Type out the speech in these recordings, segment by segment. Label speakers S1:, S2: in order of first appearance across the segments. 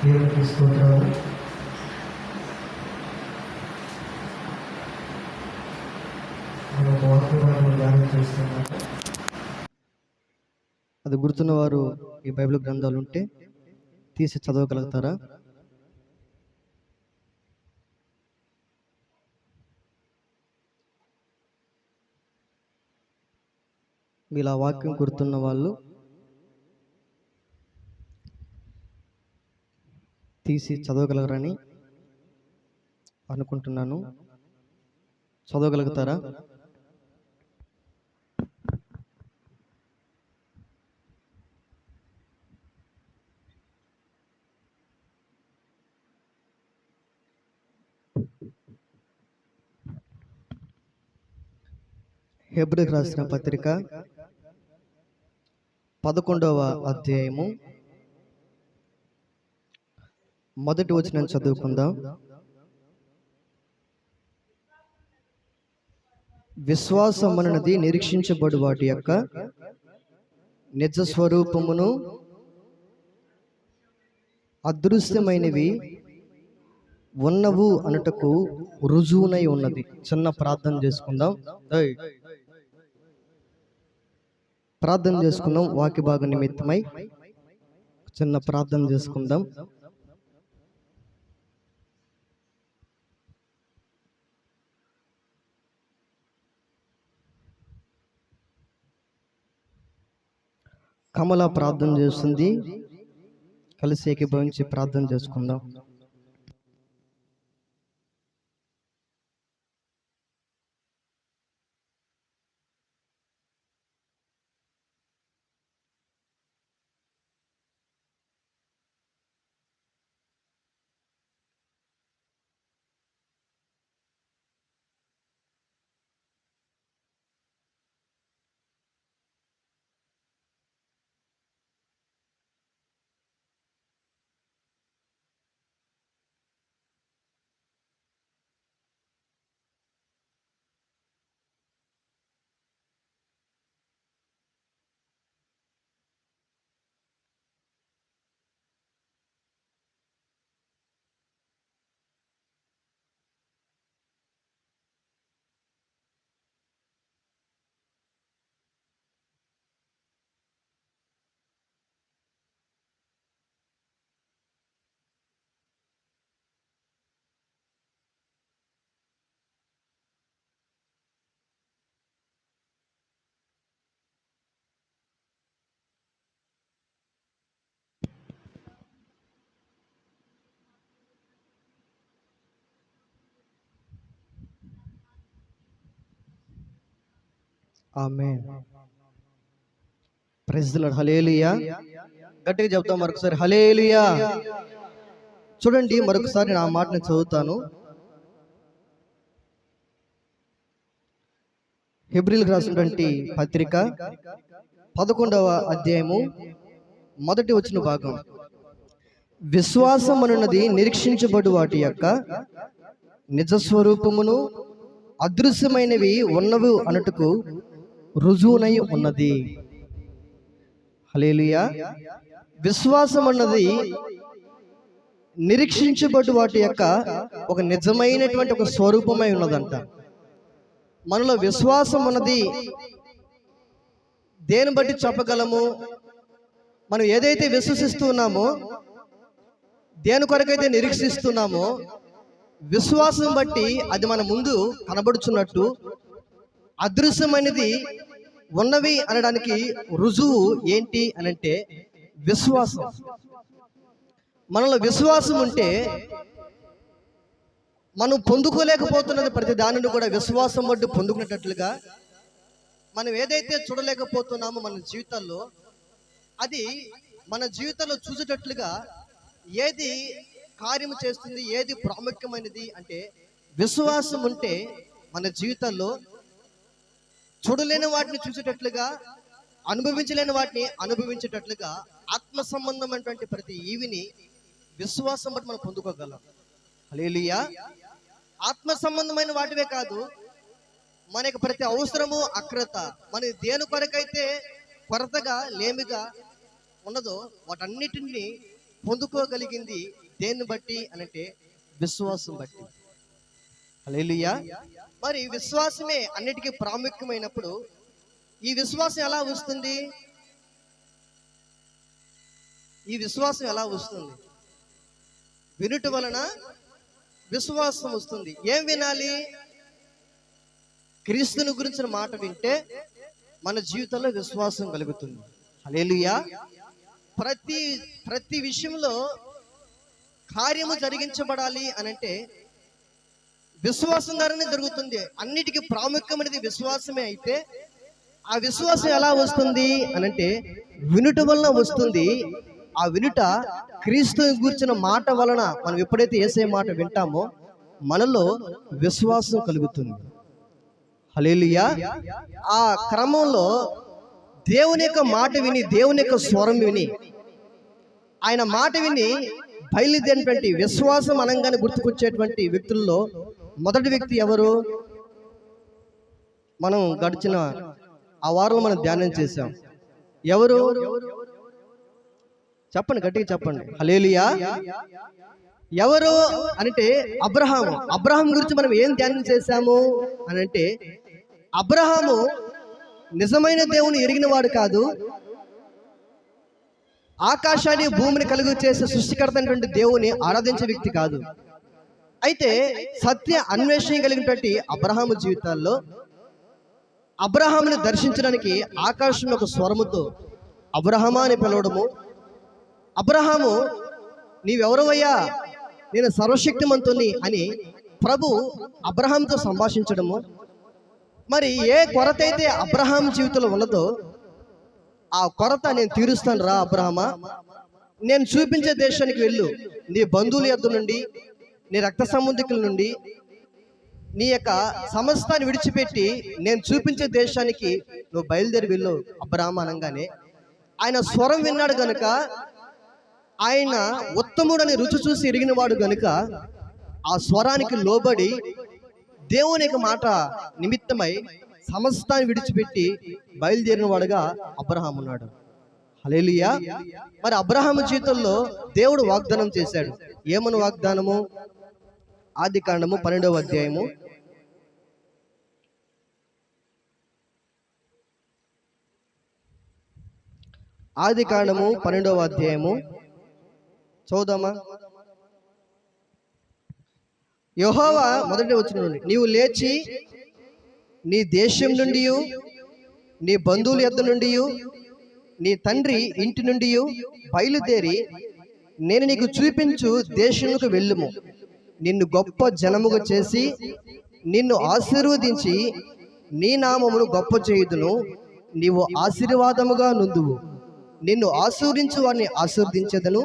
S1: దేవునికి స్తోత్రాలు. మనం వాక్యాలను ధ్యానం చేస్తున్నాము.
S2: అది గుర్తున్న వారు ఈ బైబిల్ గ్రంథాలు ఉంటే తీసి చదవగలుగుతారా? ఇలా వాక్యం గుర్తున్న వాళ్ళు తీసి చదవగలరని అనుకుంటున్నాను. చదవగలుగుతారా? హెబ్రీయులకు రాసిన పత్రిక 11వ అధ్యాయము మొదటి వచనం చదువుకుందాం. విశ్వాసమనున్నది నిరీక్షించబడు వాటి యొక్క నిజ స్వరూపమును, అదృశ్యమైనవి ఉన్నవు అనుటకు రుజువునై ఉన్నది. చిన్న ప్రార్థన చేసుకుందాం. ప్రార్థన చేసుకుందాం. వాక్య భాగ నిమిత్తమై చిన్న ప్రార్థన చేసుకుందాం. కమల ప్రార్థన చేస్తుంది. కలిసి ఏకీభవించి ప్రార్థన చేసుకుందాం. Amen. Praise the lord. Hallelujah. గట్టిగా చెప్తాం మరొకసారి, హల్లెలూయా. చూడండి, మరొకసారి నా మాటను చదువుతాను. హెబ్రీయులకు రాసినటువంటి పత్రిక 11వ అధ్యాయము మొదటి వచన భాగం. విశ్వాసం అనున్నది నిరీక్షించబడు వాటి యొక్క నిజ స్వరూపమును, అదృశ్యమైనవి ఉన్నవు అనుటకు రుజువునై ఉన్నది. హల్లెలూయా. విశ్వాసం అన్నది నిరీక్షించబడు వాటి యొక్క ఒక నిజమైనటువంటి ఒక స్వరూపమై ఉన్నదంట. మనలో విశ్వాసం అన్నది దేని బట్టి చెప్పగలము? మనం ఏదైతే విశ్వసిస్తున్నామో, దేని కొరకైతే నిరీక్షిస్తున్నామో, విశ్వాసం బట్టి అది మన ముందు కనబడుచున్నట్టు అదృశ్యమైనది ఉన్నవి అనడానికి రుజువు ఏంటి అని అంటే విశ్వాసం. మనలో విశ్వాసం ఉంటే మనం పొందుకోలేకపోతున్నది ప్రతి దానిని కూడా విశ్వాసం బట్టి పొందుకునేటట్లుగా, మనం ఏదైతే చూడలేకపోతున్నామో మన జీవితాల్లో, అది మన జీవితంలో చూసేటట్లుగా ఏది కార్యం చేస్తుంది, ఏది ప్రాముఖ్యమైనది అంటే విశ్వాసం ఉంటే మన జీవితాల్లో చూడలేని వాటిని చూసేటట్లుగా, అనుభవించలేని వాటిని అనుభవించేటట్లుగా ఆత్మ సంబంధమైనటువంటి ప్రతి ఈవిని విశ్వాసం బట్టి మనం పొందుకోగలం. హల్లెలూయా. ఆత్మ సంబంధమైన వాటివే కాదు, మనకి ప్రతి అవసరము అక్రత, మన దేని కొరకైతే కొరతగా లేమిగా ఉన్నదో వాటన్నిటిని పొందుకోగలిగింది దేన్ని బట్టి అనంటే విశ్వాసం బట్టి. హల్లెలూయా. మరి విశ్వాసమే అన్నిటికీ ప్రాముఖ్యమైనప్పుడు ఈ విశ్వాసం ఎలా వస్తుంది? ఈ విశ్వాసం ఎలా వస్తుంది? వినుట వలన విశ్వాసం వస్తుంది. ఏం వినాలి? క్రీస్తుని గురించిన మాట వింటే మన జీవితంలో విశ్వాసం కలుగుతుంది. హల్లెలూయా. ప్రతి విషయంలో కార్యము జరిగించబడాలి అనంటే విశ్వాసం ద్వారానే జరుగుతుంది. అన్నిటికీ ప్రాముఖ్యమైనది విశ్వాసమే. అయితే ఆ విశ్వాసం ఎలా వస్తుంది అనంటే వినుట వలన వస్తుంది. ఆ వినుట క్రీస్తుని గురించిన మాట వలన మనం ఎప్పుడైతే యేసయ్య మాట వింటామో మనలో విశ్వాసం కలుగుతుంది. హల్లెలూయా. ఆ క్రమంలో దేవుని యొక్క మాట విని, దేవుని యొక్క స్వరం విని, ఆయన మాట విని బయలుదేరినటువంటి విశ్వాసం అనంగానే గుర్తుకొచ్చేటువంటి వ్యక్తుల్లో మొదటి వ్యక్తి ఎవరు? మనం గడిచిన ఆ వారంలో మనం ధ్యానం చేశాం. ఎవరు? చెప్పండి, గట్టిగా చెప్పండి. హల్లెలూయా. ఎవరు అంటే అబ్రహాము. అబ్రహాం గురించి మనం ఏం ధ్యానం చేశాము అనంటే అబ్రహాము నిజమైన దేవుని ఎరిగిన వాడు కాదు, ఆకాశాన్ని భూమిని కలుగు చేసే సృష్టికర్త అయినటువంటి దేవుని ఆరాధించే వ్యక్తి కాదు. అయితే సత్య అన్వేషణ కలిగినటువంటి అబ్రహాము జీవితాల్లో అబ్రహాముని దర్శించడానికి ఆకాశంలో ఒక స్వరముతో అబ్రహమా అని పిలవడము, అబ్రహాము నీవెవరవయ్యా, నేను సర్వశక్తిమంతుని అని ప్రభు అబ్రహాంతో సంభాషించడము. మరి ఏ కొరత అయితే అబ్రహాం జీవితంలో ఉన్నదో ఆ కొరత నేను తీరుస్తాను రా అబ్రహమా, నేను చూపించే దేశానికి వెళ్ళు, నీ బంధువుల యొద్ద నుండి, నీ రక్త సంబంధికుల నుండి, నీ యొక్క సమస్తాన్ని విడిచిపెట్టి నేను చూపించే దేశానికి నువ్వు బయలుదేరి వెళ్ళు అబ్రహమా అనగానే ఆయన స్వరం విన్నాడు గనుక, ఆయన ఉత్తముడని రుచి చూసి ఎరిగిన వాడు గనుక ఆ స్వరానికి లోబడి దేవుని యొక్క మాట నిమిత్తమై సమస్తాన్ని విడిచిపెట్టి బయలుదేరిన వాడుగా అబ్రహాం ఉన్నాడు. హల్లెలూయా. మరి అబ్రహాము జీవితంలో దేవుడు వాగ్దానం చేశాడు. ఏమని వాగ్దానము? ఆదికాండము 12వ అధ్యాయము 12వ అధ్యాయము చదువుదామా? యెహోవా మొదటి వచనం నుండి, నీవు లేచి నీ దేశం నుండి, నీ బంధువుల యొద్ద నుండి, నీ తండ్రి ఇంటి నుండి బయలుదేరి నేను నీకు చూపించు దేశమునకు వెళ్ళుము. నిన్ను గొప్ప జనముగా చేసి నిన్ను ఆశీర్వదించి నీ నామమును గొప్ప చేయుదును. నీవు ఆశీర్వాదముగా నుందువు. నిన్ను ఆశీర్వదించు వారిని ఆశీర్వదించెదను,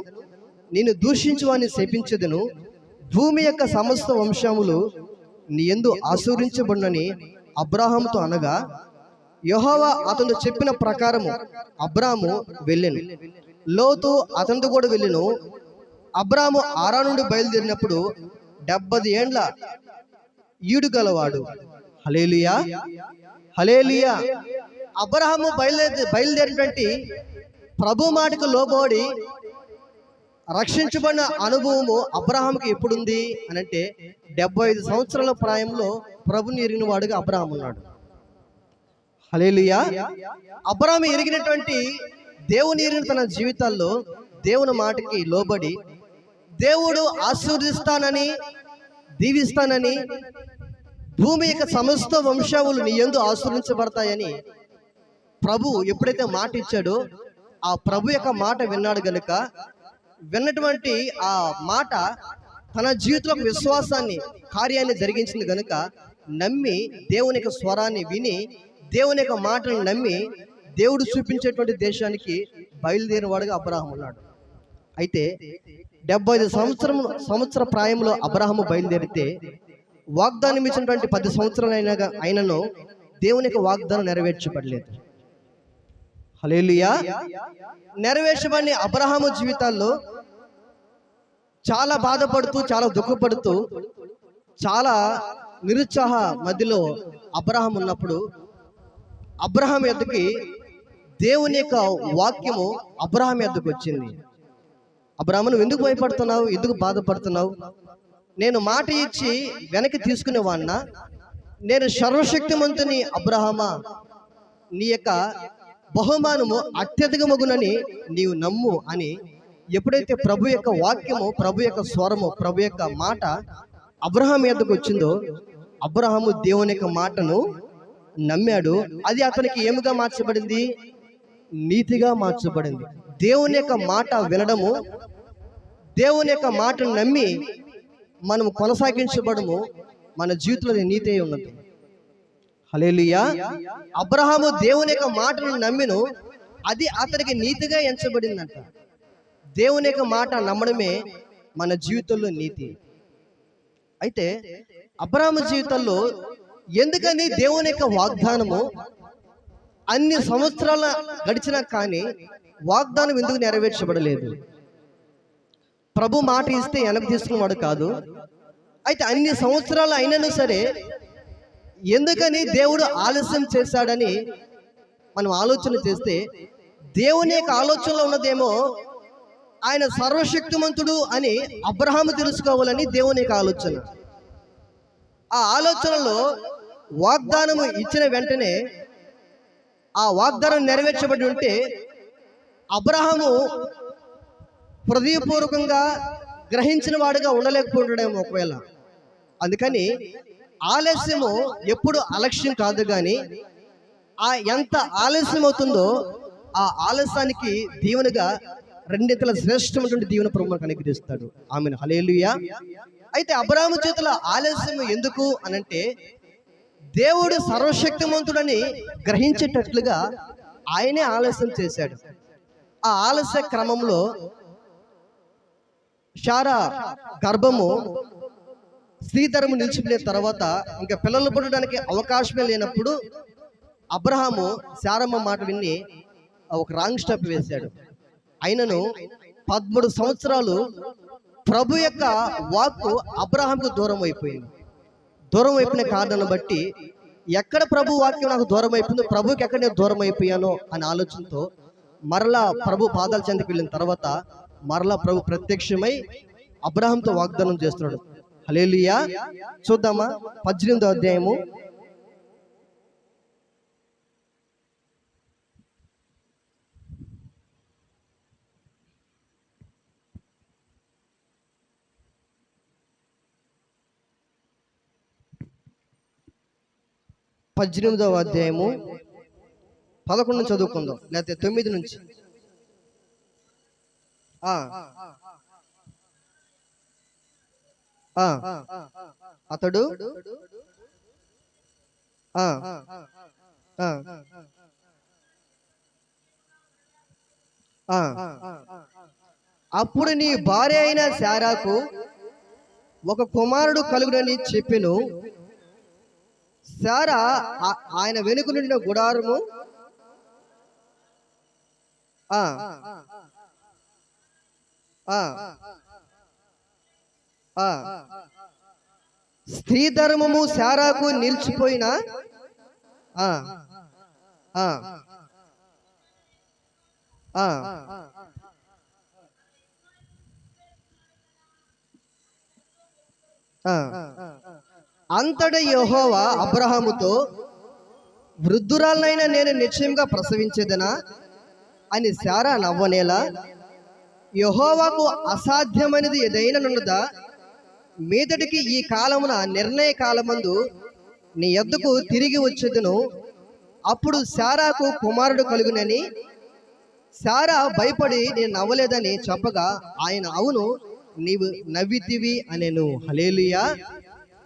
S2: నిన్ను దూషించు వారిని శపించెదను. భూమి యొక్క సమస్త వంశములు నీ యందు ఆశీర్వదించబడునని అబ్రహాముతో అనగా, యెహోవా అతడు చెప్పిన ప్రకారము అబ్రాము వెళ్ళెను. లోతు అతనితో కూడా వెళ్ళెను. అబ్రాము ఆరా నుండి బయలుదేరినప్పుడు 70 ఏండ్ల ఈడు గలవాడు. హల్లెలూయా. హల్లెలూయా. అబ్రహాము బయలుదేరినటువంటి ప్రభు మాటకు లోబడి రక్షించబడిన అనుభవము అబ్రహాముకి ఎప్పుడుంది అనంటే 75 సంవత్సరాల ప్రాయంలో ప్రభుని ఎరిగిన వాడుగా అబ్రహాం ఉన్నాడు. హల్లెలూయా. అబ్రహాము ఎరిగినటువంటి దేవుని ఎరిగిన తన జీవితాల్లో దేవుని మాటకి లోబడి దేవుడు ఆశీర్వదిస్తానని, దీవిస్తానని, భూమి యొక్క సమస్త వంశావులు నీ యందు ఆశీర్వదించబడతాయని ప్రభు ఎప్పుడైతే మాట ఇచ్చాడో ఆ ప్రభు యొక్క మాట విన్నాడు గనుక, విన్నటువంటి ఆ మాట తన జీవితంలో విశ్వాసాన్ని, కార్యాన్ని జరిగించింది గనుక నమ్మి దేవుని యొక్క స్వరాన్ని విని దేవుని యొక్క మాటను నమ్మి దేవుడు చూపించేటువంటి దేశానికి బయలుదేరిన వాడుగా అబ్రహాం ఉన్నాడు. అయితే 75 సంవత్సర ప్రాయంలో అబ్రహాము బయలుదేరితే వాగ్దానం ఇచ్చినటువంటి 10 సంవత్సరాలు అయినను దేవుని యొక్క వాగ్దానం నెరవేర్చబడలేదు. హల్లెలూయా. నెరవేర్చబడిన అబ్రహాము జీవితాల్లో చాలా బాధపడుతూ, చాలా దుఃఖపడుతూ, చాలా నిరుత్సాహ మధ్యలో అబ్రహాం ఉన్నప్పుడు అబ్రహాం యొద్దకి దేవుని యొక్క వాక్యము అబ్రహాం యొద్దకు వచ్చింది. అబ్రాహాము నువ్వు ఎందుకు భయపడుతున్నావు, ఎందుకు బాధపడుతున్నావు? నేను మాట ఇచ్చి వెనక్కి తీసుకునేవాడినా? నేను సర్వశక్తిమంతుని అబ్రహామా, నీ యొక్క బహుమానము అత్యధికమగునని నీవు నమ్ము అని ఎప్పుడైతే ప్రభు యొక్క వాక్యము, ప్రభు యొక్క స్వరము, ప్రభు యొక్క మాట అబ్రహాం మీదకు వచ్చిందో, అబ్రహాము దేవుని యొక్క మాటను నమ్మాడు. అది అతనికి ఏమిగా మార్చబడింది? నీతిగా మార్చబడింది. దేవుని యొక్క మాట వినడము, దేవుని యొక్క మాటను నమ్మి మనం కొనసాగించబడము మన జీవితంలో నీతి ఉన్నది. హల్లెలూయా. అబ్రహాము దేవుని యొక్క మాటను నమ్మిను, అది అతనికి నీతిగా ఎంచబడిందంట. దేవుని యొక్క మాట నమ్మడమే మన జీవితంలో నీతి. అయితే అబ్రహాము జీవితంలో ఎందుకని దేవుని యొక్క వాగ్దానము అన్ని సంవత్సరాల గడిచినా కానీ వాగ్దానం ఎందుకు నెరవేర్చబడలేదు? ప్రభు మాట ఇస్తే వెనక్కి తీసుకున్నవాడు కాదు. అయితే అన్ని సంవత్సరాలు అయినను సరే ఎందుకని దేవుడు ఆలస్యం చేశాడని మనం ఆలోచన చేస్తే, దేవుని యొక్క ఆలోచనలో ఉన్నదేమో ఆయన సర్వశక్తిమంతుడు అని అబ్రహాము తెలుసుకోవాలని దేవుని యొక్క ఆలోచన. ఆ ఆలోచనలో వాగ్దానము ఇచ్చిన వెంటనే ఆ వాగ్దానం నెరవేర్చబడి ఉంటే అబ్రహాము హృదయపూర్వకంగా గ్రహించిన వాడుగా ఉండలేకపోయాడేమో ఒకవేళ. అందుకని ఆలస్యము ఎప్పుడు అలక్ష్యం కాదు, కానీ ఎంత ఆలస్యం అవుతుందో ఆ ఆలస్యానికి దీవెనగా రెండింతల శ్రేష్టమైనటువంటి దీవెన ప్రభు మనకు అనుగ్రహిస్తాడు. ఆమేన్. హల్లెలూయా. అయితే అబ్రహాము చేతుల ఆలస్యం ఎందుకు అనంటే, దేవుడు సర్వశక్తిమంతుడని గ్రహించేటట్లుగా ఆయనే ఆలస్యం చేశాడు. ఆ ఆలస్య క్రమంలో శారా గర్భము స్త్రీధర్మం నిలిచిపోయిన తర్వాత ఇంకా పిల్లలు పుట్టడానికి అవకాశమే లేనప్పుడు అబ్రహాము శారమ్మ మాట విని ఒక రాంగ్ స్టెప్ వేశాడు. అయినను 13 సంవత్సరాలు ప్రభు యొక్క వాక్కు అబ్రహాంకు దూరం అయిపోయింది. దూరం అయిపోయిన కారణాన్ని బట్టి ఎక్కడ ప్రభు వాక్యం నాకు దూరం అయిపోయిందో, ప్రభుకి ఎక్కడ నేను దూరం అయిపోయానో అనే ఆలోచనతో మరలా ప్రభు పాదాల చెంతకు వెళ్ళిన తర్వాత మరలా ప్రభు ప్రత్యక్షమై అబ్రహాంతో వాగ్దానం చేస్తున్నాడు. హల్లెలూయా. చూద్దామా 18వ అధ్యాయము 18వ అధ్యాయము 11 చదువుకుందాం, లేకపోతే 9 నుంచి. అతడు అప్పుడు నీ భార్య అయిన శారాకు ఒక కుమారుడు కలుగునని చెప్పెను. శారా ఆయన వెనుక నుండిన గుడారము స్త్రీ ధర్మము శారాకు నిలిచిపోయిన అంతట యెహోవా అబ్రహాముతో, వృద్ధురాలనైనా నేను నిశ్చయంగా ప్రసవించేదనా అని శారా నవ్వనేలా, యెహోవాకు అసాధ్యమైనది ఏదైనా ఉన్నదా? మీదటికి ఈ కాలమున నిర్ణయ కాలమందు నీ యొద్దకు తిరిగి వచ్చేదను, అప్పుడు శారాకు కుమారుడు కలుగునని. శారా భయపడి నేను నవ్వలేదని చెప్పగా ఆయన అవును నీవు నవ్వితివి అనేను. హల్లెలూయా.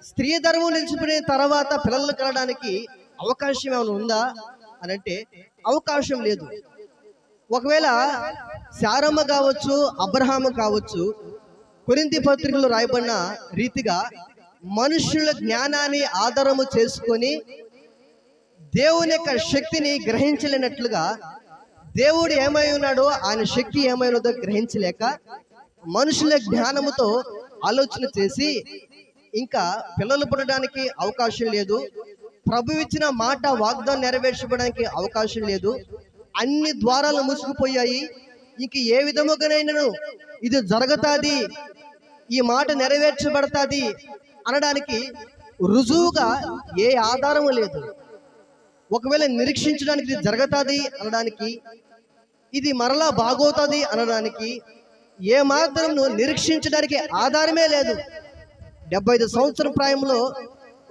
S2: స్త్రీ ధర్మం నిలిచిపోయిన తర్వాత పిల్లలు కలడానికి అవకాశం ఏమైనా ఉందా అని అంటే అవకాశం లేదు. ఒకవేళ శారమ్మ కావచ్చు, అబ్రహాము కావచ్చు, కొరింథీ పత్రికలో రాయబడిన రీతిగా మనుషుల జ్ఞానాన్ని ఆధారము చేసుకొని దేవుని యొక్క శక్తిని గ్రహించలేనట్లుగా, దేవుడు ఏమై ఉన్నాడో ఆయన శక్తి ఏమైనదో గ్రహించలేక మనుషుల జ్ఞానముతో ఆలోచన చేసి ఇంకా పిల్లలు పుట్టడానికి అవకాశం లేదు, ప్రభు ఇచ్చిన మాట వాగ్దానం నెరవేర్చబడడానికి అవకాశం లేదు, అన్ని ద్వారాలు మూసుకుపోయాయి, ఇంక ఏ విధముగానైనా ఇది జరుగుతాది, ఈ మాట నెరవేర్చబడతాది అనడానికి రుజువుగా ఏ ఆధారము లేదు. ఒకవేళ నిరీక్షించడానికి ఇది జరుగుతాది అనడానికి, ఇది మరలా బాగోతుంది అనడానికి ఏ మాత్రం నిరీక్షించడానికి ఆధారమే లేదు. 75 సంవత్సరం ప్రాయంలో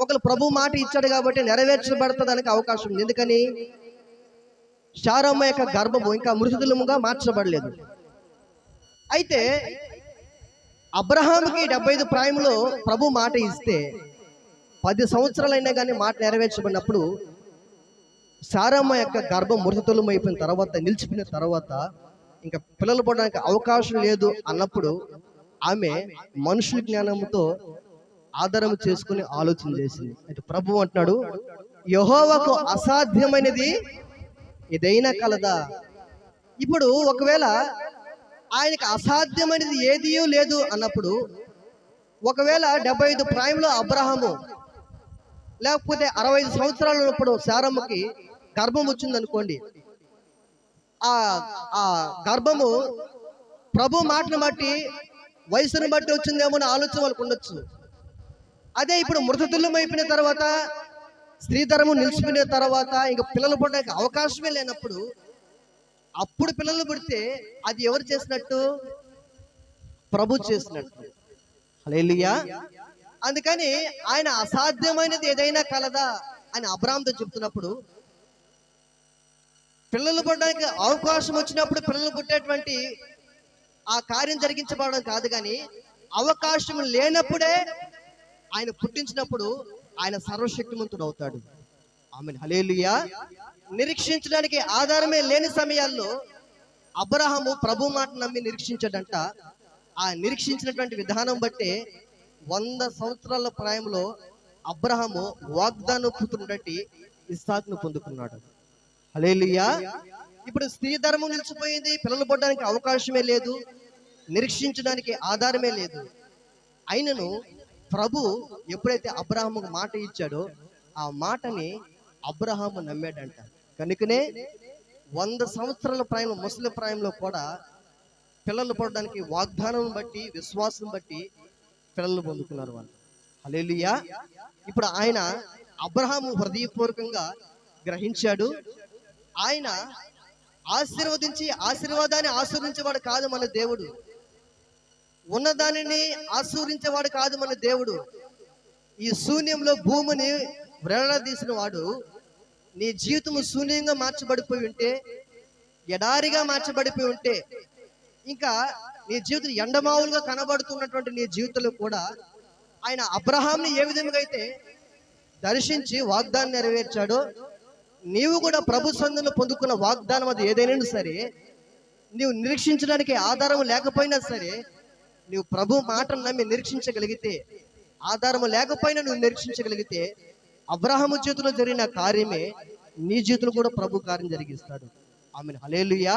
S2: ఒకరు ప్రభు మాట ఇచ్చాడు కాబట్టి నెరవేర్చబడతానికి అవకాశం ఉంది. ఎందుకని? శారమ్మ యొక్క గర్భము ఇంకా మృతులముగా మార్చబడలేదు. అయితే అబ్రహాముకి 75 ప్రాయంలో ప్రభు మాట ఇస్తే 10 సంవత్సరాలైనా కానీ మాట నెరవేర్చబడినప్పుడు శారమ్మ యొక్క గర్భం మృతులం అయిపోయిన తర్వాత, నిలిచిపోయిన తర్వాత ఇంకా పిల్లలు పడడానికి అవకాశం లేదు అన్నప్పుడు ఆమె మనుషుల జ్ఞానంతో ఆధారం చేసుకుని ఆలోచన చేసింది. అయితే ప్రభు అంటున్నాడు, యెహోవాకు అసాధ్యమైనది ఏదైనా కలదా? ఇప్పుడు ఒకవేళ ఆయనకి అసాధ్యమైనది ఏదీ లేదు అన్నప్పుడు, ఒకవేళ 75 ప్రాయంలో అబ్రహాము లేకపోతే 65 సంవత్సరాలు ఉన్నప్పుడు శారమ్మకి గర్భం వచ్చింది అనుకోండి, ఆ గర్భము ప్రభు మాటను బట్టి వయసును బట్టి వచ్చిందేమో అని ఆలోచన వాళ్ళకు ఉండొచ్చు. అదే ఇప్పుడు మృతతుల్యం అయిపోయిన తర్వాత, స్త్రీ ధర్మం నిలిచిపోయిన తర్వాత ఇంకా పిల్లలు పుట్టడానికి అవకాశమే లేనప్పుడు అప్పుడు పిల్లలు పుడితే అది ఎవరు చేసినట్టు? ప్రభు చేసినట్టు. హల్లెలూయా. అందుకని ఆయన అసాధ్యమైనది ఏదైనా కలదా అని అబ్రాహాముతో చెప్తున్నప్పుడు, పిల్లలు పుట్టడానికి అవకాశం వచ్చినప్పుడు పిల్లలు పుట్టేటువంటి ఆ కార్యం జరిగించబడడం కాదు, కానీ అవకాశం లేనప్పుడే ఆయన పుట్టించినప్పుడు ఆయన సర్వశక్తిమంతుడు అవుతాడు. ఆమేన్, హల్లెలూయా. నిరీక్షించడానికి ఆధారమే లేని సమయాల్లో అబ్రహాము ప్రభు మాట నమ్మి నిరీక్షించాడంట. ఆ నిరీక్షించినటువంటి విధానం బట్టే 100 సంవత్సరాల ప్రాయంలో అబ్రహాము వాగ్దాన పుత్రుడటి ఇస్సాకును పొందుకున్నాడు. హల్లెలూయా. ఇప్పుడు స్త్రీ ధర్మం నిలిచిపోయింది, పిల్లలు పుట్టడానికి అవకాశమే లేదు, నిరీక్షించడానికి ఆధారమే లేదు. అయినను ప్రభు ఎప్పుడైతే అబ్రహాముకు మాట ఇచ్చాడో ఆ మాటని అబ్రహాము నమ్మాడంట. కనుకనే 100 సంవత్సరాల ప్రాయంలో, ముసలి ప్రాయంలో కూడా పిల్లలు పుట్టడానికి వాగ్దానం బట్టి, విశ్వాసం బట్టి పిల్లలు పొందుకున్నారు వాళ్ళు. హల్లెలూయా. ఇప్పుడు ఆయన అబ్రహాము హృదయపూర్వకంగా గ్రహించాడు. ఆయన ఆశీర్వదించి ఆశీర్వాదాన్ని ఆశీర్వించేవాడు కాదు మన దేవుడు. ఉన్నదానిని ఆశీర్వించేవాడు కాదు మన దేవుడు. ఈ శూన్యంలో భూమిని వేలాడదీసిన వాడు నీ జీవితము శూన్యంగా మార్చబడిపోయి ఉంటే, ఎడారిగా మార్చబడిపోయి ఉంటే, ఇంకా నీ జీవితం ఎండమావులుగా కనబడుతున్నటువంటి నీ జీవితంలో కూడా ఆయన అబ్రహాంని ఏ విధంగా అయితే దర్శించి వాగ్దానం నెరవేర్చాడో, నీవు కూడా ప్రభు సందులో పొందుకున్న వాగ్దానం అది ఏదైనా సరే, నీవు నిరీక్షించడానికి ఆధారం లేకపోయినా సరే, నీవు ప్రభు మాటను నమ్మి నిరీక్షించగలిగితే, ఆధారం లేకపోయినా నువ్వు నిరీక్షించగలిగితే, అబ్రహాము చేతిలో జరిగిన కార్యమే నీ జీవితంలో కూడా ప్రభు కార్యం జరిగిస్తాడు. ఆమేన్, హల్లెలూయా,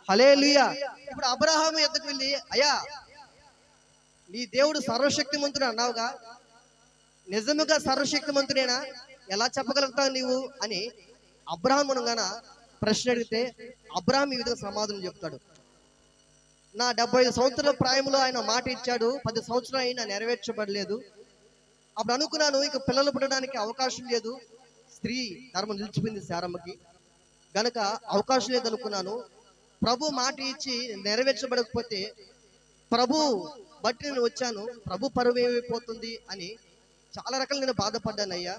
S2: హల్లెలూయా. ఇప్పుడు అబ్రహాము ఎద్దకు వెళ్ళి, అయ్యా నీ దేవుడు సర్వశక్తిమంతుడు అన్నావుగా, నిజముగా సర్వశక్తిమంతుడేనా? ఎలా చెప్పగలుగుతావు నీవు అని అబ్రహాము గాన ప్రశ్న అడిగితే అబ్రహాం ఈ విధంగా సమాధానం చెప్తాడు. నా 75 సంవత్సరాల ప్రాయంలో ఆయన మాట ఇచ్చాడు, 10 సంవత్సరాలు అయినా నెరవేర్చబడలేదు. అప్పుడు అనుకున్నాను ఇక పిల్లలు పుట్టడానికి అవకాశం లేదు, స్త్రీ ధర్మం నిలిచిపోయింది శారమ్మకి, గనక అవకాశం లేదనుకున్నాను. ప్రభు మాట ఇచ్చి నెరవేర్చబడకపోతే ప్రభు బట్టి నేను వచ్చాను, ప్రభు పరువు ఏమైపోతుంది అని చాలా రకాలు నేను బాధపడ్డాను అయ్యా.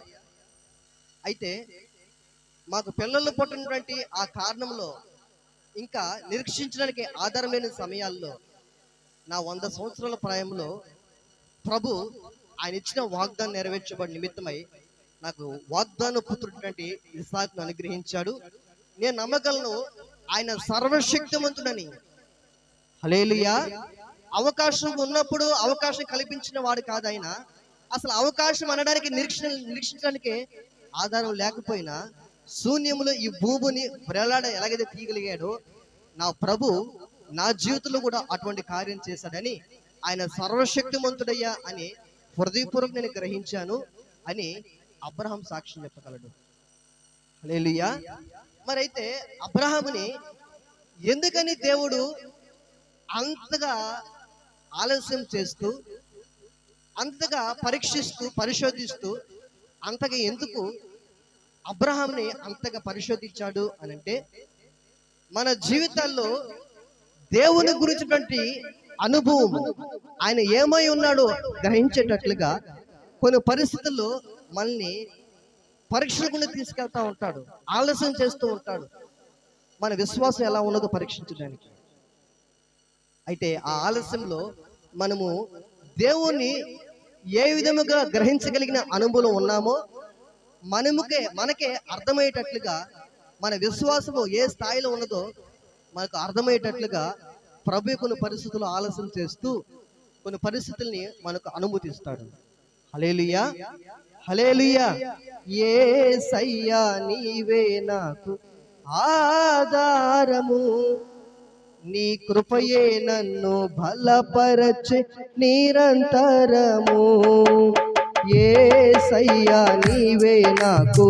S2: అయితే మాకు పిల్లలు పుట్టినటువంటి ఆ కారణంలో ఇంకా నిరీక్షించడానికి ఆధారం లేని సమయాల్లో నా 100 సంవత్సరాల ప్రాయంలో ప్రభు ఆయన ఇచ్చిన వాగ్దానం నెరవేర్చబడి నిమిత్తమై నాకు వాగ్దాన పుత్రుడినటువంటి ఇస్సాకును అనుగ్రహించాడు. నేను నమ్మగలను ఆయన సర్వశక్తిమంతుడని. హల్లెలూయా. అవకాశం ఉన్నప్పుడు అవకాశం కల్పించిన వాడు కాదు ఆయన. అసలు అవకాశం అనడానికి నిరీక్షించడానికి ఆధారం లేకపోయినా శూన్యములో ఈ భూమిని వేలాడ ఎలాగైతే తీయగలిగాడో నా ప్రభు నా జీవితంలో కూడా అటువంటి కార్యం చేశాడని, ఆయన సర్వశక్తిమంతుడయ్యా అని హృదయపూర్వకంగా నేను గ్రహించాను అని అబ్రహాం సాక్ష్యం చెప్పగలడు. హల్లెలూయా. మరైతే అబ్రహాముని ఎందుకని దేవుడు అంతగా ఆలస్యం చేస్తూ, అంతగా పరీక్షిస్తూ పరిశోధిస్తూ, అంతగా ఎందుకు అబ్రహాంని అంతగా పరిశోధించాడు అని అంటే, మన జీవితాల్లో దేవుని గురించినటువంటి అనుభవం, ఆయన ఏమై ఉన్నాడో గ్రహించేటట్లుగా కొన్ని పరిస్థితుల్లో మనల్ని పరీక్షలకు తీసుకెళ్తా ఉంటాడు, ఆలస్యం చేస్తూ ఉంటాడు మన విశ్వాసం ఎలా ఉన్నదో పరీక్షించడానికి. అయితే ఆ ఆలస్యంలో మనము దేవుణ్ణి ఏ విధముగా గ్రహించగలిగిన అనుభవం ఉన్నామో మనకే అర్థమయ్యేటట్లుగా, మన విశ్వాసము ఏ స్థాయిలో ఉన్నదో మనకు అర్థమయ్యేటట్లుగా ప్రభు కొన్ని పరిస్థితులు ఆలస్యం చేస్తూ కొన్ని పరిస్థితుల్ని మనకు అనుమతిస్తాడు. హల్లెలూయా, హల్లెలూయా. యేసయ్యా నీవే నాకు ఆధారము, నీ కృపయే నన్ను బలపరచే నిరంతరము. యేసయ్యా నీవే నాకు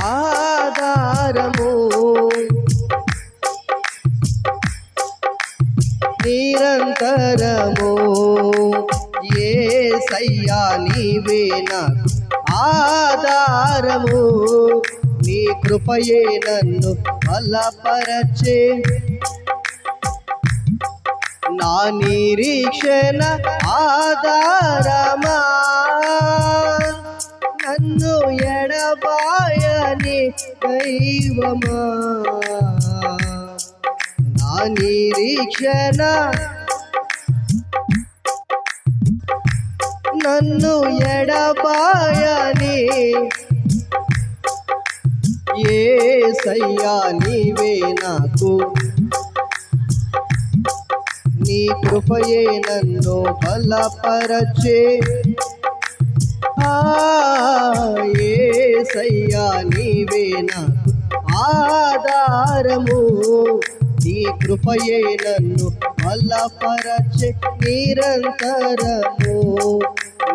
S2: ఆధారము, నిరంతరము. యేసయ్యా నీవే నాకు ఆధారము, నీ కృపయే నన్ను బలపరచే. నా నిరీక్షణ ఆధారమా, నన్ను ఎడబాయని దైవమా. నా నిరీక్షణ నన్ను ఎడబాయని యేసయ్యా నీవే నాకు, నీ కృపయే నన్ను బలపరచే. యేసయ్యా నీవే నాకు ఆధారము, నీ కృపయే నన్ను బలపరచే నిరంతరము.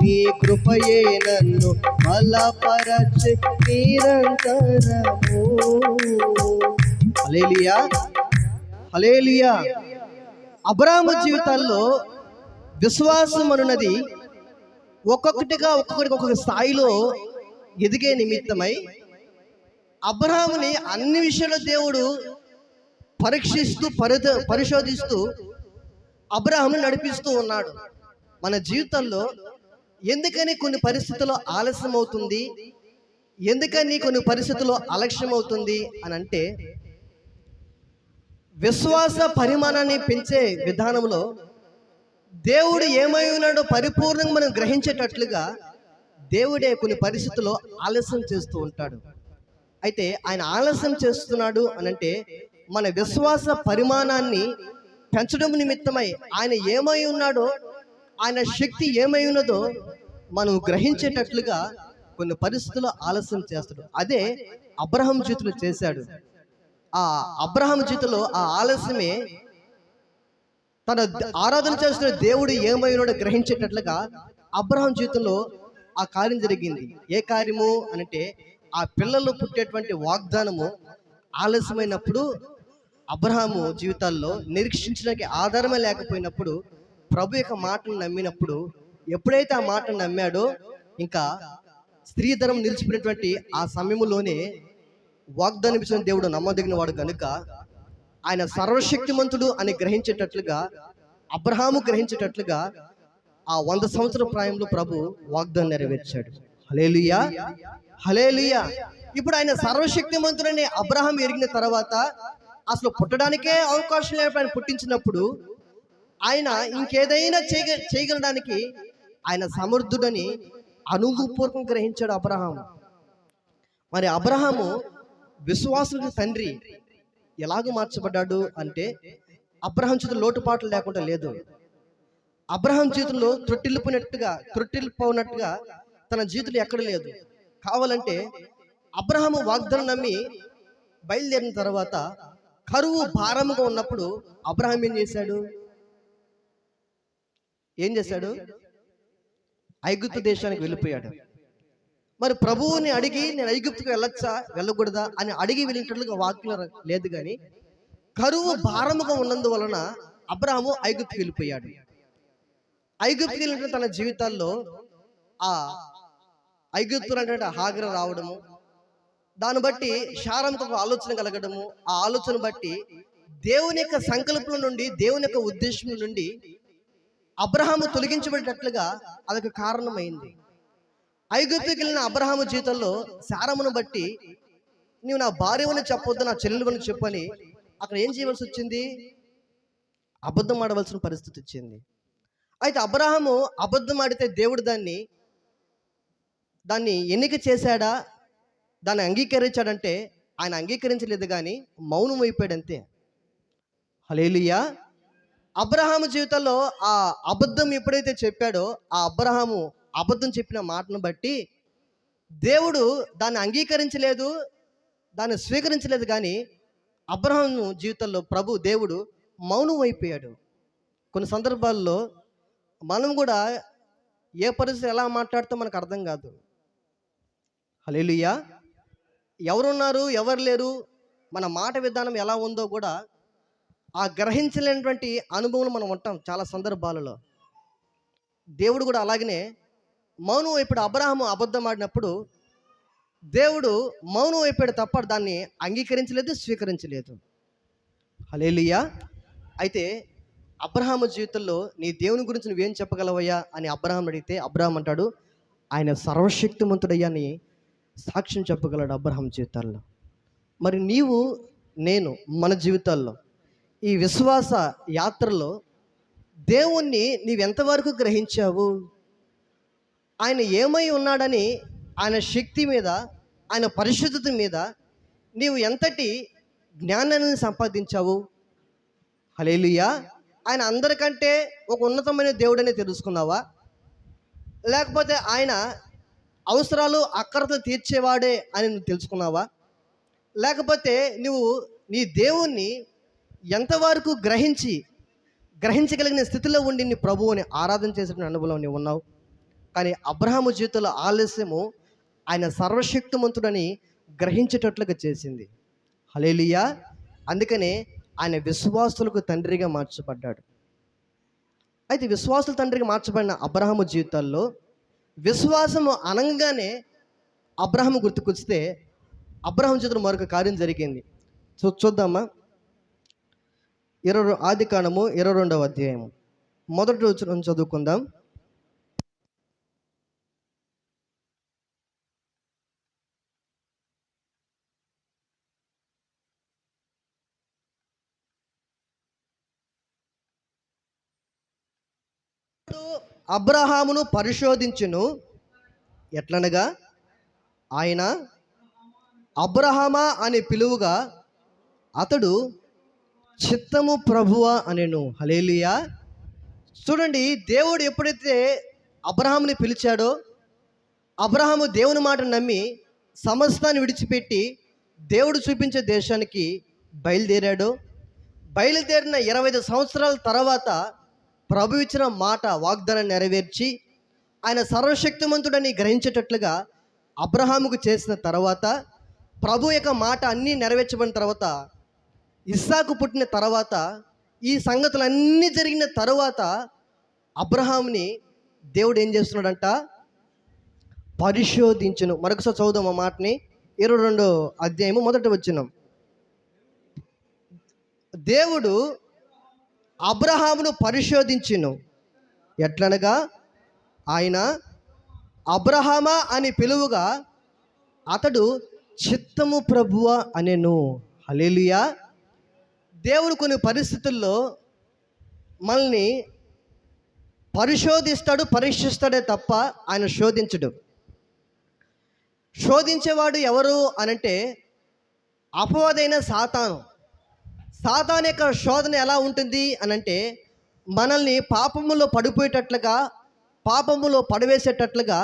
S2: నీ కృపయే నన్ను బలపరచే నిరంతరము. హల్లెలూయా, హల్లెలూయా. అబ్రాహాము జీవితాల్లో విశ్వాసం అనున్నది ఒక్కొక్క స్థాయిలో ఎదిగే నిమిత్తమై అబ్రహాముని అన్ని విషయాల్లో దేవుడు పరీక్షిస్తూ పరిశోధిస్తూ అబ్రహాముని నడిపిస్తూ ఉన్నాడు. మన జీవితంలో ఎందుకని కొన్ని పరిస్థితుల్లో ఆలస్యం అవుతుంది, ఎందుకని కొన్ని పరిస్థితుల్లో అలక్ష్యం అవుతుంది అని అంటే, విశ్వాస పరిమాణాన్ని పెంచే విధానంలో దేవుడు ఏమై ఉన్నాడో పరిపూర్ణంగా మనం గ్రహించేటట్లుగా దేవుడే కొన్ని పరిస్థితుల్లో ఆలస్యం చేస్తూ ఉంటాడు. అయితే ఆయన ఆలస్యం చేస్తున్నాడు అనంటే మన విశ్వాస పరిమాణాన్ని పెంచడం నిమిత్తమై ఆయన ఏమై ఉన్నాడో, ఆయన శక్తి ఏమై ఉన్నదో మనం గ్రహించేటట్లుగా కొన్ని పరిస్థితుల్లో ఆలస్యం చేస్తాడు. అదే అబ్రహాం జీవితంలో చేశాడు. ఆ అబ్రహాం జీవితంలో ఆ ఆలస్యమే తన ఆరాధన చేస్తున్న దేవుడు ఏమై ఉన్నాడో గ్రహించేటట్లుగా అబ్రహాం జీవితంలో ఆ కార్యం జరిగింది. ఏ కార్యము అనంటే, ఆ పిల్లలు పుట్టేటువంటి వాగ్దానము ఆలస్యమైనప్పుడు, అబ్రహాము జీవితాల్లో నిరీక్షించడానికి ఆధారమే లేకపోయినప్పుడు, ప్రభు యొక్క మాటను నమ్మినప్పుడు, ఎప్పుడైతే ఆ మాటను నమ్మాడో ఇంకా స్త్రీ ధరం నిలిచిపోయినటువంటి ఆ సమయంలోనే వాగ్దానం ఇచ్చిన దేవుడు నమ్మదగిన వాడు కనుక ఆయన సర్వశక్తిమంతుడు అని గ్రహించేటట్లుగా, అబ్రహాము గ్రహించేటట్లుగా ఆ 100 సంవత్సరాల ప్రాయంలో ప్రభు వాగ్దానం నెరవేర్చాడు. హల్లెలూయా, హల్లెలూయా. ఇప్పుడు ఆయన సర్వశక్తిమంతుడని అబ్రహాం ఎరిగిన తర్వాత అసలు పుట్టడానికే అవకాశం లేకపోతే ఆయన పుట్టించినప్పుడు ఆయన ఇంకేదైనా చేయగలడానికి ఆయన సమర్థుడని అనుభవపూర్వకం గ్రహించాడు అబ్రహాము. మరి అబ్రహాము విశ్వాసులకు తండ్రి ఎలాగ మార్చబడ్డాడు అంటే, అబ్రహాం చేతులు లోటుపాట్లు లేకుండా లేదు. అబ్రహాం జీవితంలో త్రొట్టిల్లిపోయినట్టుగా తన జీవితంలో ఎక్కడ లేదు. కావాలంటే అబ్రహాము వాగ్దానం నమ్మి బయలుదేరిన తర్వాత కరువు భారముగా ఉన్నప్పుడు అబ్రహాం ఏం చేశాడు? ఐగుప్తు దేశానికి వెళ్ళిపోయాడు. మరి ప్రభువుని అడిగి నేను ఐగుప్తుకు వెళ్ళొచ్చా వెళ్ళకూడదా అని అడిగి వెళ్ళినట్లుగా వాక్యం లేదు. కానీ కరువు భారముగా ఉన్నందువలన అబ్రహాము ఐగుప్తుకు వెళ్ళిపోయాడు. ఐగుప్తుకు వెళ్ళిన తన జీవితాల్లో ఆ ఐగుప్తులు అంటే హాగర రావడము, దాన్ని బట్టి శారంకు ఒక ఆలోచన కలగడము, ఆ ఆలోచన బట్టి దేవుని యొక్క సంకల్పం నుండి, దేవుని యొక్క ఉద్దేశం నుండి అబ్రహాము తొలగించబడేటట్లుగా అదొక కారణమైంది. ఐగుప్తుకి వెళ్ళిన అబ్రహాము జీవితంలో శారమును బట్టి నీవు నా భార్యవని చెప్పొద్దు, నా చెల్లెలువని చెప్పని అక్కడ ఏం చేయవలసి వచ్చింది? అబద్ధం ఆడవలసిన పరిస్థితి వచ్చింది. అయితే అబ్రహాము అబద్ధం ఆడితే దేవుడు దాన్ని ఎన్నిక చేశాడా, దాన్ని అంగీకరించాడంటే ఆయన అంగీకరించలేదు, కానీ మౌనం అయిపోయాడు అంతే. హల్లెలూయా. అబ్రహాము జీవితంలో ఆ అబద్ధం ఎప్పుడైతే చెప్పాడో, ఆ అబ్రహాము అబద్ధం చెప్పిన మాటను బట్టి దేవుడు దాన్ని అంగీకరించలేదు, దాన్ని స్వీకరించలేదు. కానీ అబ్రహాము జీవితంలో దేవుడు మౌనం అయిపోయాడు. కొన్ని సందర్భాల్లో మనం కూడా ఏ పరిస్థితి ఎలా మాట్లాడితే మనకు అర్థం కాదు. హల్లెలూయా. ఎవరున్నారు ఎవరు లేరు, మన మాట విధానం ఎలా ఉందో కూడా ఆ గ్రహించలేనటువంటి అనుభవం మనం ఉంటాం చాలా సందర్భాలలో. దేవుడు కూడా అలాగనే మౌనం అయిపోయాడు. అబ్రహాము అబద్ధం ఆడినప్పుడు దేవుడు మౌనం అయిపోయాడు తప్ప దాన్ని అంగీకరించలేదు, స్వీకరించలేదు. హల్లెలూయా. అయితే అబ్రహాము జీవితంలో నీ దేవుని గురించి నువ్వేం చెప్పగలవయ్యా అని అబ్రహాం అడిగితే, అబ్రహాం అంటాడు ఆయన సర్వశక్తిమంతుడయ్యా అని సాక్ష్యం చెప్పగలడు అబ్రహాం జీవితాల్లో. మరి నీవు నేను మన జీవితాల్లో ఈ విశ్వాస యాత్రలో దేవుణ్ణి నీవెంతవరకు గ్రహించావు? ఆయన ఏమై ఉన్నాడని, ఆయన శక్తి మీద, ఆయన పరిశుద్ధత మీద నీవు ఎంతటి జ్ఞానాన్ని సంపాదించావు? హల్లెలూయా. ఆయన అందరికంటే ఒక ఉన్నతమైన దేవుడని తెలుసుకున్నావా? లేకపోతే ఆయన అవసరాలు అక్కరతలు తీర్చేవాడే అని నువ్వు తెలుసుకున్నావా? లేకపోతే నువ్వు నీ దేవుణ్ణి ఎంతవరకు గ్రహించగలిగిన స్థితిలో ఉండి నీ ప్రభువుని ఆరాధన చేసిన అనుభవం నీవు ఉన్నావు? కానీ అబ్రహాము జీవితంలో ఆలస్యము ఆయన సర్వశక్తిమంతుడని గ్రహించేటట్లుగా చేసింది. హల్లెలూయా. అందుకనే ఆయన విశ్వాసులకు తండ్రిగా మార్చబడ్డాడు. అయితే విశ్వాసుల తండ్రిగా మార్చబడిన అబ్రహాము జీవితాల్లో విశ్వాసము అనగానే అబ్రహాము గుర్తుకొస్తే అబ్రహాం జీవితంలో మరొక కార్యం జరిగింది. చూద్దామా? ఆదికాండము 22వ అధ్యాయము మొదటి వచనం చదువుకుందాం. అబ్రహామును పరిశోధించును, ఎట్లనగా ఆయన అబ్రహామా అని పిలువగా అతడు చిత్తము ప్రభువా అనెను. హల్లెలూయా. చూడండి, దేవుడు ఎప్పుడైతే అబ్రహాముని పిలిచాడో, అబ్రహాము దేవుని మాట నమ్మి సమస్తాన్ని విడిచిపెట్టి దేవుడు చూపించే దేశానికి బయలుదేరాడు. బయలుదేరిన 25 సంవత్సరాల తర్వాత ప్రభు ఇచ్చిన మాట వాగ్దానం నెరవేర్చి ఆయన సర్వశక్తిమంతుడని గ్రహించేటట్లుగా అబ్రహాముకు చేసిన తర్వాత, ప్రభు యొక్క మాట అన్నీ నెరవేర్చబడిన తర్వాత, ఇస్సాకు పుట్టిన తర్వాత, ఈ సంగతులన్నీ జరిగిన తర్వాత అబ్రహాముని దేవుడు ఏం చేస్తున్నాడంట? పరిశోధించును. మరొకసారి చదువుదాం ఆ మాటని. 22వ అధ్యాయము మొదటి వచనం. దేవుడు అబ్రహామును పరిశోధించును, ఎట్లనగా ఆయన అబ్రహామా అని పిలువగా అతడు చిత్తము ప్రభువా అనెను. హల్లెలూయా. దేవుడు కొన్ని పరిస్థితుల్లో మనల్ని పరిశోధిస్తాడు, పరీక్షిస్తాడే తప్ప ఆయన శోధించడు. శోధించేవాడు ఎవరు అనంటే అపవాదైన సాతాను యొక్క శోధన ఎలా ఉంటుంది అని అంటే, మనల్ని పాపములో పడిపోయేటట్లుగా, పాపములో పడవేసేటట్లుగా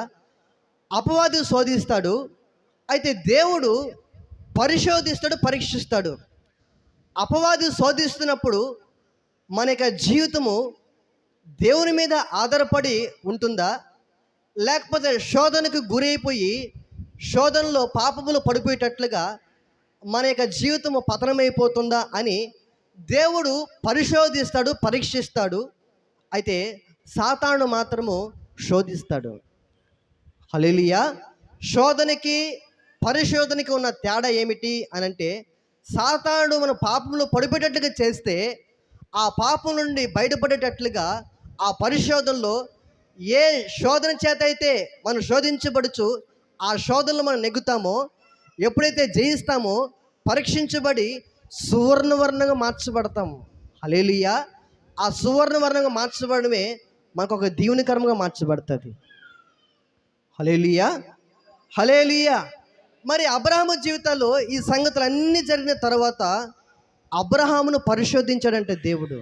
S2: అపవాది శోధిస్తాడు. అయితే దేవుడు పరిశోధిస్తాడు, పరీక్షిస్తాడు. అపవాది శోధిస్తున్నప్పుడు మన యొక్క జీవితము దేవుని మీద ఆధారపడి ఉంటుందా, లేకపోతే శోధనకు గురైపోయి శోధనలో పాపములో పడిపోయేటట్లుగా మన యొక్క జీవితము పతనమైపోతుందా అని దేవుడు పరిశోధిస్తాడు, పరీక్షిస్తాడు. అయితే సాతాను మాత్రము శోధిస్తాడు. హల్లెలూయా. శోధనకి పరిశోధనకి ఉన్న తేడా ఏమిటి అని అంటే, సాతాను మన పాపంలో పడిపోయేటట్లుగా చేస్తే ఆ పాపం నుండి బయటపడేటట్లుగా ఆ పరిశోధనలో ఏ శోధన చేత అయితే మనం శోధించబడుచు ఆ శోధనలో మనం నెగ్గుతామో, ఎప్పుడైతే జయిస్తామో పరీక్షించబడి సువర్ణవర్ణంగా మార్చబడతాము. హల్లెలూయా. ఆ సువర్ణవర్ణంగా మార్చబడమే మనకు ఒక దీవెనకరంగా మార్చబడుతుంది. హల్లెలూయా, హల్లెలూయా. మరి అబ్రహాము జీవితంలో ఈ సంగతులు అన్నీ జరిగిన తర్వాత అబ్రహామును పరిశోధించాడంటే దేవుడు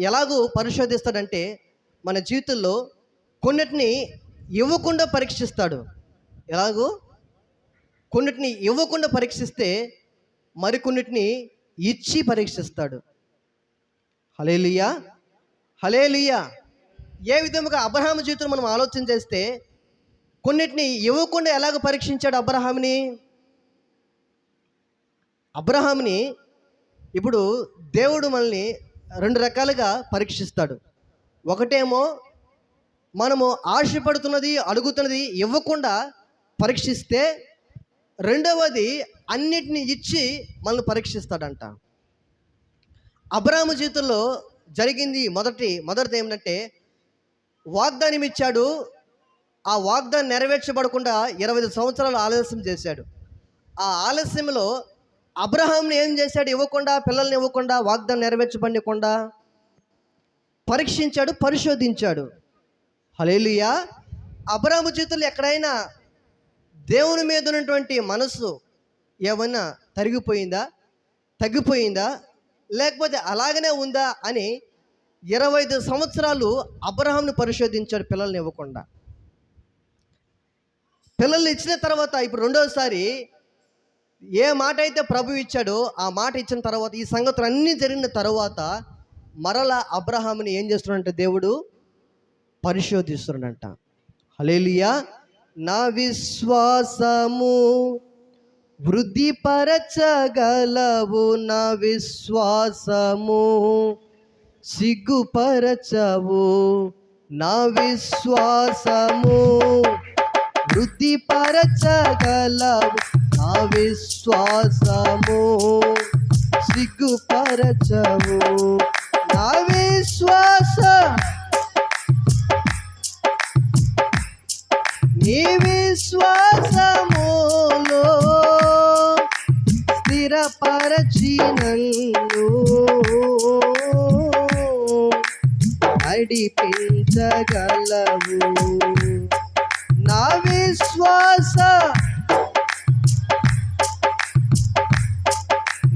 S2: ఎలాగూ పరిశోధిస్తాడంటే, మన జీవితంలో కొన్నిటిని ఇవ్వకుండా పరీక్షిస్తాడు. కొన్నిటిని ఇవ్వకుండా పరీక్షిస్తే మరికొన్నిటిని ఇచ్చి పరీక్షిస్తాడు. హల్లెలూయా, హల్లెలూయా. ఏ విధముగా అబ్రహాము జీవితం మనం ఆలోచన చేస్తే, కొన్నిటిని ఇవ్వకుండా ఎలాగ పరీక్షించాడు అబ్రహాముని ఇప్పుడు దేవుడు మనల్ని రెండు రకాలుగా పరీక్షిస్తాడు. ఒకటేమో మనము ఆశపడుతున్నది, అడుగుతున్నది ఇవ్వకుండా పరీక్షిస్తే, రెండవది అన్నిటిని ఇచ్చి మనల్ని పరీక్షిస్తాడంట. అబ్రహాము జీవితంలో జరిగింది మొదటిది ఏమిటంటే, వాగ్దానం ఇచ్చాడు. ఆ వాగ్దానం నెరవేర్చబడకుండా 25 సంవత్సరాలు ఆలస్యం చేశాడు. ఆ ఆలస్యంలో అబ్రహాంని ఏం చేశాడు? ఇవ్వకుండా, పిల్లల్ని ఇవ్వకుండా, వాగ్దానం నెరవేర్చబడకుండా పరీక్షించాడు, పరిశోధించాడు. హల్లెలూయా. అబ్రహాము జీవితంలో ఎక్కడైనా దేవుని మీద ఉన్నటువంటి మనసు ఏమన్నా తగ్గిపోయిందా, లేకపోతే అలాగనే ఉందా అని 25 సంవత్సరాలు అబ్రహాంని పరిశోధించాడు, పిల్లల్ని ఇవ్వకుండా. పిల్లల్ని ఇచ్చిన తర్వాత ఇప్పుడు రెండోసారి ఏ మాట అయితే ప్రభు ఇచ్చాడో ఆ మాట ఇచ్చిన తర్వాత, ఈ సంగతులు అన్నీ జరిగిన తర్వాత మరలా అబ్రహాముని ఏం చేస్తున్నాడంటే దేవుడు పరిశోధిస్తున్నాడంట. హల్లెలూయా. నా విశ్వాసము వృద్ధిపరచగలవు, నా విశ్వాసము సిగ్గుపరచవు, నా విశ్వాసము వృద్ధిపరచగలవు, నా విశ్వాసము సిగ్గుపరచవు, నా నీ విశ్వాసములో స్థిరపరచి నన్ను నడిపించగలవు, నా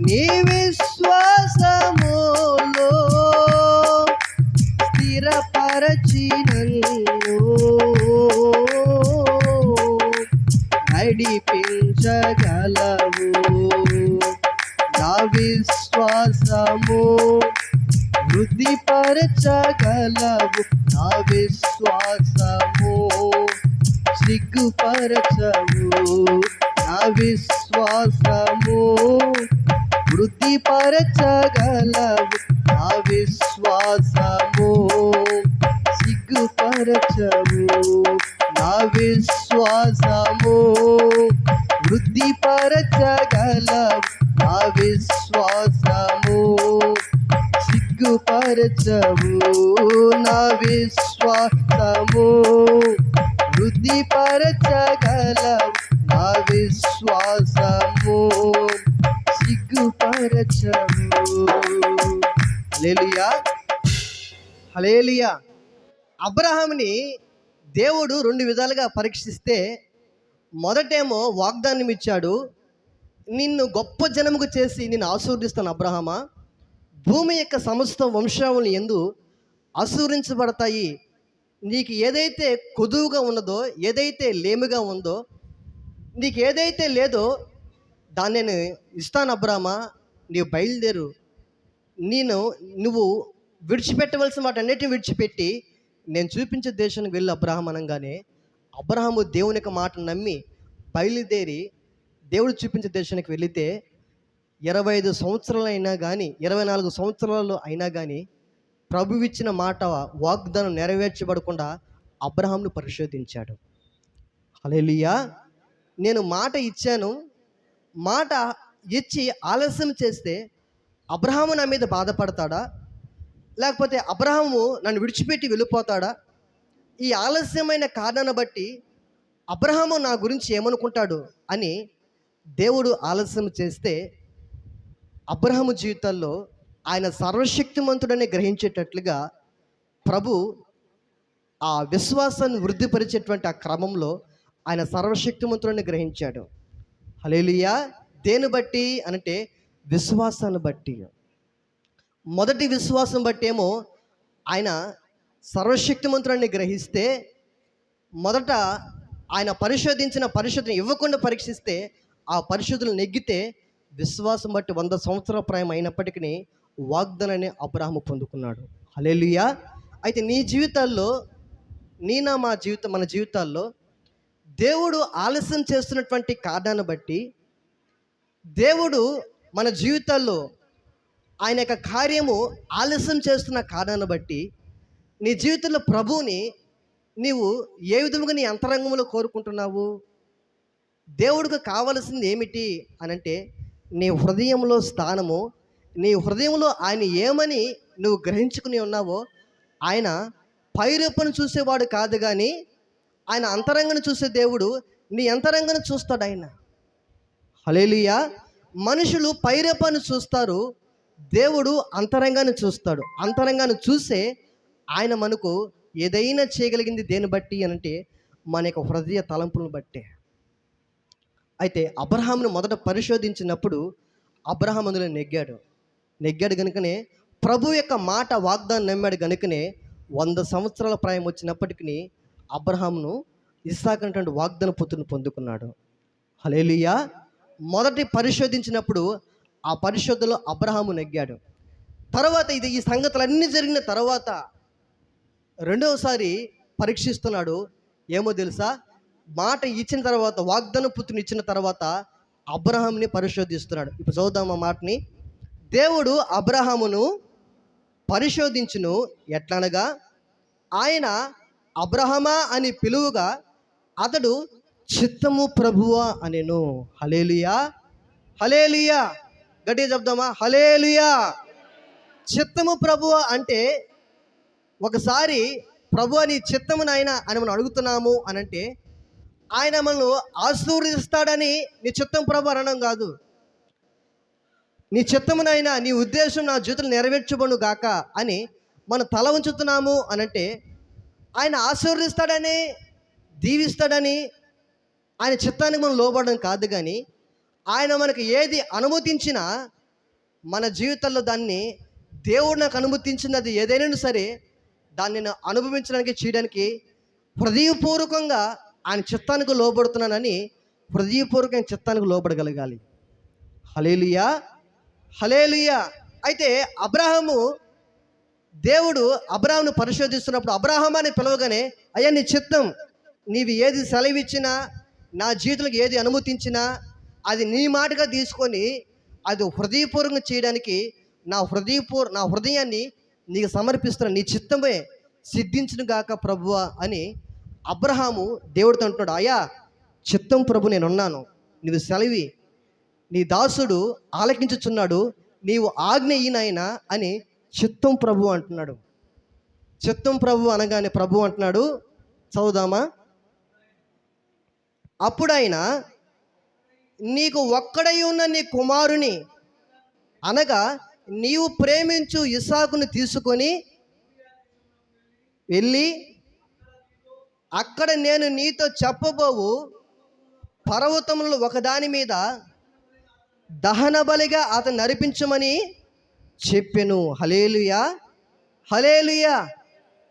S2: నీ విశ్వాసములో స్థిరపరచి నన్ను నడిపించగలవు, నా విశ్వాసము వృద్ధిపరచగలవు, నా విశ్వాసము సిగ్గుపరచవు, నా విశ్వాసము వృద్ధిపరచగలవు, నా విశ్వాసము సిగ్గుపరచవు, నా విశ్వాసము వృద్ధిపరచగలవు, నా విశ్వాసము సిగ్గుపరచవు, నా విశ్వాసము వృద్ధిపరచగలవు, నా విశ్వాసము సిగ్గుపరచవు. హల్లెలూయా, హల్లెలూయా. అబ్రహాముని దేవుడు రెండు విధాలుగా పరీక్షిస్తే, మొదటేమో వాగ్దానం ఇచ్చాడు, నిన్ను గొప్ప జనముకు చేసి నిన్ను ఆశీర్వదిస్తాను అబ్రహామా, భూమి యొక్క సమస్త వంశావళి యందు ఆశీర్వదించబడతాయి, నీకు ఏదైతే కొదువుగా ఉన్నదో, ఏదైతే లేమిగా ఉందో, నీకు ఏదైతే లేదో దాన్ని నేను ఇస్తాను అబ్రహామా, నీవు బయలుదేరు, నువ్వు విడిచిపెట్టవలసిన వాటన్నిటిని విడిచిపెట్టి నేను చూపించే దేశానికి వెళ్ళి అబ్రహాం అనగానే అబ్రహాము దేవుని యొక్క మాట నమ్మి బయలుదేరి దేవుడు చూపించే దేశానికి వెళితే 25 సంవత్సరాలు అయినా కానీ 24 సంవత్సరాలు అయినా కానీ ప్రభు ఇచ్చిన మాట వాగ్దానం నెరవేర్చబడకుండా అబ్రహాంను పరిశోధించాడు. హల్లెలూయా. నేను మాట ఇచ్చాను, మాట ఇచ్చి ఆలస్యం చేస్తే అబ్రహాము నా మీద బాధపడతాడా, లేకపోతే అబ్రహాము నన్ను విడిచిపెట్టి వెళ్ళిపోతాడా? ఈ ఆలస్యమైన కారణాన్ని బట్టి అబ్రహాము నా గురించి ఏమనుకుంటాడు అని దేవుడు ఆలస్యం చేస్తే అబ్రహాము జీవితాల్లో ఆయన సర్వశక్తిమంతుడని గ్రహించేటట్లుగా ప్రభు ఆ విశ్వాసాన్ని వృద్ధిపరిచేటువంటి ఆ క్రమంలో ఆయన సర్వశక్తిమంతుడని గ్రహించాడు. హల్లెలూయా. దేని బట్టి అంటే విశ్వాసాన్ని బట్టి. మొదటి విశ్వాసం బట్టి ఏమో ఆయన సర్వశక్తిమంతుడని గ్రహిస్తే, మొదట ఆయన పరిశోధన ఇవ్వకుండా పరీక్షిస్తే ఆ పరిశోధనలు నెగ్గితే విశ్వాసం బట్టి 100 సంవత్సరాల ప్రాయం అయినప్పటికీ వాగ్దానాన్ని అబ్రహాము పొందుకున్నాడు. హల్లెలూయా. అయితే నీ జీవితాల్లో, మన జీవితాల్లో దేవుడు ఆలస్యం చేస్తున్నటువంటి కారణాన్ని బట్టి, దేవుడు మన జీవితాల్లో ఆయన యొక్క కార్యము ఆలస్యం చేస్తున్న కారణాన్ని బట్టి నీ జీవితంలో ప్రభువుని నీవు ఏ విధముగా నీ అంతరంగంలో కోరుకుంటున్నావు? దేవుడికి కావలసింది ఏమిటి అనంటే నీ హృదయంలో స్థానము, నీ హృదయంలో ఆయన ఏమని నువ్వు గ్రహించుకుని ఉన్నావో, ఆయన పైరూపను చూసేవాడు కాదు కానీ ఆయన అంతరంగను చూసే దేవుడు నీ అంతరంగను చూస్తాడు ఆయన. హల్లెలూయా. మనుషులు పైరూపాన్ని చూస్తారు, దేవుడు అంతరంగాన్ని చూస్తాడు. అంతరంగాన్ని చూసే ఆయన మనకు ఏదైనా చేయగలిగింది దేని బట్టి అనంటే మన యొక్క హృదయ తలంపులను బట్టే. అయితే అబ్రహామును మొదట పరిశోధించినప్పుడు అబ్రహాం అందులో నెగ్గాడు కనుకనే ప్రభు యొక్క మాట వాగ్దానం నమ్మాడు కనుకనే 100 సంవత్సరాల ప్రాయం వచ్చినప్పటికీ అబ్రహామును ఇస్సాకు అనేటువంటి వాగ్దాన పుత్రుని పొందుకున్నాడు. హల్లెలూయా. మొదటి పరిశోధించినప్పుడు ఆ పరిశోధనలో అబ్రహాము నెగ్గాడు. తర్వాత ఈ సంగతులన్నీ జరిగిన తర్వాత రెండవసారి పరీక్షిస్తున్నాడు. ఏమో తెలుసా, మాట ఇచ్చిన తర్వాత, వాగ్దాన పుత్రుని ఇచ్చిన తర్వాత అబ్రహాముని పరిశోధిస్తున్నాడు. ఇప్పుడు చదువుదాం ఆ మాటని. దేవుడు అబ్రహామును పరిశోధించును ఎట్లనగా, ఆయన అబ్రహమా అని పిలువగా అతడు చిత్తము ప్రభువా అనెను. హల్లెలూయా. హల్లెలూయా. గట్టిగా చెప్దామా? హల్లెలూయా. చిత్తము ప్రభువా అంటే ఒకసారి ప్రభువా నీ చిత్తము నాయన అని మనం అడుగుతున్నాము అనంటే ఆయన మనల్ని ఆశీర్వదిస్తాడని నీ చిత్తం ప్రభు అనడం కాదు. నీ చిత్తమునైనా, నీ ఉద్దేశం నా జీవితంలో నెరవేర్చబడును గాక అని మనం తల ఉంచుతున్నాము అనంటే ఆయన ఆశీర్వదిస్తాడని, దీవిస్తాడని ఆయన చిత్తానికి మనం లోబడడం కాదు. కానీ ఆయన మనకు ఏది అనుమతించినా మన జీవితంలో దాన్ని దేవుడు నాకు అనుమతించినది ఏదైనా సరే దాన్ని నేను అనుభవించడానికి, చేయడానికి హృదయపూర్వకంగా ఆయన చిత్తానికి లోబడుతున్నానని హృదయపూర్వకంగా చిత్తానికి లోబడగలగాలి. హల్లెలూయా. హల్లెలూయా. అయితే దేవుడు అబ్రహామును పరిశోధిస్తున్నప్పుడు అబ్రహాము అని పిలవగానే, అయ్యా నీ చిత్తం, నీవు ఏది సెలవిచ్చినా, నా జీవితంలో ఏది అనుమతించినా అది నీ మాటగా తీసుకొని అది హృదయపూర్వకంగా చేయడానికి నా హృదయాన్ని నీకు సమర్పిస్తున్నా, నీ చిత్తమే సిద్ధించును గాక ప్రభువా అని అబ్రహాము దేవుడితో అంటున్నాడు. అయ్యా చిత్తం ప్రభు, నేనున్నాను, నీవు సెలవి, నీ దాసుడు ఆలకించుచున్నాడు, నీవు ఆజ్ఞ ఈయనైనా అని చిత్తం ప్రభు అంటున్నాడు. చిత్తం ప్రభు అనగానే ప్రభు అంటున్నాడు, చదువుదామా? అప్పుడైనా నీకు ఒక్కడై ఉన్న నీ కుమారుని అనగా నీవు ప్రేమించు ఇస్సాకును తీసుకొని వెళ్ళి అక్కడ నేను నీతో చెప్పబోవు పర్వతములలో ఒకదాని మీద దహన బలిగా అతను నడిపించమని చెప్పెను. హల్లెలూయా, హల్లెలూయా.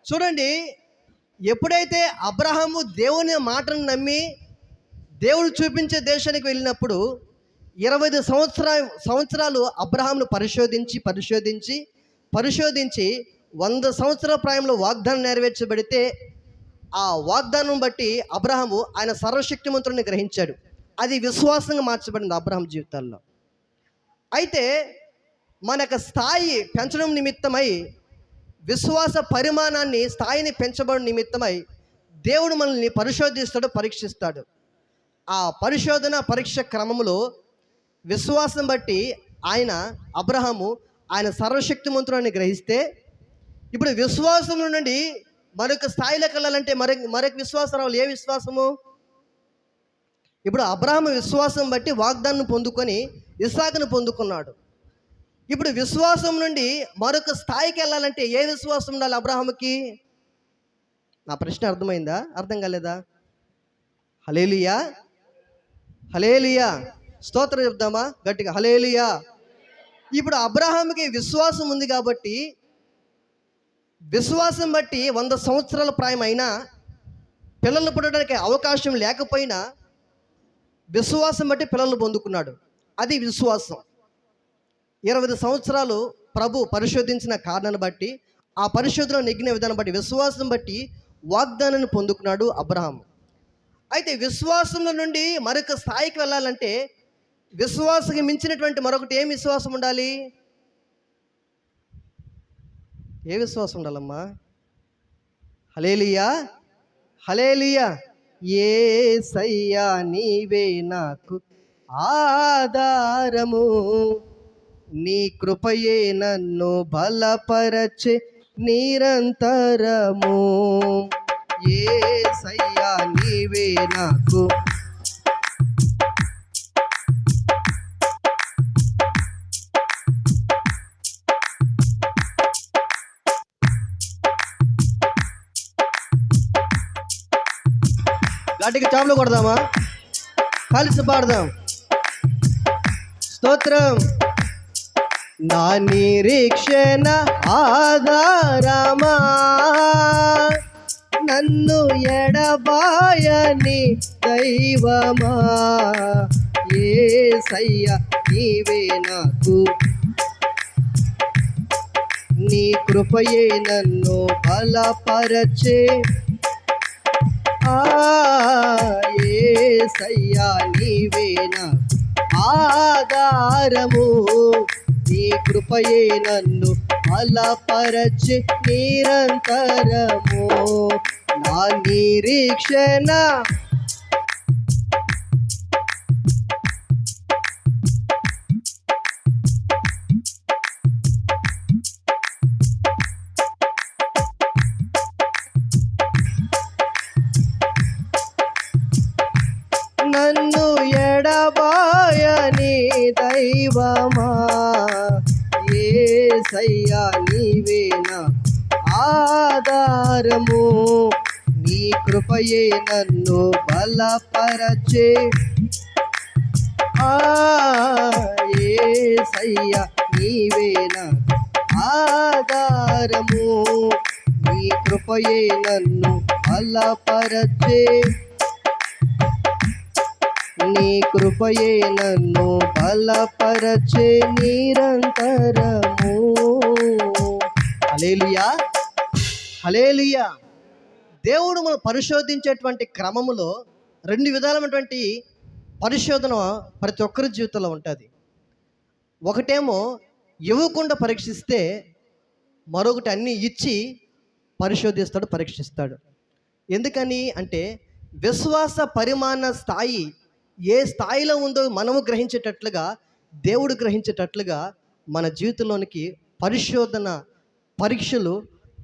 S2: చూడండి, ఎప్పుడైతే అబ్రహాము దేవుని మాటను నమ్మి దేవుడు చూపించే దేశానికి వెళ్ళినప్పుడు 25 సంవత్సరాలు అబ్రహామును పరిశోధించి 100 సంవత్సరాల ప్రాయంలో వాగ్దానం నెరవేర్చబడితే ఆ వాగ్దానం బట్టి అబ్రహాము ఆయన సర్వశక్తిమంతుడిని గ్రహించాడు. అది విశ్వాసంగా మార్చబడింది అబ్రహాం జీవితాల్లో. అయితే మన యొక్క స్థాయి పెంచడం నిమిత్తమై, విశ్వాస పరిమాణాన్ని స్థాయిని పెంచబడిన నిమిత్తమై దేవుడు మనల్ని పరిశోధిస్తాడు, పరీక్షిస్తాడు. ఆ పరీక్ష క్రమంలో విశ్వాసం బట్టి అబ్రహాము ఆయన సర్వశక్తిమంతుడిని గ్రహిస్తే, ఇప్పుడు విశ్వాసం నుండి మరొక స్థాయిలోకి వెళ్ళాలంటే మరొక విశ్వాసం రావాలి. ఏ విశ్వాసము? ఇప్పుడు అబ్రహాము విశ్వాసం బట్టి వాగ్దానం పొందుకొని ఇస్సాకును పొందుకున్నాడు. ఇప్పుడు విశ్వాసం నుండి మరొక స్థాయికి వెళ్ళాలంటే ఏ విశ్వాసం ఉండాలి అబ్రహాముకి? నా ప్రశ్న అర్థమైందా? అర్థం కాలేదా? హల్లెలూయా, హల్లెలూయా. స్తోత్రం చెప్దామా గట్టిగా? హల్లెలూయా. ఇప్పుడు అబ్రహాముకి విశ్వాసం ఉంది కాబట్టి, విశ్వాసం బట్టి 100 సంవత్సరాల ప్రాయం అయినా పిల్లలు పుట్టడానికి అవకాశం లేకపోయినా విశ్వాసం బట్టి పిల్లలు పొందుకున్నాడు. అది విశ్వాసం. 20 సంవత్సరాలు ప్రభు పరిశోధించిన కారణాన్ని బట్టి, ఆ పరిశోధన నెగ్గిన విధానం బట్టి, విశ్వాసం బట్టి వాగ్దానాన్ని పొందుకున్నాడు అబ్రహాం. అయితే విశ్వాసంలో నుండి మరొక స్థాయికి వెళ్ళాలంటే విశ్వాసకి మించినటువంటి మరొకటి ఏం విశ్వాసం ఉండాలి? ఏ విశ్వాసం ఉండాలమ్మా? హల్లెలూయా, హల్లెలూయా. యేసయ్యా నీవే నాకు ఆధారము, నీ కృపయే నన్ను బలపరచే నిరంతరము. యేసయ్యా నీవే నాకు గట్టిగా చాపలు కొడదామా? కలిసి పాడదాం. స్తోత్రం. నా నిరీక్షణ ఆధారమా, నన్ను ఎడబాయని దైవమా, యేసయ్యా నీవే నాకు, నీ కృపయే నన్ను బలపరచే. యేసయ్యా నీవే నాకు ఆధారము, నీ కృపయే నన్ను బలపరచే నిరంతరము. నా నిరీక్షణ నన్ను ఎడబాయని దైవమా, యేసయ్యా నీవే నాకు ఆధారము, నీ కృపయే నన్ను బలపరచే. యేసయ్యా నీవే నాకు ఆధారము, నీ కృపయే నన్ను బలపరచే. నీ కృపయే నన్ను బలపరచే నిరంతరము. హల్లెలూయా, హల్లెలూయా. దేవుడు మనం పరిశోధించేటువంటి క్రమములో 2 విధాలైనటువంటి పరిశోధన ప్రతి ఒక్కరి జీవితంలో ఉంటుంది. ఒకటేమో ఇవ్వకుండా పరీక్షిస్తే, మరొకటి అన్నీ ఇచ్చి పరిశోధిస్తాడు, పరీక్షిస్తాడు. ఎందుకని అంటే విశ్వాస పరిమాణ స్థాయి ఏ స్థాయిలో ఉందో మనము గ్రహించేటట్లుగా, దేవుడు గ్రహించేటట్లుగా మన జీవితంలోనికి పరిశోధన పరీక్షలు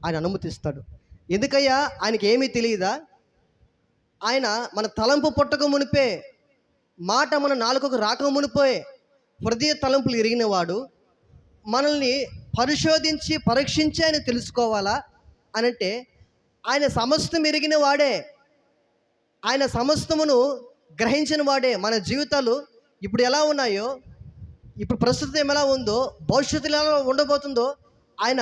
S2: ఆయన అనుమతిస్తాడు. ఎందుకయ్యా? ఆయనకి ఏమీ తెలియదా? ఆయన మన తలంపు పుట్టక మునిపే, మాట మన నాలుకకు రాక మునిపే హృదయ తలంపులు ఎరిగినవాడు. మనల్ని పరిశోధించి పరీక్షించి ఆయన తెలుసుకోవాలా అనంటే ఆయన సమస్తం ఎరిగిన వాడే. ఆయన సమస్తమును గ్రహించిన వాడే మన జీవితాలు ఇప్పుడు ఎలా ఉన్నాయో, ఇప్పుడు ప్రస్తుతం ఎలా ఉందో, భవిష్యత్తులో ఎలా ఉండబోతుందో ఆయన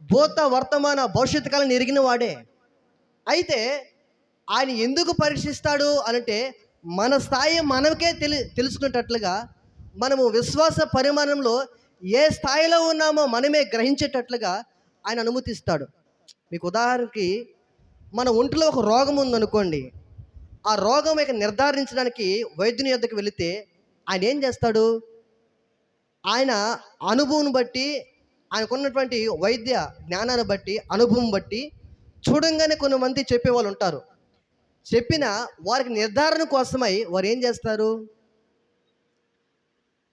S2: భూత వర్తమాన భవిష్యత్తు కాలం ఎరిగిన వాడే. అయితే ఆయన ఎందుకు పరీక్షిస్తాడు అనంటే మన స్థాయి మనకే తెలుసుకునేటట్లుగా, మనము విశ్వాస పరిమాణంలో ఏ స్థాయిలో ఉన్నామో మనమే గ్రహించేటట్లుగా ఆయన అనుమతిస్తాడు. మీకు ఉదాహరణకి మన ఒంటిలో ఒక రోగం ఉందనుకోండి, ఆ రోగం ఇక నిర్ధారించడానికి వైద్యుని యొద్దకు వెళితే ఆయన ఏం చేస్తాడు? ఆయన అనుభవం బట్టి, ఆయనకున్నటువంటి వైద్య జ్ఞానాన్ని బట్టి, అనుభవం బట్టి చూడంగానే కొంతమంది చెప్పేవాళ్ళు ఉంటారు. చెప్పిన వారికి నిర్ధారణ కోసమై వారు ఏం చేస్తారు?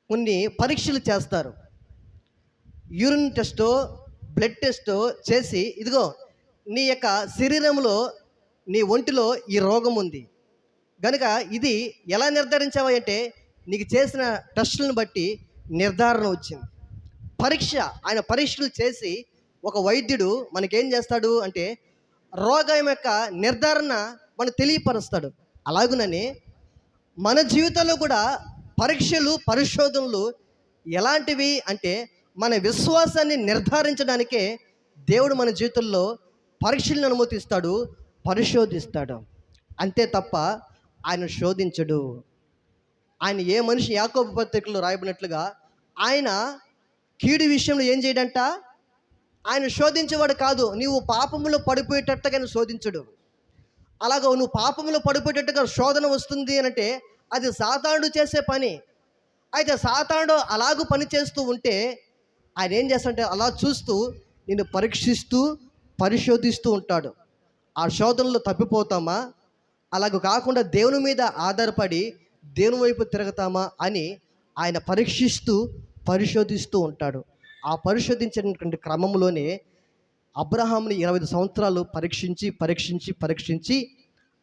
S2: కొన్ని పరీక్షలు చేస్తారు. యూరిన్ టెస్టో, బ్లడ్ టెస్టో చేసి, ఇదిగో నీ యొక్క శరీరంలో, నీ ఒంటిలో ఈ రోగం ఉంది కనుక ఇది ఎలా నిర్ధారించావా అంటే నీకు చేసిన టెస్టులను బట్టి నిర్ధారణ వచ్చింది. ఆయన పరీక్షలు చేసి ఒక వైద్యుడు మనకేం చేస్తాడు అంటే రోగం యొక్క నిర్ధారణ మనకు తెలియపరుస్తాడు. అలాగునని మన జీవితంలో కూడా పరీక్షలు, పరిశోధనలు ఎలాంటివి అంటే మన విశ్వాసాన్ని నిర్ధారించడానికే దేవుడు మన జీవితంలో పరీక్షలను అనుమతిస్తాడు, పరిశోధిస్తాడు. అంతే తప్ప ఆయన శోధించడు. ఆయన ఏ మనిషి, యాకోబు పత్రికలో రాయబడినట్లుగా ఆయన కీడు విషయంలో ఏం చేయడంట? ఆయన శోధించేవాడు కాదు. నీవు పాపంలో పడిపోయేటట్టుగా ఆయన శోధించడు. అలాగ నువ్వు పాపంలో పడిపోయేటట్టుగా శోధన వస్తుంది అంటే అది సాతానుడు చేసే పని. అయితే సాతానుడు అలాగూ పని చేస్తూ ఉంటే ఆయన ఏం చేస్తాడంటే అలా చూస్తూ నిన్ను పరీక్షిస్తూ పరిశోధిస్తూ ఉంటాడు. ఆ శోధనలో తప్పిపోతామా, అలాగ కాకుండా దేవుని మీద ఆధారపడి దేవుని వైపు తిరుగుతామా అని ఆయన పరీక్షిస్తూ పరిశోధిస్తూ ఉంటాడు. ఆ పరిశోధించినటువంటి క్రమంలోనే అబ్రహాముని 25 సంవత్సరాలు పరీక్షించి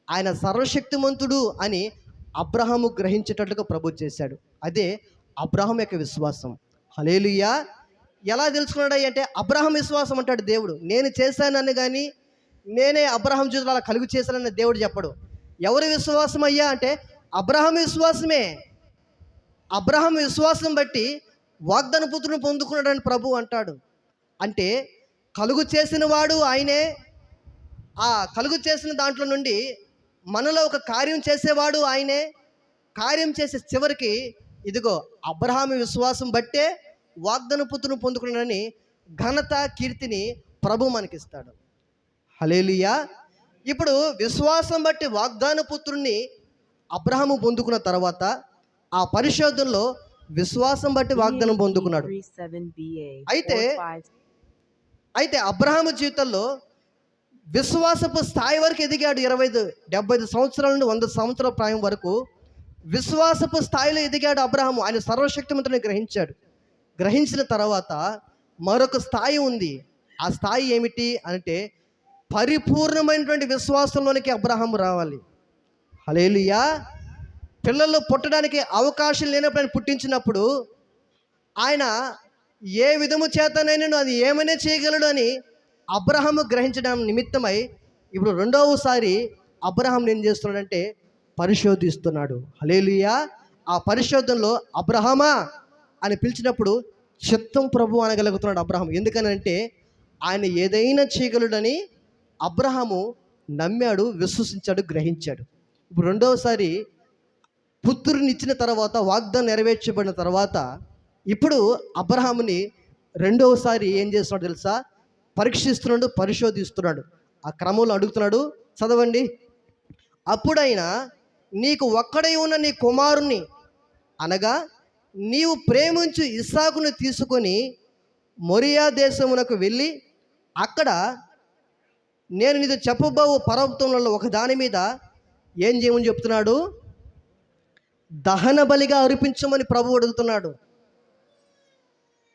S2: ఆయన సర్వశక్తిమంతుడు అని అబ్రహాము గ్రహించేటట్లుగా ప్రభు చేశాడు. అదే అబ్రహాం యొక్క విశ్వాసం. హల్లెలూయా. ఎలా తెలుసుకున్నాడు అంటే అబ్రహాం విశ్వాసం అంటాడు దేవుడు. నేను చేశానని కానీ నేనే అబ్రహాం జీవితంలో అలా కలుగు చేశానని దేవుడు చెప్పడు. ఎవరి విశ్వాసం అయ్యా అంటే అబ్రహాం విశ్వాసమే. అబ్రహాం విశ్వాసం బట్టి వాగ్దాన పుత్రుని పొందుకున్నాడని ప్రభు అంటాడు. అంటే కలుగు చేసిన వాడు ఆయనే. ఆ కలుగు చేసిన దాంట్లో నుండి మనలో ఒక కార్యం చేసేవాడు ఆయనే. కార్యం చేసే చివరికి ఇదిగో అబ్రహాము విశ్వాసం బట్టే వాగ్దాన పుత్రుని పొందుకున్నాడని ఘనత, కీర్తిని ప్రభు మనకిస్తాడు. హల్లెలూయా. ఇప్పుడు విశ్వాసం బట్టి వాగ్దాన పుత్రుని అబ్రహాము పొందుకున్న తర్వాత ఆ పరిశోధనలో విశ్వాసం బట్టి వాగ్దానం పొందుకున్నాడు. అయితే అబ్రహాము జీవితంలో విశ్వాసపు స్థాయి వరకు ఎదిగాడు. 75 సంవత్సరాల నుండి 100 సంవత్సరాల ప్రాయం వరకు విశ్వాసపు స్థాయిలో ఎదిగాడు అబ్రహాము. ఆయన సర్వశక్తిమంతుని గ్రహించాడు. గ్రహించిన తర్వాత మరొక స్థాయి ఉంది. ఆ స్థాయి ఏమిటి అంటే పరిపూర్ణమైనటువంటి విశ్వాసంలోనికి అబ్రహాము రావాలి. హల్లెలూయా. పిల్లలు పుట్టడానికి అవకాశం లేనప్పుడు ఆయన పుట్టించినప్పుడు ఆయన ఏ విధము చేతనైనా అది ఏమైనా చేయగలడు అని అబ్రహాము గ్రహించడం నిమిత్తమై ఇప్పుడు రెండవసారి అబ్రహాం ఏం చేస్తున్నాడంటే పరిశోధిస్తున్నాడు. హల్లెలూయా. ఆ పరిశోధనలో అబ్రహామా అని పిలిచినప్పుడు చిత్తం ప్రభు అనగలుగుతున్నాడు అబ్రహాం. ఎందుకనంటే ఆయన ఏదైనా చేయగలడని అబ్రహాము నమ్మాడు, విశ్వసించాడు, గ్రహించాడు. ఇప్పుడు రెండవసారి పుత్రుని ఇచ్చిన తర్వాత, వాగ్దానం నెరవేర్చబడిన తర్వాత ఇప్పుడు అబ్రహాముని రెండవసారి ఏం చేస్తున్నాడు తెలుసా? పరీక్షిస్తున్నాడు, పరిశోధిస్తున్నాడు. ఆ క్రమంలో అడుగుతున్నాడు, చదవండి. అప్పుడైనా నీకు ఒక్కడై ఉన్న నీ కుమారుని అనగా నీవు ప్రేమించు ఇస్సాకును తీసుకొని మొరియా దేశమునకు వెళ్ళి అక్కడ నేను నీతో చెప్పబోవు పర్వతములలో ఒక దాని మీద ఏం చేయమని చెప్తున్నాడు? దహన బలిగా అర్పించమని ప్రభువు అడుగుతున్నాడు.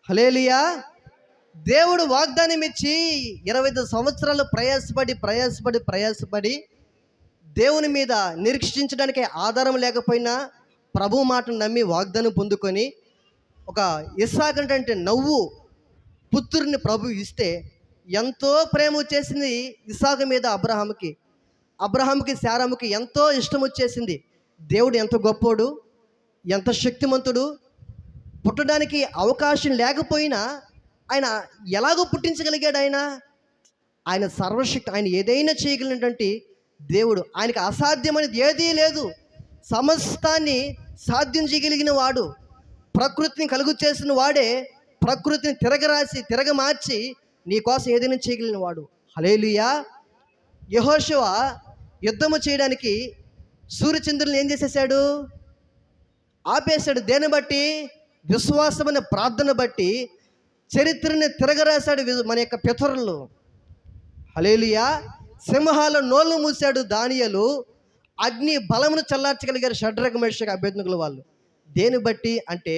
S2: హల్లెలూయా. దేవుడు వాగ్దానం ఇచ్చి 25 సంవత్సరాలు ప్రయాసపడి దేవుని మీద నిరీక్షించడానికి ఆధారం లేకపోయినా ప్రభు మాటను నమ్మి వాగ్దానం పొందుకొని ఒక ఇస్సాకు అంటే నవ్వు పుత్రుని ప్రభు ఇస్తే ఎంతో ప్రేమ వచ్చేసింది ఇస్సాకు మీద. అబ్రహాముకి శారాముకి ఎంతో ఇష్టం వచ్చేసింది. దేవుడు ఎంత గొప్పోడు, ఎంత శక్తిమంతుడు. పుట్టడానికి అవకాశం లేకపోయినా ఆయన ఎలాగో పుట్టించగలిగాడు. ఆయన సర్వశక్తి, ఆయన ఏదైనా చేయగలిగినటువంటి దేవుడు. ఆయనకి అసాధ్యమైనది ఏదీ లేదు. సమస్తాన్ని సాధ్యం చేయగలిగిన వాడు. ప్రకృతిని కలుగు చేసిన వాడే ప్రకృతిని తిరగమార్చి నీ కోసం ఏదైనా చేయగలిగిన వాడు. హల్లెలూయా. యెహోషువ యుద్ధము చేయడానికి సూర్యచంద్రులను ఏం చేసేసాడు? ఆపేశాడు. దేన్ని బట్టి? విశ్వాసమైన ప్రార్థన బట్టి చరిత్రని తిరగరాశాడు మన యొక్క పితరులు. హల్లెలూయా. సింహాల నోళ్ళు మూసాడు దానియేలు. అగ్ని బలమును చల్లార్చగలిగారు షడ్రక మేషక అబేద్నెగోల వాళ్ళు. దేని బట్టి అంటే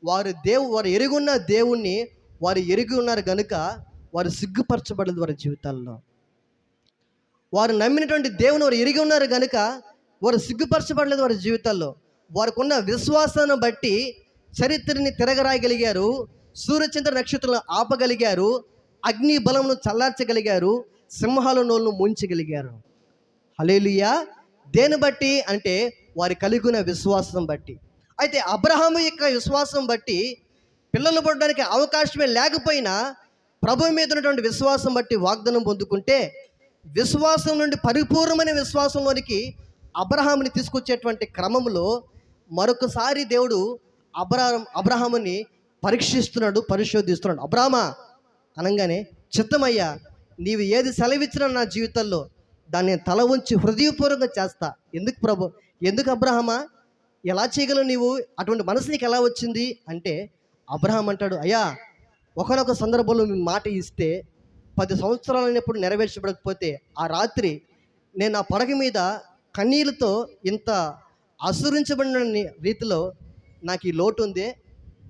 S2: వారు ఎరుగున్న దేవుణ్ణి వారు ఎరిగి ఉన్నారు కనుక వారు సిగ్గుపరచబడలేదు. వారి జీవితాల్లో వారు నమ్మినటువంటి దేవుని వారు ఎరిగి ఉన్నారు కనుక వారు సిగ్గుపరచబడలేదు. వారి జీవితాల్లో వారికి ఉన్న విశ్వాసాన్ని బట్టి చరిత్రని తిరగరాయగలిగారు. సూర్యచంద్ర నక్షత్రాలను ఆపగలిగారు. అగ్ని బలమును చల్లార్చగలిగారు. సింహాల నోళ్ళను ముంచగలిగారు. హల్లెలూయా. దేని బట్టి అంటే వారి కలిగిన విశ్వాసం బట్టి. అయితే అబ్రహాము యొక్క విశ్వాసం బట్టి పిల్లలు పుట్టడానికి అవకాశమే లేకపోయినా ప్రభు మీద ఉన్నటువంటి విశ్వాసం బట్టి వాగ్దానం పొందుకుంటే, విశ్వాసం నుండి పరిపూర్ణమైన విశ్వాసంలోనికి అబ్రహాముని తీసుకొచ్చేటువంటి క్రమంలో మరొకసారి దేవుడు అబ్రహాముని పరీక్షిస్తున్నాడు, పరిశోధిస్తున్నాడు. అబ్రామా అనగానే, చిత్తమయ్యా, నీవు ఏది సెలవిచ్చినా నా జీవితంలో దాన్ని తల ఉంచి హృదయపూర్వకంగా చేస్తా. ఎందుకు ప్రభు, ఎందుకు అబ్రహామా, ఎలా చేయగలవు నీవు? అటువంటి మనసు నీకు ఎలా వచ్చింది అంటే, అబ్రహాం అంటాడు, అయ్యా, ఒకనొక సందర్భంలో మీ మాట ఇస్తే 10 సంవత్సరాలు అయినప్పుడు నెరవేర్చబడకపోతే ఆ రాత్రి నేను నా పడగ మీద కన్నీళ్ళతో ఇంత అసురించబడిన రీతిలో నాకు ఈ లోటు ఉంది.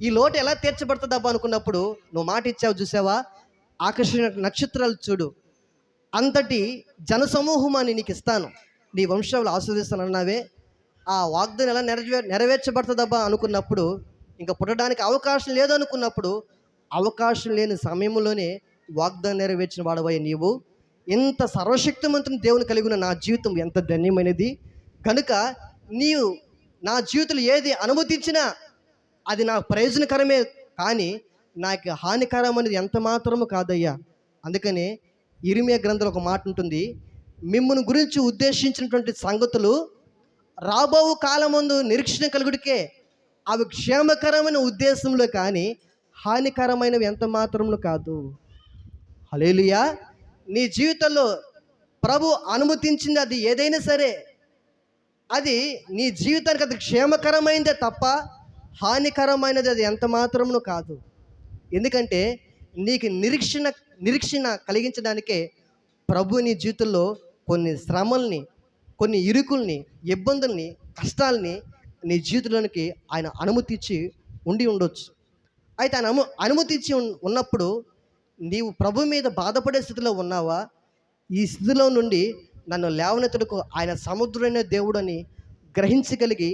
S2: ఈ లోటు ఎలా తీర్చబడుతుందబ్బా అనుకున్నప్పుడు నువ్వు మాట ఇచ్చావు చూసావా, ఆకర్షణ నక్షత్రాలు చూడు, అంతటి జనసమూహమాన్ని నీకు ఇస్తాను, నీ వంశాలు ఆశీర్వదిస్తాను అన్నావే, ఆ వాగ్దానం ఎలా నెరవేర్చబడుతుందబ్బా అనుకున్నప్పుడు, ఇంకా పుట్టడానికి అవకాశం లేదనుకున్నప్పుడు, అవకాశం లేని సమయంలోనే వాగ్దానం నెరవేర్చిన వాడవయ్య నీవు. ఇంత సర్వశక్తిమంతుని దేవుని కలిగిన నా జీవితం ఎంత ధన్యమైనది. కనుక నీవు నా జీవితంలో ఏది అనుమతించినా అది నాకు ప్రయోజనకరమే, కానీ నాకు హానికరం అనేది ఎంత మాత్రము కాదయ్యా. అందుకనే ఇర్మియా గ్రంథంలో ఒక మాట ఉంటుంది, మిమ్మును గురించి ఉద్దేశించినటువంటి సంగతులు రాబో కాలమందు నిరీక్షణ కలుగుడికే, అవి క్షేమకరమైన ఉద్దేశంలో కానీ హానికరమైనవి ఎంత మాత్రములు కాదు. హల్లెలూయా. నీ జీవితంలో ప్రభు అనుమతించింది అది ఏదైనా సరే, అది నీ జీవితానికి అది క్షేమకరమైనదే తప్ప హానికరమైనది అది ఎంత మాత్రమును కాదు. ఎందుకంటే నీకు నిరీక్షణ కలిగించడానికే ప్రభు నీ జీవితంలో కొన్ని శ్రమల్ని, కొన్ని ఇరుకుల్ని, ఇబ్బందుల్ని, కష్టాలని నీ జీవితంలోనికి ఆయన అనుమతించి ఉండొచ్చు. అయితే ఆయన అనుమతించి ఉన్నప్పుడు నీవు ప్రభు మీద బాధపడే స్థితిలో ఉన్నావా? ఈ స్థితిలో నుండి నన్ను లేవనెత్తుటకు ఆయన సముద్రుడైన దేవుడు అని గ్రహించగలిగి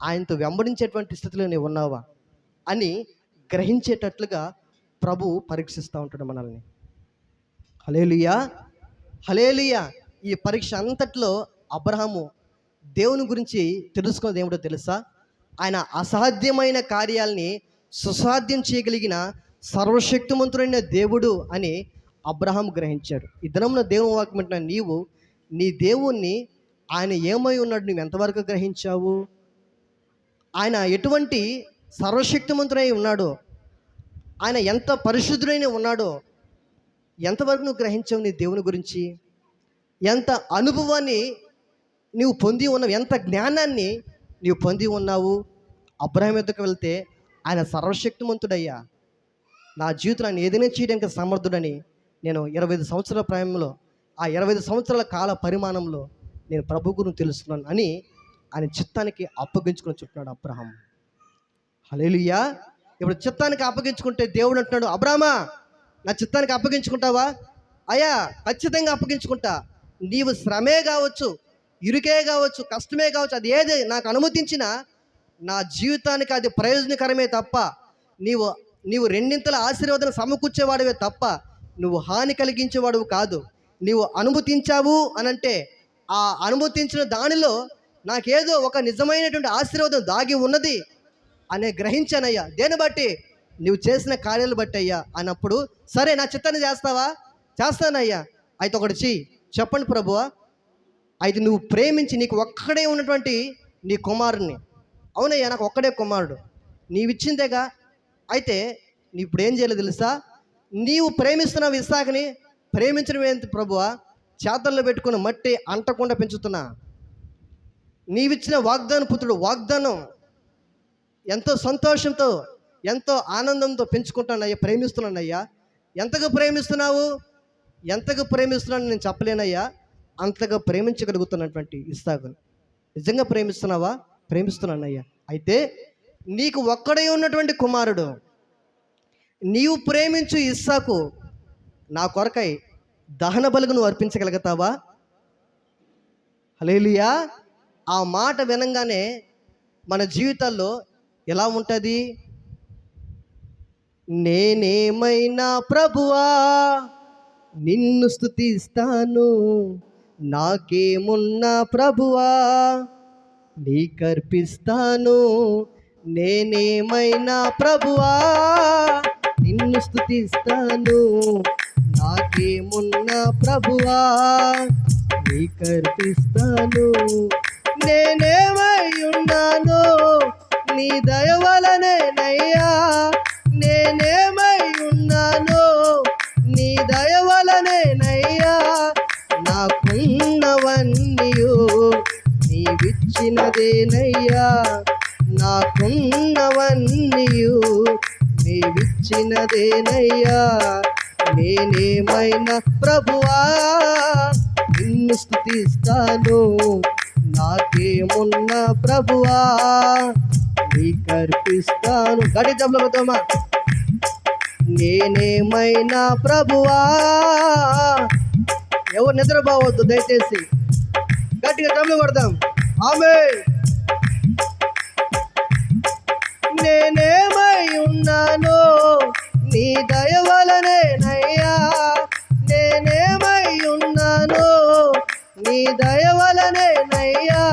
S2: ఆయనతో వెంబడించేటువంటి స్థితిలో నీవు ఉన్నావా అని గ్రహించేటట్లుగా ప్రభు పరీక్షిస్తూ ఉంటాడు మనల్ని. హల్లెలూయా, హల్లెలూయా. ఈ పరీక్ష అంతట్లో అబ్రహాము దేవుని గురించి తెలుసుకున్నది ఏమిటో తెలుసా? ఆయన అసాధ్యమైన కార్యాలని సుసాధ్యం చేయగలిగిన సర్వశక్తిమంతుడైన దేవుడు అని అబ్రహాం గ్రహించాడు. ఈ దినమున దేవుని వాక్యం వింటున్న నీవు నీ దేవుణ్ణి, ఆయన ఏమై ఉన్నాడు నువ్వు ఎంతవరకు గ్రహించావు? ఆయన ఎటువంటి సర్వశక్తిమంతుడై ఉన్నాడో, ఆయన ఎంత పరిశుద్ధుడైన ఉన్నాడో ఎంతవరకు నువ్వు గ్రహించావు? నీ దేవుని గురించి ఎంత అనుభవాన్ని నీవు పొంది ఉన్నావు, ఎంత జ్ఞానాన్ని నీవు పొంది ఉన్నావు? అబ్రహాం ఎద్దుకు వెళ్తే ఆయన సర్వశక్తిమంతుడయ్యా, నా జీవితంలో ఆయన ఏదైనా చేయడానికి సమర్థుడని నేను 25 సంవత్సరాల ప్రాయంలో, ఆ 25 సంవత్సరాల కాల పరిమాణంలో నేను ప్రభు గురించి తెలుసుకున్నాను అని ఆయన చిత్తానికి అప్పగించుకొని చుట్టాడు అబ్రహాం. హల్లెలూయా. ఇప్పుడు చిత్తానికి అప్పగించుకుంటే దేవుడు అంటున్నాడు, అబ్రామా, నా చిత్తానికి అప్పగించుకుంటావా? అయ్యా, ఖచ్చితంగా అప్పగించుకుంటా. నీవు శ్రమే కావచ్చు, ఇరుకే కావచ్చు, కష్టమే కావచ్చు, అది ఏది నాకు అనుమతించినా నా జీవితానికి అది ప్రయోజనకరమే తప్ప నీవు రెండింతల ఆశీర్వాదం సమకూర్చేవాడివే తప్ప నువ్వు హాని కలిగించేవాడువు కాదు. నీవు అనుమతించావు అనంటే ఆ అనుమతించిన దానిలో నాకేదో ఒక నిజమైనటువంటి ఆశీర్వాదం దాగి ఉన్నది అనే గ్రహించానయ్యా. దేన్ని బట్టి? నువ్వు చేసిన కార్యాలు బట్టి అయ్యా అన్నప్పుడు, సరే నా చిత్తాన్ని చేస్తావా? చేస్తానయ్యా. అయితే ఒకటి చెయ్యి. చెప్పండి ప్రభువా. అయితే నువ్వు ప్రేమించి నీకు ఒక్కడే ఉన్నటువంటి నీ కుమారుణ్ణి, అవునయ్యా నాకు ఒక్కడే కుమారుడు, నీవిచ్చిందేగా. అయితే నీ ఇప్పుడు ఏం చేయాలి తెలుసా? నీవు ప్రేమిస్తున్నావు ఇస్సాకుని, ప్రేమించడం ఏంటి ప్రభువా? చేతల్లో పెట్టుకుని మట్టి అంటకుండా పెంచుతున్నా. నీవిచ్చిన వాగ్దాన పుత్రుడు, వాగ్దానం ఎంతో సంతోషంతో ఎంతో ఆనందంతో పెంచుకుంటానయ్యా, ప్రేమిస్తున్నానయ్యా. ఎంతగా ప్రేమిస్తున్నావు? ఎంతగా ప్రేమిస్తున్నాను నేను చెప్పలేనయ్యా. అంతగా ప్రేమించగలుగుతున్నటువంటి ఇస్సాకుని. నిజంగా ప్రేమిస్తున్నావా? ప్రేమిస్తున్నానయ్యా. అయితే నీకు ఒక్కడే ఉన్నటువంటి కుమారుడు, నీవు ప్రేమించు ఇస్సాకు నా కొరకై దహన బలుగు నువ్వు అర్పించగలుగుతావా? హల్లెలూయా. ఆ మాట వినంగానే మన జీవితాల్లో ఎలా ఉంటుంది? నేనేమైనా ప్రభువా నిన్ను స్తుతిస్తాను, నాకేమున్నా ప్రభువా నీకర్పిస్తాను. నేనేమైనా ప్రభువా నిన్ను స్తుతిస్తాను, నాకేమున్నా ప్రభువా నీకర్పిస్తాను. నేనేమై ఉన్నాను నీ దయ వలనేనయ్యా, నేనేమై ఉన్నాను నీ దయ వలనేనయ్యా. నాకున్నవన్నీయు నీవిచ్చినదేనయ్యా, నాకున్నవన్నీయు నీవిచ్చినదేనయ్యా. నేనేమైనా ప్రభువా నిన్ను స్తుతిస్తాను, నాకేమున్నా ప్రభువా నీకర్పిస్తాను. గడి జబ్బులతోమా. నేనేమైనా ప్రభువా, ఎవరు నిద్రపోవద్దు దయచేసి, గట్టిగా డబ్బులు కొడదాం. ఆమేన్. నేనేమై ఉన్నాను నీ దయ వలనేనయ్యా, నేనేమై ఉన్నాను నీ దయ వలనేనయ్యా.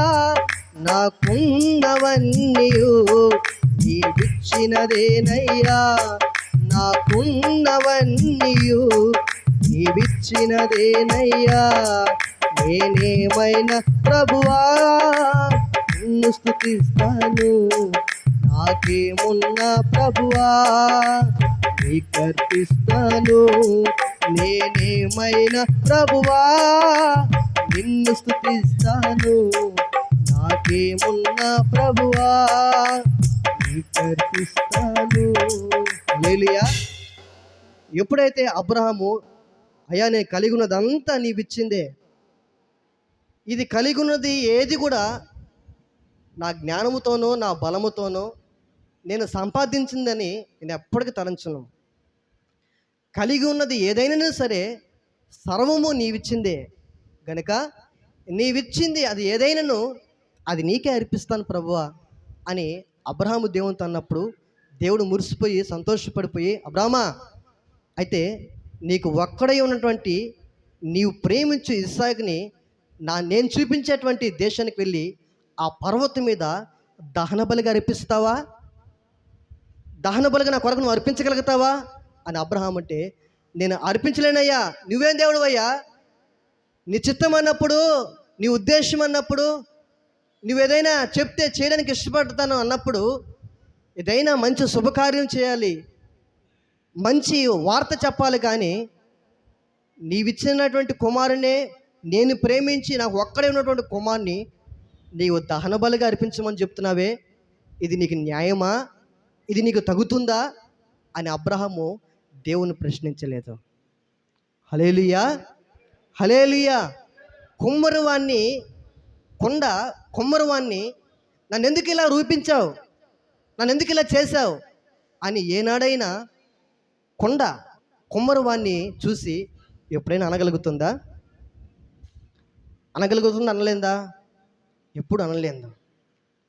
S2: నాకున్నవన్నీయు నీవిచ్చినదేనయ్యా, నాకున్నవన్నీయు నీవిచ్చినదేనయ్యా. నేనేమైనా ప్రభువా నిన్ను స్తుతిస్తాను, నాకేమున్నా ప్రభువా నీకర్పిస్తాను. నేనేమైనా ప్రభువా నిన్ను స్తుతిస్తాను, నాకేమున్నా ప్రభువా నీకర్పిస్తాను. హల్లెలూయా. ఎప్పుడైతే అబ్రహాము, అయ్యా నేను కలిగి ఉన్నదంతా నీవిచ్చిందే, ఇది కలిగి ఉన్నది ఏది కూడా నా జ్ఞానముతోనో నా బలముతోనో నేను సంపాదించిందని నేను ఎప్పటికీ తలంచను. కలిగి ఉన్నది ఏదైనా సరే సర్వము నీవిచ్చిందే గనుక నీవిచ్చింది అది ఏదైనాను అది నీకే అర్పిస్తాను ప్రభువా అని అబ్రహాము దేవునితో అన్నప్పుడు దేవుడు మురిసిపోయి సంతోషపడిపోయి, అబ్రామా అయితే నీకు ఒక్కడై ఉన్నటువంటి నీవు ప్రేమించు ఇస్సాకుని నేను చూపించేటువంటి దేశానికి వెళ్ళి ఆ పర్వతం మీద దహన బలిగా అర్పిస్తావా? దహన బలిగా నా కొరకు నువ్వు అర్పించగలుగుతావా అని అబ్రహాం అంటే, నేను అర్పించలేనయ్యా, నువ్వేం దేవుడు అయ్యా, నీ చిత్తం అన్నప్పుడు నీ ఉద్దేశం అన్నప్పుడు నువ్వు ఏదైనా చెప్తే చేయడానికి ఇష్టపడతాను అన్నప్పుడు ఏదైనా మంచి శుభకార్యం చేయాలి, మంచి వార్త చెప్పాలి. కానీ నీవిచ్చినటువంటి కుమారునే నేను ప్రేమించి నాకు ఒక్కడే ఉన్నటువంటి కుమారుని నీవు దహన బలిగా అర్పించమని చెప్తున్నావే, ఇది నీకు న్యాయమా? ఇది నీకు తగుతుందా అని అబ్రహాము దేవుని ప్రశ్నించలేదు. హల్లెలూయా, హల్లెలూయా. కుమ్మరివాణ్ణి నన్ను ఎందుకు ఇలా రూపించావు, నన్ను ఎందుకు ఇలా చేశావు అని ఏనాడైనా కుమ్మరివాణ్ణి చూసి ఎప్పుడైనా అనగలుగుతుందా? అనలేదా? ఎప్పుడు అనలేదు.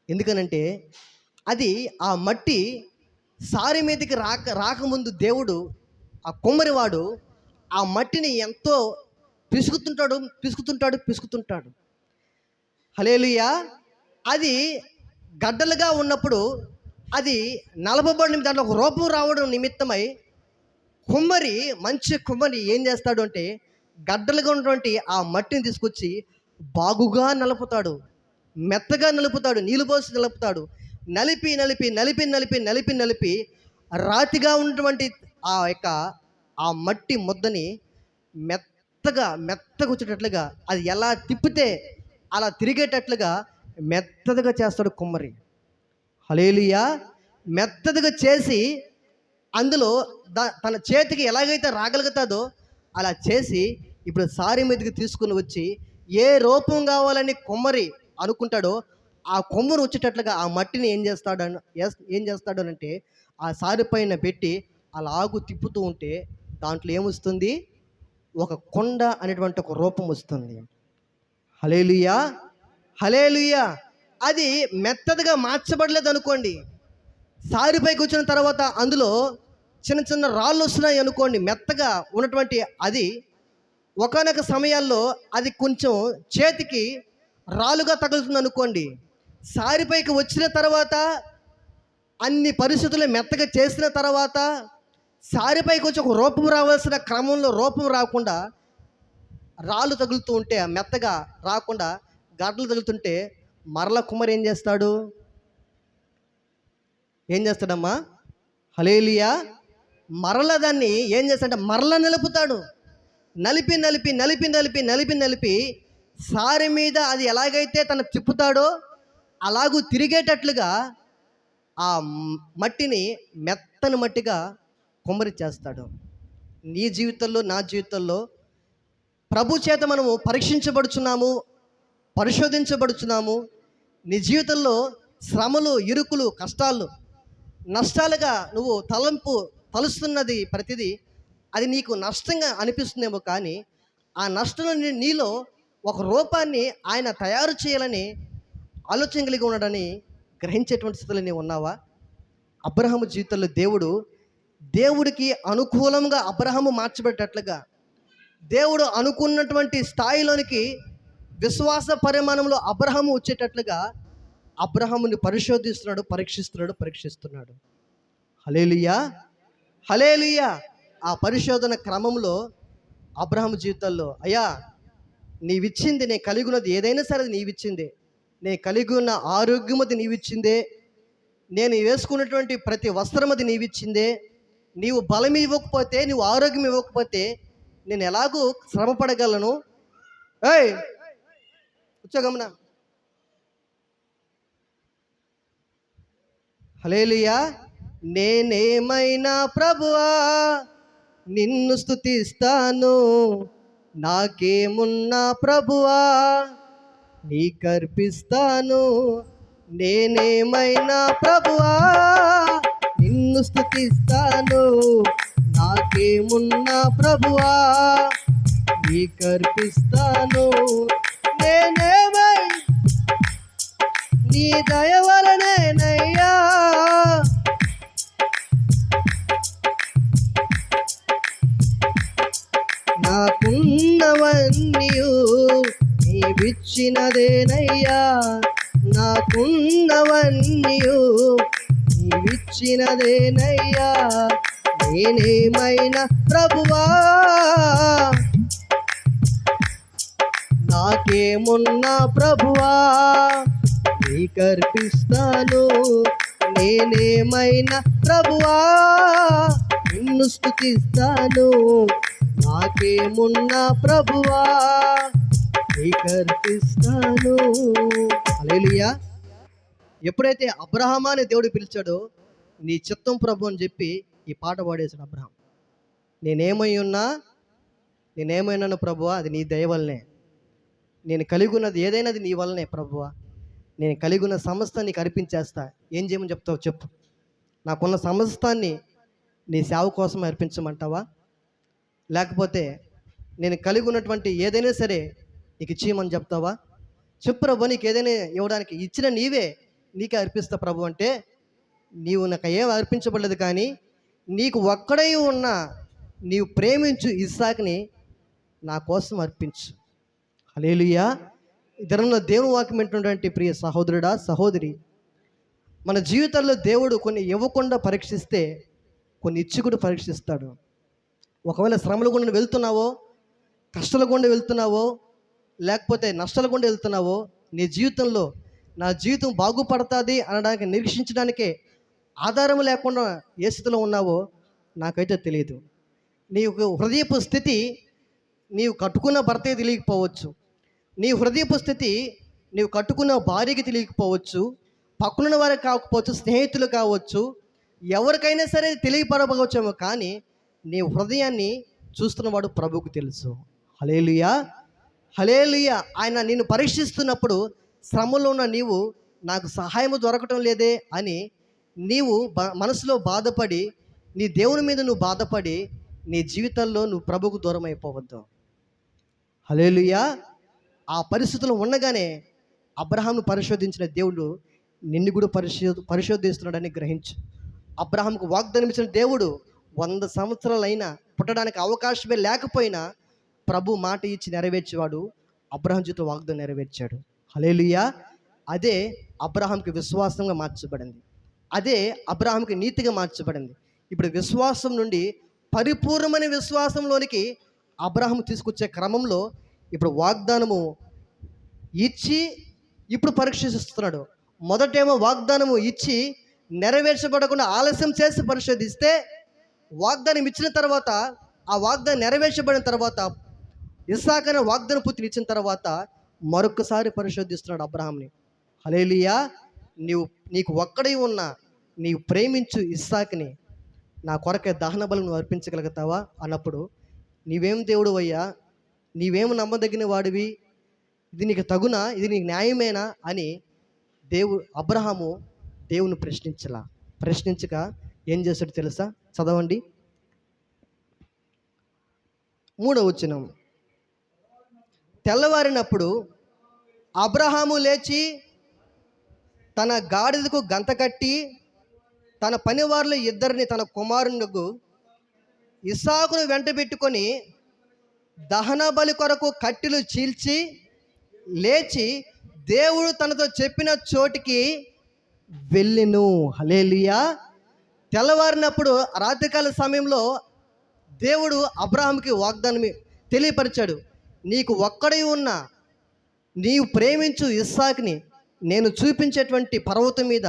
S2: ఎందుకనంటే అది ఆ మట్టి సారి మీదకి రాకముందు దేవుడు ఆ కుమ్మరివాడు ఆ మట్టిని ఎంతో పిసుకుతుంటాడు. హల్లెలూయా. అది గడ్డలుగా ఉన్నప్పుడు అది నలపబడిన దాంట్లో ఒక రూపం రావడం నిమిత్తమై మంచి కుమ్మరి ఏం చేస్తాడు అంటే గడ్డలుగా ఉన్నటువంటి ఆ మట్టిని తీసుకొచ్చి బాగుగా నలుపుతాడు, మెత్తగా నలుపుతాడు, నీళ్ళు పోసి నలుపుతాడు. నలిపి నలిపి నలిపి నలిపి నలిపి నలిపి రాతిగా ఉన్నటువంటి ఆ మట్టి ముద్దని మెత్తగా వచ్చేటట్లుగా, అది ఎలా తిప్పితే అలా తిరిగేటట్లుగా మెత్తగా చేస్తాడు కుమ్మరి. హల్లెలూయా. మెత్తగా చేసి అందులో తన చేతికి ఎలాగైతే రాగలుగుతుందో అలా చేసి ఇప్పుడు సారి మీదకి తీసుకుని వచ్చి ఏ రూపం కావాలని కుమ్మరి అనుకుంటాడో ఆ కొమ్మను వచ్చేటట్లుగా ఆ మట్టిని ఏం చేస్తాడు అంటే ఆ సారి పైన పెట్టి అలాగు తిప్పుతూ ఉంటే దాంట్లో ఏమొస్తుంది? ఒక కొండ అనేటువంటి ఒక రూపం వస్తుంది. హల్లెలూయా, హల్లెలూయా. అది మెత్తగా మార్చబడలేదు అనుకోండి, సారిపైకి వచ్చిన తర్వాత అందులో చిన్న చిన్న రాళ్ళు వస్తున్నాయి అనుకోండి, మెత్తగా ఉన్నటువంటి అది ఒకానొక సమయాల్లో అది కొంచెం చేతికి రాళ్ళుగా తగులుతుంది అనుకోండి. సారిపైకి వచ్చిన తర్వాత అన్ని పరిస్థితులు మెత్తగా చేసిన తర్వాత సారిపైకి వచ్చి ఒక రూపం రావాల్సిన క్రమంలో రూపం రాకుండా రాళ్ళు తగులుతూ ఉంటే, మెత్తగా రాకుండా గడ్డలు తగులుతుంటే మరల కుమ్మరి ఏం చేస్తాడమ్మా? హల్లెలూయా. మరల దాన్ని ఏం చేస్తాడంటే మరల నిలుపుతాడు. నలిపి నలిపి నలిపి నలిపి నలిపి నలిపి సారి మీద అది ఎలాగైతే తను తిప్పుతాడో అలాగూ తిరిగేటట్లుగా ఆ మట్టిని మెత్తని మట్టిగా కుమ్మరి చేస్తాడు. నీ జీవితంలో, నా జీవితంలో ప్రభు చేత మనము పరీక్షించబడుచున్నాము, పరిశోధించబడుచున్నాము. నీ జీవితంలో శ్రమలు, ఇరుకులు, కష్టాలు, నష్టాలుగా నువ్వు తలుస్తున్నది ప్రతిదీ అది నీకు నష్టంగా అనిపిస్తుందేమో, కానీ ఆ నష్టంలో నీలో ఒక రూపాన్ని ఆయన తయారు చేయాలని ఆలోచన కలిగి ఉన్నాడని గ్రహించేటువంటి స్థితిలో నీవు ఉన్నావా? అబ్రహాము జీవితంలో దేవుడికి అనుకూలంగా అబ్రహాము మార్చబడేటట్లుగా, దేవుడు అనుకున్నటువంటి స్థాయిలోనికి విశ్వాస పరిమాణంలో అబ్రహాము వచ్చేటట్లుగా అబ్రహాముని పరీక్షిస్తున్నాడు. హల్లెలూయా, హల్లెలూయా. ఆ పరిశోధన క్రమంలో అబ్రహాము జీవితంలో, అయ్యా నీవిచ్చింది, నేను కలిగి ఉన్నది ఏదైనా సరే నీవిచ్చిందే, నేను కలిగి ఉన్న ఆరోగ్యం అది నీవిచ్చిందే, నేను వేసుకున్నటువంటి ప్రతి వస్త్రం అది నీవిచ్చిందే, నీవు బలం ఇవ్వకపోతే, నీవు ఆరోగ్యం ఇవ్వకపోతే నేను ఎలాగూ శ్రమ పడగలను? కూర్చోగమనా. హల్లెలూయా. నేనేమైనా ప్రభువా నిన్ను స్తుతిస్తాను, నాకేమున్నా ప్రభువా నీకర్పిస్తాను. నేనేమైనా ప్రభువా నిన్ను స్తుతిస్తాను, నాకేమున్నా ప్రభువా నీకర్పిస్తాను. నేనేమై నీ దయ వలనేనయ్యా, నాకున్నవన్నీయు నీవిచ్చినదేనయ్యా, నాకున్నవన్నీయు నీవిచ్చినదేనయ్యా. నేనేమైనా ప్రభువా నాకేమున్నా ప్రభువా నీకర్పిస్తాను. నేనేమైనా ప్రభువా నిన్ను స్తుతిస్తాను, నాకేమున్నా ప్రభువా నీకర్పిస్తాను. హల్లెలూయా. ఎప్పుడైతే అబ్రహామాని దేవుడు పిలిచాడో, నీ చిత్తం ప్రభు అని చెప్పి ఈ పాట పాడేశాడు అబ్రహాం. నేనేమైనాను ప్రభువా, అది నీ దయ వల్లనే. నేను కలిగి ఉన్నది ఏదైనా అది నీ వల్లనే ప్రభువా. నేను కలిగి ఉన్న సమస్తాన్ని నీకు అర్పించేస్తా. ఏం చేయమని చెప్తావు చెప్పు? నాకున్న సమస్తాన్ని నీ సేవ కోసం అర్పించమంటావా? లేకపోతే నేను కలిగి ఉన్నటువంటి ఏదైనా సరే నీకు ఇచ్చేయమని చెప్తావా? చెప్పు ప్రభు, నీకు ఏదైనా ఇవ్వడానికి ఇచ్చిన నీకే అర్పిస్తా ప్రభు అంటే, నీవు నాకు ఏం అర్పించబడలేదు, కానీ నీకు ఒక్కడై ఉన్న నీవు ప్రేమించు ఇస్సాకుని నా కోసం అర్పించు. హల్లెలూయా. ఇద్దరంలో దేవుని వాక్యం వింటున్నటువంటి ప్రియ సహోదరుడా సహోదరి, మన జీవితాల్లో దేవుడు కొన్ని ఇవ్వకుండా పరీక్షిస్తే కొన్ని ఇచ్చి కూడా పరీక్షిస్తాడు. ఒకవేళ శ్రమల గుండా వెళ్తున్నావో, కష్టాల గుండా వెళ్తున్నావో, లేకపోతే నష్టాల గుండా వెళ్తున్నావో, నీ జీవితంలో నా జీవితం బాగుపడుతుంది అనడానికి నిరీక్షించడానికే ఆధారం లేకుండా ఏ స్థితిలో ఉన్నావో నాకైతే తెలియదు. నీ హృదయపు స్థితి నీవు కట్టుకున్న భర్తకి తెలియకపోవచ్చు, నీ హృదయపు స్థితి నీవు కట్టుకున్న భార్యకి తెలియకపోవచ్చు, పక్కనున్న వారికి కాకపోవచ్చు, స్నేహితులు కావచ్చు, ఎవరికైనా సరే తెలియపడకపోవచ్చేమో, కానీ నీ హృదయాన్ని చూస్తున్నవాడు ప్రభువుకు తెలుసు. హల్లెలూయా, హల్లెలూయా. ఆయన నిన్ను పరీక్షిస్తున్నప్పుడు శ్రమలో ఉన్న నీవు నాకు సహాయం దొరకటం లేదే అని నీవు మనసులో బాధపడి, నీ దేవుని మీద నువ్వు బాధపడి నీ జీవితంలో నువ్వు ప్రభువుకు దూరం అయిపోవద్దు. హల్లెలూయా. ఆ పరిస్థితులు ఉండగానే అబ్రహాంను పరిశోధించిన దేవుడు నిన్ను కూడా పరిశోధిస్తున్నాడని గ్రహించు. అబ్రహాంకు వాగ్దానం ఇచ్చిన దేవుడు 100 సంవత్సరాలైనా పుట్టడానికి అవకాశమే లేకపోయినా ప్రభు మాట ఇచ్చి నెరవేర్చేవాడు. అబ్రహాం జీవితం వాగ్దానం నెరవేర్చాడు. హల్లెలూయా. అదే అబ్రహాంకి విశ్వాసంగా మార్చబడింది, అదే అబ్రహాంకి నీతిగా మార్చబడింది. ఇప్పుడు విశ్వాసం నుండి పరిపూర్ణమైన విశ్వాసంలోనికి అబ్రహాం తీసుకొచ్చే క్రమంలో ఇప్పుడు వాగ్దానము ఇచ్చి ఇప్పుడు పరీక్షిస్తున్నాడు. మొదటేమో వాగ్దానము ఇచ్చి నెరవేర్చబడకుండా ఆలస్యం చేసి పరిశోధిస్తే, వాగ్దానం ఇచ్చిన తర్వాత ఆ వాగ్దానం నెరవేర్చబడిన తర్వాత ఇస్సాకు అనే వాగ్దాన పుత్రుని ఇచ్చిన తర్వాత మరొకసారి పరిశోధిస్తున్నాడు అబ్రహాంని. హల్లెలూయా. నీకు ఒక్కడే ఉన్న నీవు ప్రేమించు ఇస్సాకుని నా కొరకే దహన బలులను నువ్వు అర్పించగలుగుతావా అన్నప్పుడు, నీవేం దేవుడు అయ్యా, నీవేం నమ్మదగిన వాడివి, ఇది నీకు తగునా, ఇది నీకు న్యాయమేనా అని అబ్రహాము దేవుని ప్రశ్నించక ఏం చేశాడు తెలుసా? చదవండి 3వ వచనం. తెల్లవారినప్పుడు అబ్రహాము లేచి తన గాడిదకు గంత కట్టి తన పనివారులు 2 తన కుమారునికి ఇస్సాకును వెంట పెట్టుకొని దహన బలి కొరకు కట్టెలు చీల్చి లేచి దేవుడు తనతో చెప్పిన చోటికి వెళ్ళెను. హల్లెలూయా. తెల్లవారినప్పుడు రాత్రికాల సమయంలో దేవుడు అబ్రహాంకి వాగ్దానం తెలియపరిచాడు. నీకు ఒక్కడే ఉన్న నీవు ప్రేమించు ఇస్సాకుని నేను చూపించేటువంటి పర్వతం మీద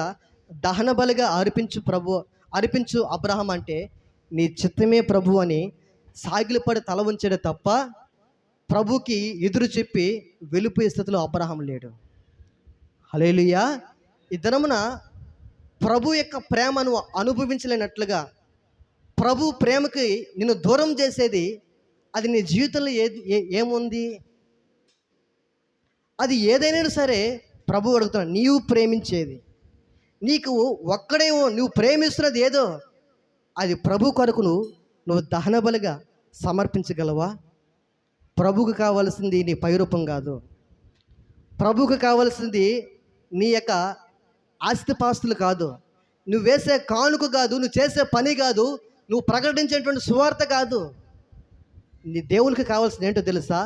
S2: దహన బలిగా అర్పించు అబ్రహాం అంటే నీ చిత్తమే ప్రభు అని సాగిలపడి తల ఉంచాడు తప్ప ప్రభుకి ఎదురు చెప్పి వెళ్ళిపోయే స్థితిలో అబ్రహాం లేడు. హల్లెలూయా. ఈ దినమున ప్రభు యొక్క ప్రేమను అనుభవించలేనట్లుగా ప్రభు ప్రేమకి నిన్ను దూరం చేసేది అది నీ జీవితంలో ఏముంది? అది ఏదైనా సరే ప్రభు అడుగుతున్నాడు, నీవు ప్రేమించేది, నీకు ఒక్కడే నువ్వు ప్రేమిస్తున్నది ఏదో అది ప్రభు కొరకు నువ్వు దహన బలిగా సమర్పించగలవా? ప్రభువుకు కావాల్సింది నీ పైరూపం కాదు, ప్రభువుకు కావాల్సింది నీ యొక్క ఆస్తిపాస్తులు కాదు, నువ్వు వేసే కానుక కాదు, నువ్వు చేసే పని కాదు, నువ్వు ప్రకటించేటువంటి సువార్త కాదు. నీ దేవునికి కావాల్సింది ఏంటో తెలుసా?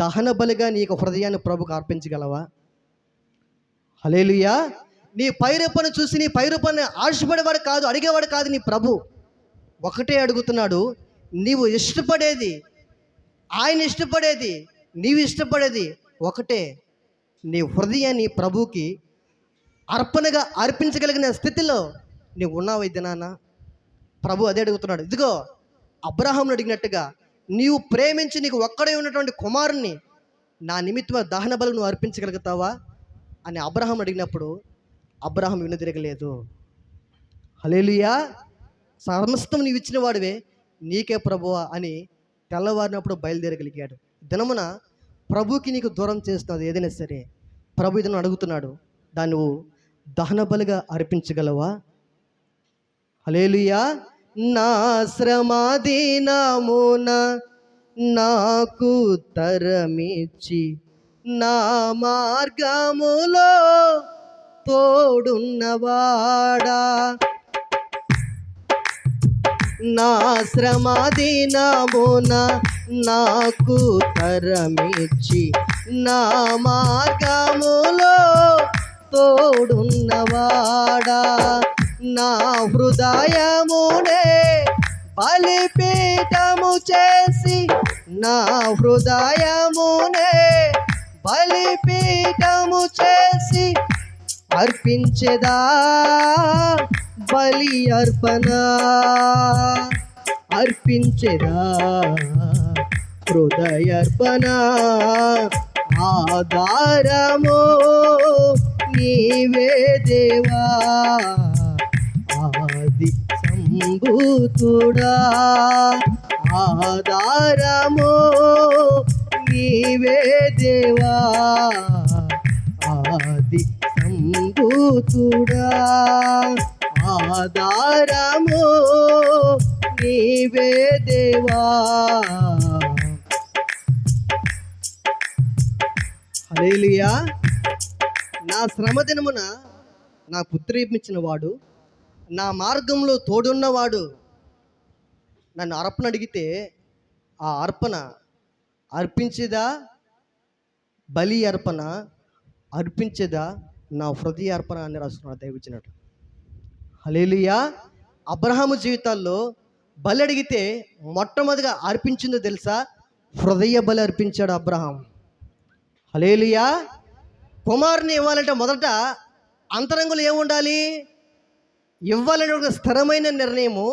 S2: దహన బలిగా నీ యొక్క హృదయాన్ని ప్రభుకు అర్పించగలవా? హల్లెలూయా. నీ పైరూపాన్ని చూసి నీ పైరూపాన్ని ఆశపడేవాడు కాదు, అడిగేవాడు కాదు నీ ప్రభు. ఒకటే అడుగుతున్నాడు, నీవు ఇష్టపడేది, ఆయన ఇష్టపడేది, నీవు ఇష్టపడేది ఒకటే. నీ హృదయాన్ని ప్రభుకి అర్పణగా అర్పించగలిగిన స్థితిలో నీవు ఉన్నావు ఈ దినాన. ప్రభు అదే అడుగుతున్నాడు. ఇదిగో అబ్రహామును అడిగినట్టుగా నీవు ప్రేమించి నీకు ఒక్కడే ఉన్నటువంటి కుమారుణ్ణి నా నిమిత్తం దహన బలి నువ్వు అర్పించగలుగుతావా అని అబ్రహాం అడిగినప్పుడు అబ్రహాం వినుదిరగలేదు. హల్లెలూయా. సమస్తం నీవు ఇచ్చిన వాడివే, నీకే ప్రభువా అని తెల్లవారినప్పుడు బయలుదేరగలిగాడు. దినమున ప్రభుకి నీకు దూరం చేస్తున్నది ఏదైనా సరే ప్రభు ఇదను అడుగుతున్నాడు, దాన్ని నువ్వు దహన బలిగా అర్పించగలవా? హల్లెలూయా. నా శ్రమదినమున నాకు తరమిచ్చి నా మార్గములో తోడున్నవాడా, నా శ్రమదినమున నాకు తరమిచ్చి నా మార్గములో తోడున్నవాడా, నా హృదయమునే బలిపీఠము చేసి, నా హృదయమునే బలిపీఠము చేసి అర్పించెదా బలి అర్పణ, అర్పించెదా హృదయర్పణ. ఆధారము నీవే దేవా, ఆది సంభూతుడా, ఆధారము నీవే దేవా, ఆది సంభూతుడా, ఆధారము నీవే దేవా. హల్లెలూయా. నా శ్రమ దినమున నా పుత్రీపించిన వాడు, నా మార్గంలో తోడున్నవాడు. నన్ను అర్పణ అడిగితే ఆ అర్పణ అర్పించేదా బలి అర్పణ, అర్పించేదా నా హృదయ అర్పణ అని రాసుకున్నాడు దైవజనుడు. హల్లెలూయా. అబ్రహాము జీవితాల్లో బలి అడిగితే మొట్టమొదటిగా అర్పించిందో తెలుసా? హృదయ బలి అర్పించాడు అబ్రహాం. హల్లెలూయా. కుమారుని ఇవ్వాలంటే మొదట అంతరంగులు ఏముండాలి? ఇవ్వాలనే ఒక స్థిరమైన నిర్ణయము,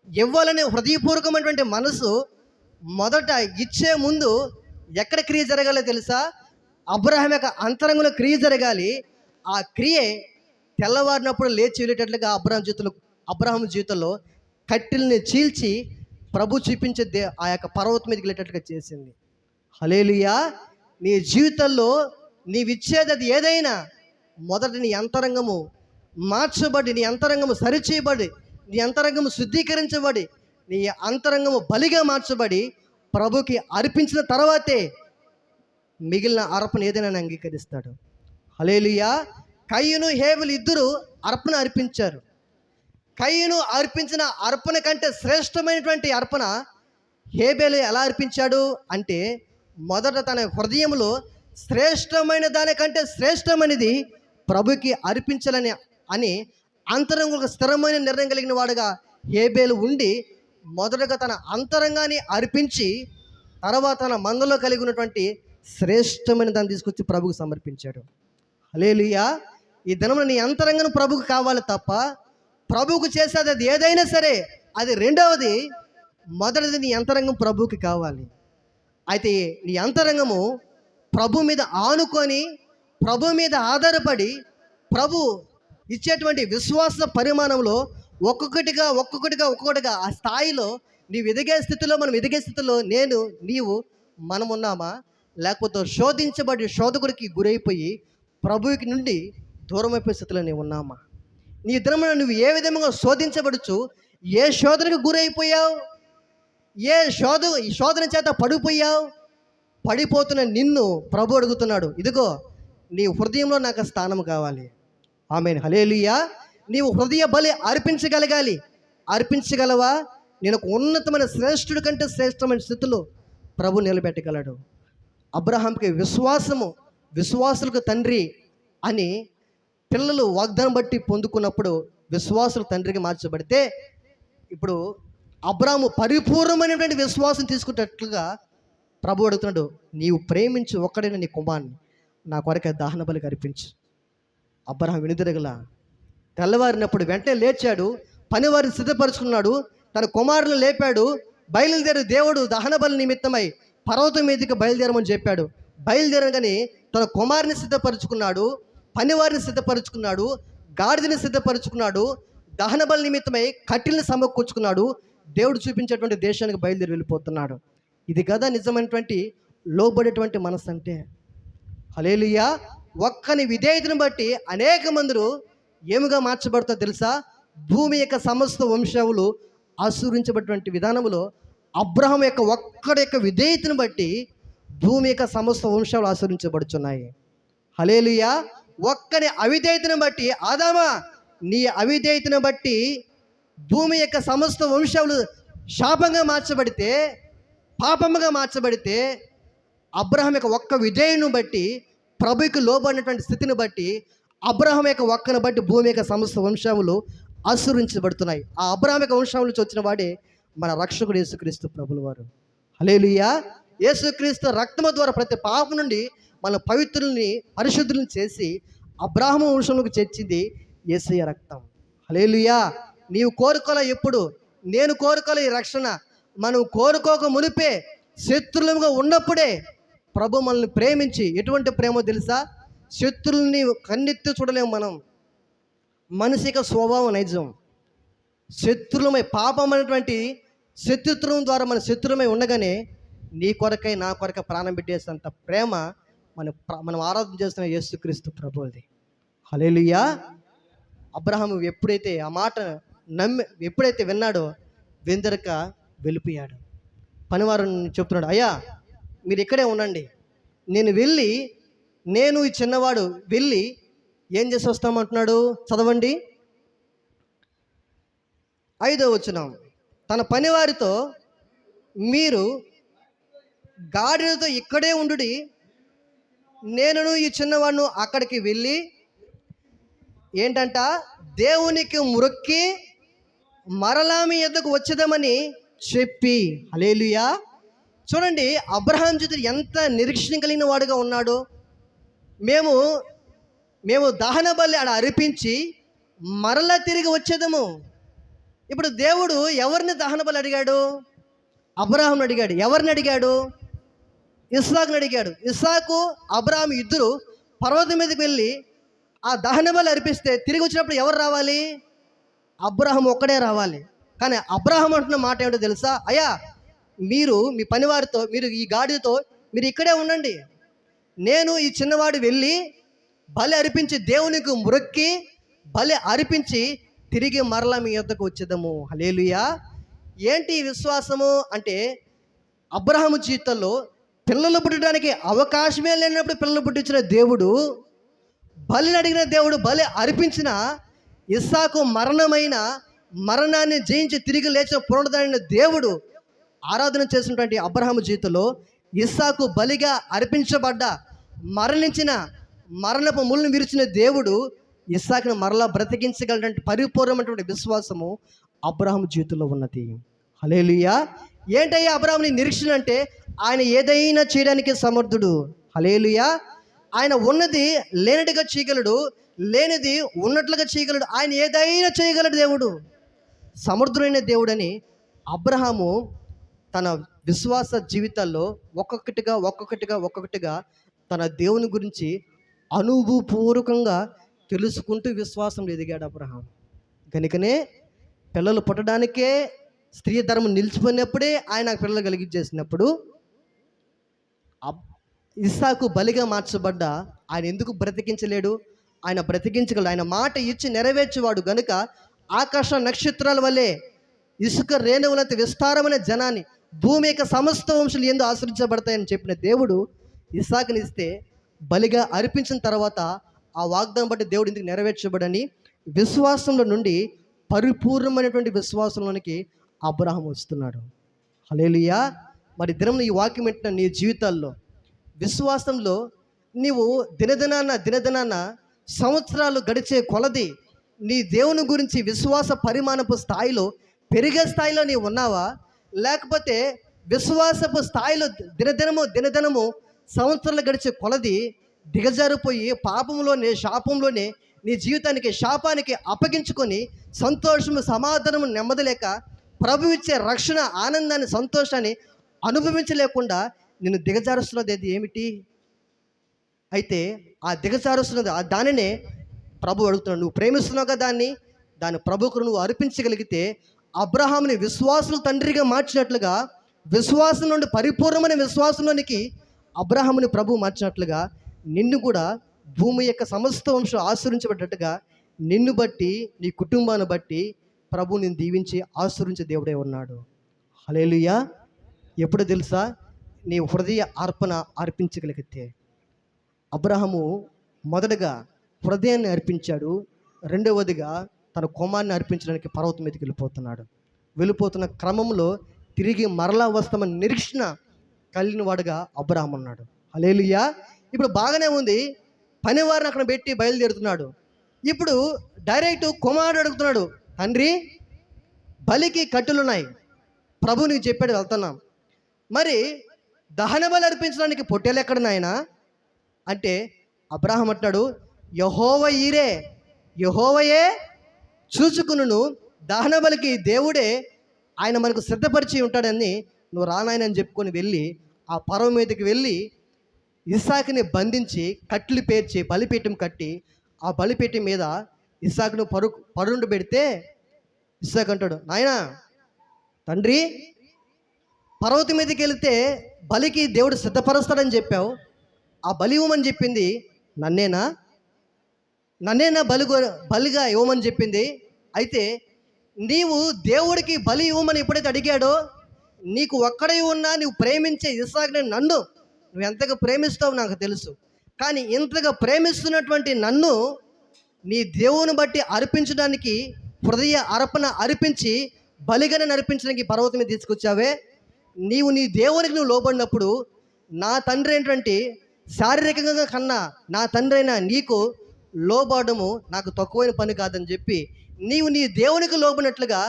S2: ఇవ్వాలనే హృదయపూర్వకమైనటువంటి మనసు మొదట ఇచ్చే ముందు ఎక్కడ క్రియ జరగాలో తెలుసా? అబ్రహాం యొక్క అంతరంగంలో క్రియ జరగాలి. ఆ క్రియే తెల్లవారినప్పుడు లేచి వెళ్ళేటట్లుగా అబ్రహాం జీవితంలో కట్టెల్ని చీల్చి ప్రభు చూపించే ఆ యొక్క పర్వతం మీదకి వెళ్ళేటట్లుగా చేసింది. హల్లెలూయా. నీ జీవితంలో నీవిచ్చేది అది ఏదైనా మొదట నీ అంతరంగము మార్చబడి, నీ అంతరంగము సరిచేయబడి, నీ అంతరంగము శుద్ధీకరించబడి, నీ అంతరంగము బలిగా మార్చబడి ప్రభుకి అర్పించిన తర్వాతే మిగిలిన అర్పణ ఏదైనా అంగీకరిస్తాడు. హల్లెలూయా. కయ్యూను హేబెలు ఇద్దరు అర్పణ అర్పించారు. కయ్యూను అర్పించిన అర్పణ కంటే శ్రేష్టమైనటువంటి అర్పణ హేబెలు ఎలా అర్పించాడు అంటే, మొదట తన హృదయంలో శ్రేష్టమైన దానికంటే శ్రేష్టమైనది ప్రభుకి అర్పించాలని అని అంతరంగ స్థిరమైన నిర్ణయం కలిగిన వాడుగా హేబెలు ఉండి మొదటగా తన అంతరంగాన్ని అర్పించి తర్వాత తన మంగళలో కలిగి ఉన్నటువంటి శ్రేష్టమైన దాన్ని తీసుకొచ్చి ప్రభుకు సమర్పించాడు. హల్లెలూయా. ఈ దినంలో నీ అంతరంగం ప్రభుకు కావాలి తప్ప, ప్రభువుకు చేసేది అది ఏదైనా సరే అది రెండవది, మొదటిది నీ అంతరంగం ప్రభువుకి కావాలి. అయితే నీ అంతరంగము ప్రభు మీద ఆనుకొని, ప్రభు మీద ఆధారపడి, ప్రభు ఇచ్చేటువంటి విశ్వాస పరిమాణంలో ఒక్కొక్కటిగా ఆ స్థాయిలో నీవు ఎదిగే స్థితిలో, మనం ఎదిగే స్థితిలో మనం ఉన్నామా? లేకపోతే శోధకుడికి గురైపోయి ప్రభువుకి నుండి దూరం అయిపోయే స్థితిలో నీవు ఉన్నామా? నీ దినమున నువ్వు ఏ విధంగా శోధించబడుచు, ఏ శోధనకు గురైపోయావు, ఏ శోధన చేత పడిపోయావు? పడిపోతున్న నిన్ను ప్రభు అడుగుతున్నాడు, ఇదిగో నీ హృదయంలో నాకు స్థానం కావాలి. ఆమేన్. హల్లెలూయా. నీవు హృదయ బలి అర్పించగలవా? నేను ఒక ఉన్నతమైన శ్రేష్ఠుడి కంటే శ్రేష్టమైన స్థితిలో ప్రభు నిలబెట్టగలడు. అబ్రహాంకి విశ్వాసులకు తండ్రి అని పిల్లలు వాగ్దానం బట్టి పొందుకున్నప్పుడు విశ్వాసులు తండ్రికి మార్చబడితే, ఇప్పుడు అబ్రాహాము పరిపూర్ణమైనటువంటి విశ్వాసం తీసుకున్నట్లుగా ప్రభు అడుగుతున్నాడు, నీవు ప్రేమించు ఒక్కడైనా నీ కుమారుని నా కొరకే దహన బలిగా అర్పించు. అబ్రహాం వెనుదిరగల తెల్లవారినప్పుడు వెంటనే లేచాడు, పనివారిని సిద్ధపరుచుకున్నాడు, తన కుమారుని లేపాడు, బయలుదేరి దేవుడు దహన బలి నిమిత్తమై పర్వతం మీదకి బయలుదేరమని చెప్పాడు. బయలుదేరగానే తన కుమారుని సిద్ధపరుచుకున్నాడు, పనివారిని సిద్ధపరుచుకున్నాడు, గాడిదని సిద్ధపరుచుకున్నాడు, దహన బలి నిమిత్తమై కట్టెల్ని సమకూర్చుకున్నాడు. దేవుడు చూపించేటువంటి దేశానికి బయలుదేరి వెళ్ళిపోతున్నాడు. ఇది కదా నిజమైనటువంటి లోబడేటువంటి మనసు అంటే. హల్లెలూయా. ఒక్కని విధేయతను బట్టి అనేక మంది ఏమిగా మార్చబడతారో తెలుసా? భూమి యొక్క సమస్త వంశములు ఆశీర్వదించబడినటువంటి విధానంలో అబ్రహాం యొక్క ఒక్కడి యొక్క విధేయతను బట్టి భూమి యొక్క సమస్త వంశాలు ఆశీర్వదించబడుచున్నాయి. హల్లెలూయా. ఒక్కని అవిధేయతను బట్టి, ఆదామా నీ అవిధేయతను బట్టి భూమి యొక్క సమస్త వంశాలు శాపంగా మార్చబడితే, పాపముగా మార్చబడితే, అబ్రహాం యొక్క ఒక్క విధేయుని బట్టి, ప్రభుకి లోబడినటువంటి స్థితిని బట్టి, అబ్రహాం యొక్క ఒక్కను బట్టి భూమి యొక్క సమస్త వంశములు ఆశీర్వించబడుతున్నాయి. ఆ అబ్రహాం యొక్క వంశం నుంచి వచ్చిన వాడే మన రక్షకుడు యేసుక్రీస్తు ప్రభుల వారు. హల్లెలూయా. యేసుక్రీస్తు రక్తము ద్వారా ప్రతి పాపం నుండి మన పవిత్రుల్ని, పరిశుద్ధులను చేసి అబ్రాహాము వంశంలోకి చేర్చింది యేసయ్య రక్తం. హల్లెలూయా. నీవు కోరుకోలే, ఎప్పుడు నేను కోరుకోలే ఈ రక్షణ. మనం కోరుకోక మునిపే, శత్రులుగా ఉన్నప్పుడే ప్రభు మనల్ని ప్రేమించి, ఎటువంటి ప్రేమో తెలుసా? శత్రుల్ని కన్నెత్తి చూడలేము మనం. మనిషిక స్వభావం నైజం. శత్రులమై, పాపం అనేటువంటి శత్రుత్వం ద్వారా మన శత్రులమై ఉండగానే నీ కొరకై నా కొరకై ప్రాణం పెట్టేసినంత ప్రేమ మనం ఆరాధన చేస్తున్న యేసుక్రీస్తు ప్రభువుది. హల్లెలూయా. అబ్రహాము ఎప్పుడైతే ఆ మాట ఎప్పుడైతే విన్నాడో వెందరక వెళ్ళిపోయాడు. పనివారు చెప్తున్నాడు, అయ్యా మీరు ఇక్కడే ఉండండి, నేను ఈ చిన్నవాడు వెళ్ళి ఏం చేసి వస్తామంటున్నాడు. చదవండి 5వ వచనం. తన పనివారితో, మీరు గాడిదతో ఇక్కడే ఉండుడి, నేనును ఈ చిన్నవాడును అక్కడికి వెళ్ళి ఏంటంట, దేవునికి మొక్కి మరలా మీ యొద్దకు వచ్చేదామని చెప్పి. హల్లెలూయా. చూడండి, అబ్రహాం జీవితం ఎంత నిరీక్షణ కలిగిన వాడుగా ఉన్నాడు. మేము దహన బలి ఆడ అర్పించి మరలా తిరిగి వచ్చేదము. ఇప్పుడు దేవుడు ఎవరిని దహన బలి అడిగాడు? అబ్రహాంను అడిగాడు. ఎవరిని అడిగాడు? ఇస్సాకుని అడిగాడు. ఇస్సాకు, అబ్రహాం ఇద్దరు పర్వతం మీదకి వెళ్ళి ఆ దహన బలి అర్పిస్తే తిరిగి వచ్చినప్పుడు ఎవరు రావాలి? అబ్రహాం ఒక్కడే రావాలి. కానీ అబ్రహాం అంటున్న మాట ఏమిటో తెలుసా? అయ్యా మీరు మీ పనివారితో, మీరు ఈ గాడితో మీరు ఇక్కడే ఉండండి, నేను ఈ చిన్నవాడు వెళ్ళి బలి అర్పించి దేవునికి మొక్కి బలి అర్పించి తిరిగి మరలా మీ యొద్దకు వచ్చేద్దాము. హల్లెలూయా. ఏంటి విశ్వాసము అంటే, అబ్రహాము జీవితంలో పిల్లలు పుట్టడానికి అవకాశమే లేనప్పుడు పిల్లలు పుట్టించిన దేవుడు, బలిని అడిగిన దేవుడు, బలి అర్పించిన ఇస్సాకు మరణాన్ని జయించి తిరిగి లేచిన పునరుద్ధరణ దేవుడు ఆరాధన చేసినటువంటి అబ్రహాము జీవితంలో ఇస్సాకు బలిగా అర్పించబడ్డ, మరణపు ముళ్ళను విరిచిన దేవుడు ఇస్సాకును మరలా బ్రతికించగలటువంటి పరిపూర్ణమైనటువంటి విశ్వాసము అబ్రహాము జీవితంలో ఉన్నది. హల్లెలూయా. ఏంటయ్యా అబ్రహాము నిరీక్షణ అంటే, ఆయన ఏదైనా చేయడానికి సమర్థుడు. హల్లెలూయా. ఆయన ఉన్నది లేనట్టుగా చేయగలడు, లేనిది ఉన్నట్లుగా చేయగలడు. ఆయన ఏదైనా చేయగలడు దేవుడు, సమర్థుడైన దేవుడని అబ్రహాము తన విశ్వాస జీవితాల్లో ఒక్కొక్కటిగా తన దేవుని గురించి అనుభవపూర్వకంగా తెలుసుకుంటూ విశ్వాసం ఎదిగాడు అబ్రహాం. కనుకనే పిల్లలు పుట్టడానికే స్త్రీ ధర్మం నిలిచిపోయినప్పుడే ఆయన పిల్లలు కలిగించేసినప్పుడు ఇస్సాకు బలిగా మార్చబడ్డ ఆయన ఎందుకు బ్రతికించలేడు? ఆయన బ్రతికించగలడు. ఆయన మాట ఇచ్చి నెరవేర్చేవాడు గనుక ఆకాశ నక్షత్రాల వల్లే ఇసుక రేణువులంత విస్తారమైన జనాన్ని భూమి యొక్క సమస్త వంశులు ఎందుకు ఆశ్రయించబడతాయని చెప్పిన దేవుడు ఇస్సాకుని ఇస్తే బలిగా అర్పించిన తర్వాత ఆ వాగ్దానం బట్టి దేవుడు ఇందుకు నెరవేర్చబడని విశ్వాసంలో నుండి పరిపూర్ణమైనటువంటి విశ్వాసంలోనికి అబ్రహాం వస్తున్నాడు. హల్లెలూయా. మరి దినం ఈ వాక్యం వింటున్న నీ జీవితాల్లో విశ్వాసంలో నీవు దినదినాన సంవత్సరాలు గడిచే కొలది నీ దేవుని గురించి విశ్వాస పరిమాణపు స్థాయిలో పెరిగే స్థాయిలో నీవు ఉన్నావా? లేకపోతే విశ్వాసపు స్థాయిలో దినదినము సంవత్సరాలు గడిచే కొలది దిగజారిపోయి శాపంలోనే నీ జీవితానికి శాపానికి అప్పగించుకొని సంతోషము, సమాధానము, నెమ్మది లేక ప్రభు ఇచ్చే రక్షణ, ఆనందాన్ని, సంతోషాన్ని అనుభవించలేకుండా నిన్ను దిగజారుస్తున్నది ఏమిటి? అయితే ఆ దిగజారుస్తున్నది దానినే ప్రభు అడుగుతున్నాడు. నువ్వు ప్రేమిస్తున్నావు కదా దాని ప్రభుకు నువ్వు అర్పించగలిగితే అబ్రహాముని విశ్వాసుల తండ్రిగా మార్చినట్లుగా, విశ్వాసం నుండి పరిపూర్ణమైన విశ్వాసంలోనికి అబ్రహాముని ప్రభు మార్చినట్లుగా నిన్ను కూడా భూమి యొక్క సమస్త వంశం ఆశీర్వించబడ్డట్టుగా నిన్ను బట్టి, నీ కుటుంబాన్ని బట్టి ప్రభు నిన్ను దీవించి ఆశీర్వించే దేవుడే ఉన్నాడు. హల్లెలూయా. ఎప్పుడు తెలుసా? నీ హృదయ అర్పించగలిగితే. అబ్రహాము మొదటగా హృదయాన్ని అర్పించాడు, రెండవదిగా తన కుమారుని అర్పించడానికి పర్వతం మీదకి వెళ్ళిపోతున్న క్రమంలో తిరిగి మరలా వస్తామని నిరీక్షణ కలిగిన వాడుగా అబ్రహాం ఉన్నాడు. హల్లెలూయా. ఇప్పుడు బాగానే ఉంది, పనివారిని అక్కడ పెట్టి బయలుదేరుతున్నాడు. ఇప్పుడు డైరెక్ట్ కుమారుడు అడుగుతున్నాడు, తండ్రి బలికి కట్టెలున్నాయి, ప్రభు నీకు చెప్పాడు వెళ్తున్నాం, మరి దహన బలి అర్పించడానికి పొట్టేలు ఎక్కడ నాయనా అంటే అబ్రహాం అంటున్నాడు, యెహోవా ఈరే, యెహోవయే చూచుకును, దహన బలికి దేవుడే ఆయన మనకు సిద్ధపరిచి ఉంటాడని నువ్వు రానాయనని చెప్పుకొని వెళ్ళి ఆ పర్వం మీదకి వెళ్ళి ఇస్సాకుని బంధించి కట్లు పేర్చి బలిపీఠం కట్టి ఆ బలిపీఠం మీద ఇస్సాకును పరుండు పెడితే ఇస్సాకు అంటాడు, నాయనా తండ్రి పర్వతం మీదకి వెళితే బలికి దేవుడు సిద్ధపరుస్తాడని చెప్పావు, ఆ బలి ఇవ్వమని చెప్పింది నన్నేనా బలిగా ఇవ్వమని చెప్పింది. అయితే నీవు దేవుడికి బలి ఇవ్వమని ఎప్పుడైతే అడిగాడో, నీకు ఒక్కడే ఉన్నా నువ్వు ప్రేమించే ఇస్సాకుని నన్ను నువ్వు ఎంతగా ప్రేమిస్తావు నాకు తెలుసు, కానీ ఇంతగా ప్రేమిస్తున్నటువంటి నన్ను నీ దేవుని బట్టి అర్పించడానికి హృదయ అర్పణ అర్పించి బలిగానే నడిపించడానికి పర్వతం మీద తీసుకొచ్చావే, నీవు నీ దేవునికి నువ్వు లోబడినప్పుడు నా తండ్రి ఏంటంటే శారీరకంగా కన్నా నా తండ్రి అయినా నీకు లోబడము నాకు తక్కువైన పని కాదని చెప్పి నీవు నీ దేవునికి లోబడినట్లుగా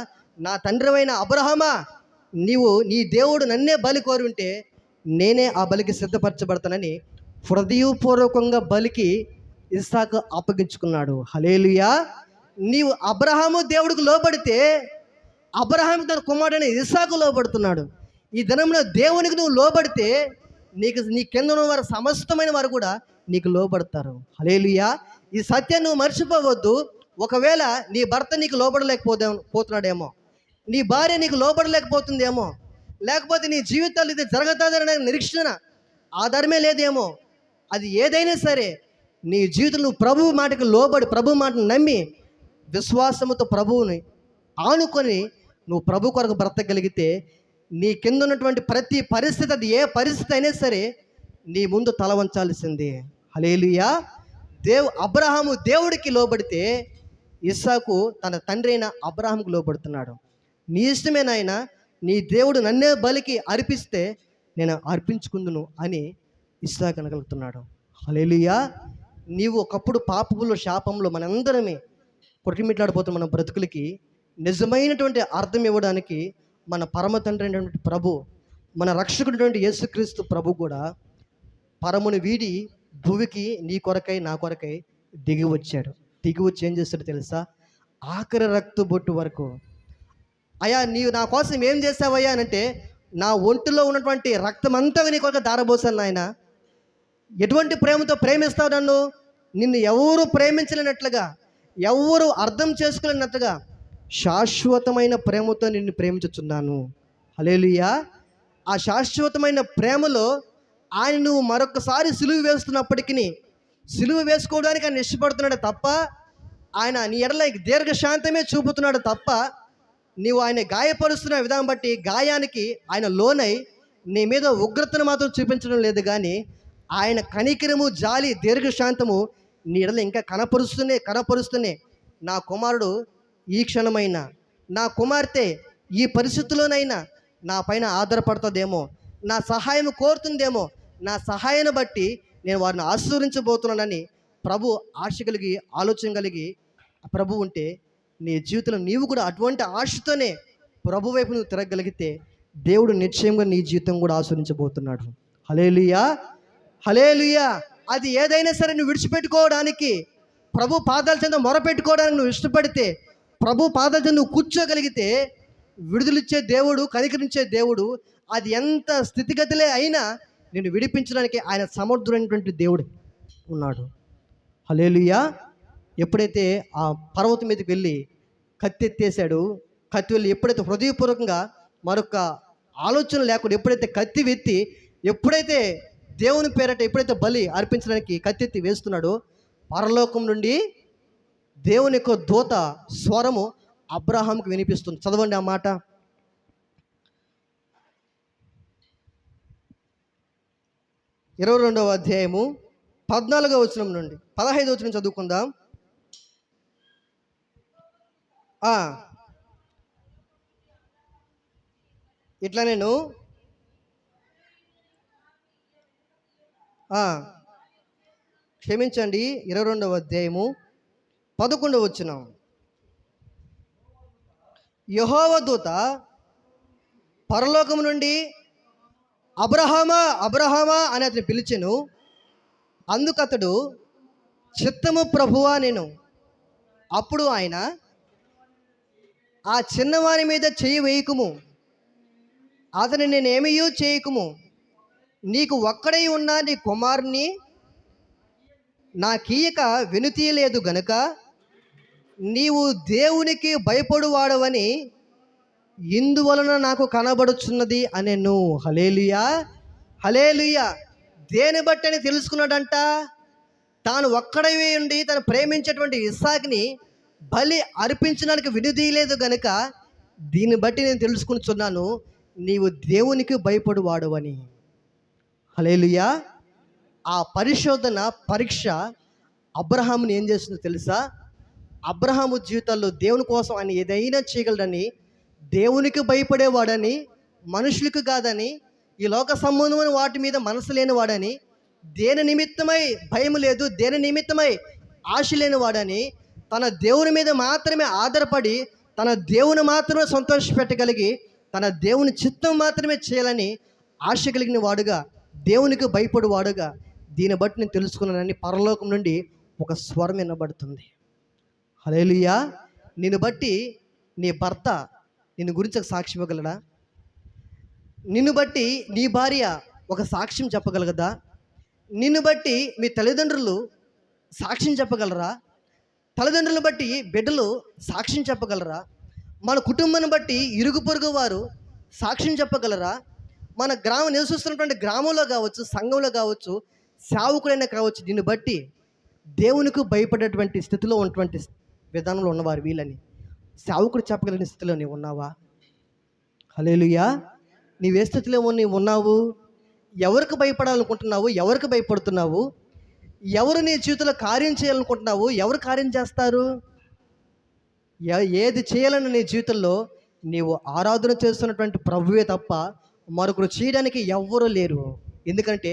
S2: నా తండ్రి అయిన అబ్రహామా, నీవు నీ దేవుడు నన్నే బలి కోరి ఉంటే నేనే ఆ బలికి సిద్ధపరచబడతానని హృదయపూర్వకంగా బలికి ఇస్సాకు అప్పగించుకున్నాడు. హల్లెలూయా. నీవు అబ్రహాము దేవుడికి లోబడితే అబ్రహాం తన కుమారుడైన ఇస్సాకు లోబడుతున్నాడు. ఈ దినంలో దేవునికి నువ్వు లోబడితే నీ కింద ఉన్న వారు సమస్తమైన వారు కూడా నీకు లోబడతారు. హల్లెలూయా. ఈ సత్యాన్ని నువ్వు మర్చిపోవద్దు. ఒకవేళ నీ భర్త నీకు పోతున్నాడేమో, నీ భార్య నీకు లోబడలేకపోతుందేమో, లేకపోతే నీ జీవితాలు ఇది జరుగుతుందనే నిరీక్షణ ఆధారమే లేదేమో, అది ఏదైనా సరే నీ జీవితం నువ్వు ప్రభు మాటకు లోబడి ప్రభు మాటను నమ్మి విశ్వాసముతో ప్రభువుని ఆనుకొని నువ్వు ప్రభు కొరకు బ్రతకగలిగితే నీ కింద ఉన్నటువంటి ప్రతి పరిస్థితి, అది ఏ పరిస్థితి అయినా సరే నీ ముందు తల వంచాల్సిందే. హల్లెలూయా. అబ్రహాము దేవుడికి లోబడితే ఇస్సాకు తన తండ్రి అయిన అబ్రహాముకు లోబడుతున్నాడు. నీ ఇష్టమే నాయనా, నీ దేవుడు నన్నే బలికి అర్పిస్తే నేను అర్పించుకుందును అని ఇస్సాకు అనగలుగుతున్నాడు. హల్లెలూయా. నీవు ఒకప్పుడు పాపములో శాపంలో మనందరమే కొట్టుమిట్లాడిపోతున్న మన బ్రతుకులకి నిజమైనటువంటి అర్థం ఇవ్వడానికి మన పరమ తండ్రి అయినటువంటి ప్రభు, మన రక్షకుడైనటువంటి యేసుక్రీస్తు ప్రభు కూడా పరమును వీడి భూమికి నీ కొరకై నా కొరకై దిగి వచ్చాడు. దిగి వచ్చి ఏం చేస్తాడో తెలుసా? ఆఖరి రక్త బొట్టు వరకు, అయ్యా నీవు నా కోసం ఏం చేసావయ్యా అని అంటే, నా ఒంటిలో ఉన్నటువంటి రక్తం అంతా నీ కొరకు దారబోసాను నాయన. ఎటువంటి ప్రేమతో ప్రేమిస్తావు నన్ను? నిన్ను ఎవరు ప్రేమించలేనట్లుగా, ఎవరు అర్థం చేసుకోలేనట్లుగా శాశ్వతమైన ప్రేమతో నిన్ను ప్రేమించుచున్నాను. హల్లెలూయా. ఆ శాశ్వతమైన ప్రేమలో ఆయన నువ్వు మరొకసారి సిలువ వేస్తున్నప్పటికీ సిలువ వేసుకోవడానికి ఆయన ఇష్టపడుతున్నాడు తప్ప, ఆయన నీ ఎడల దీర్ఘశాంతమే చూపుతున్నాడు తప్ప, నీవు ఆయన గాయపరుస్తున్న విధానం బట్టి గాయానికి ఆయన లోనై నీ మీద ఉగ్రతను మాత్రం చూపించడం లేదు. కానీ ఆయన కనికరము, జాలి, దీర్ఘశాంతము నీ ఎడల ఇంకా కనపరుస్తూనే నా కుమారుడు ఈ క్షణమైనా, నా కుమార్తె ఈ పరిస్థితుల్లోనైనా నా పైన ఆధారపడుతుందేమో, నా సహాయం కోరుతుందేమో, నా సహాయాన్ని బట్టి నేను వారిని ఆశీర్వదించబోతున్నానని ప్రభు ఆశ కలిగి, ఆలోచన కలిగి ప్రభు ఉంటే నీ జీవితంలో నీవు కూడా అటువంటి ఆశతోనే ప్రభు వైపు నువ్వు తిరగగలిగితే దేవుడు నిశ్చయంగా నీ జీవితం కూడా ఆశీర్వదించబోతున్నాడు. హల్లెలూయా. హల్లెలూయా. అది ఏదైనా సరే నువ్వు విడిచిపెట్టుకోవడానికి, ప్రభు పాదాల చెంత మొరపెట్టుకోవడానికి నువ్వు ఇష్టపడితే, ప్రభు పాదాల చెంత నువ్వు కూర్చోగలిగితే విడుదలిచ్చే దేవుడు, కనికరించే దేవుడు, అది ఎంత స్థితిగతులే అయినా నేను విడిపించడానికి ఆయన సమర్థుడైనటువంటి దేవుడు ఉన్నాడు. హల్లెలూయా. ఎప్పుడైతే ఆ పర్వతం మీదకి వెళ్ళి కత్తి ఎత్తేసాడు, కత్తి వెళ్ళి ఎప్పుడైతే హృదయపూర్వకంగా మరొక ఆలోచన లేకుండా ఎప్పుడైతే కత్తి వెత్తి, ఎప్పుడైతే దేవుని పేరట ఎప్పుడైతే బలి అర్పించడానికి కత్తి ఎత్తి వేస్తున్నాడో, పరలోకం నుండి దేవుని యొక్క దూత స్వరము అబ్రహాంకి వినిపిస్తుంది. చదవండి ఆ మాట. 22వ అధ్యాయము 14వ వచనం నుండి 15వ వచనం చదువుకుందాం. ఇట్లా నేను క్షమించండి, 22వ అధ్యాయము 11వ వచనం. యెహోవా దూత పరలోకము నుండి అబ్రహామా అబ్రహామా అని అతను పిలిచెను. అందుకతడు చిత్తము ప్రభువా నేను. అప్పుడు ఆయన, ఆ చిన్నవాని మీద చెయ్యి వేయకుము, అతని నేనేమయూ చేయకుము. నీకు ఒక్కడై ఉన్న నీ కుమారుని నాకీయక వెనుతీయలేదు గనుక నీవు దేవునికి భయపడువాడవని ఇందువలన నాకు కనబడుచున్నది అనెను. హల్లెలూయా, హల్లెలూయా. దేని బట్టి అని తెలుసుకున్నాడంట? తాను ఒక్కడై ఉండి తను ప్రేమించేటువంటి ఇస్సాకుని బలి అర్పించడానికి వినుదీయలేదు గనుక దీన్ని బట్టి నేను తెలుసుకుంటున్నాను, నీవు దేవునికి భయపడువాడవని. హల్లెలూయా. ఆ పరిశోధన పరీక్ష అబ్రహాముని ఏం చేస్తుందో తెలుసా? అబ్రహాము జీవితంలో దేవుని కోసం ఆయన ఏదైనా చేయగలడని, దేవునికి భయపడేవాడని, మనుషులకు కాదని, ఈ లోక సంబంధమైన వాటి మీద మనసు లేనివాడని, దేని నిమిత్తమై భయం లేదు, దేని నిమిత్తమై ఆశ లేనివాడని, తన దేవుని మీద మాత్రమే ఆధారపడి తన దేవుని మాత్రమే సంతోషపెట్టగలిగి తన దేవుని చిత్తం మాత్రమే చేయాలని ఆశ కలిగిన వాడుగా, దేవునికి భయపడు వాడుగా, దీన్ని బట్టి నేను తెలుసుకున్నానని పరలోకం నుండి ఒక స్వరం వినబడుతుంది. హల్లెలూయా. నిన్ను బట్టి నీ భర్త నిన్ను గురించి ఒక సాక్ష్యం ఇవ్వగలడా? నిన్ను బట్టి నీ భార్య ఒక సాక్ష్యం చెప్పగలగదా? నిన్ను బట్టి మీ తల్లిదండ్రులు సాక్ష్యం చెప్పగలరా? తల్లిదండ్రులు బట్టి బిడ్డలు సాక్ష్యం చెప్పగలరా? మన కుటుంబాన్ని బట్టి ఇరుగు పొరుగు వారు సాక్ష్యం చెప్పగలరా? మన నివసిస్తున్నటువంటి గ్రామంలో కావచ్చు, సంఘంలో కావచ్చు, సేవకుడైనా కావచ్చు, దీన్ని బట్టి దేవునికి భయపడేటువంటి స్థితిలో ఉన్నటువంటి విధానంలో ఉన్నవారు వీళ్ళని సేవకుడు చెప్పగలిగిన స్థితిలో నీవు ఉన్నావా? హల్లెలూయా. నీవే స్థితిలో నీవు ఉన్నావు? ఎవరికి భయపడాలనుకుంటున్నావు? ఎవరికి భయపడుతున్నావు? ఎవరు నీ జీవితంలో కార్యం చేయాలనుకుంటున్నావు? ఎవరు కార్యం చేస్తారు? ఏది చేయాలని నీ జీవితంలో నీవు ఆరాధన చేస్తున్నటువంటి ప్రభువే తప్ప మరొకరు చేయడానికి ఎవ్వరూ లేరు. ఎందుకంటే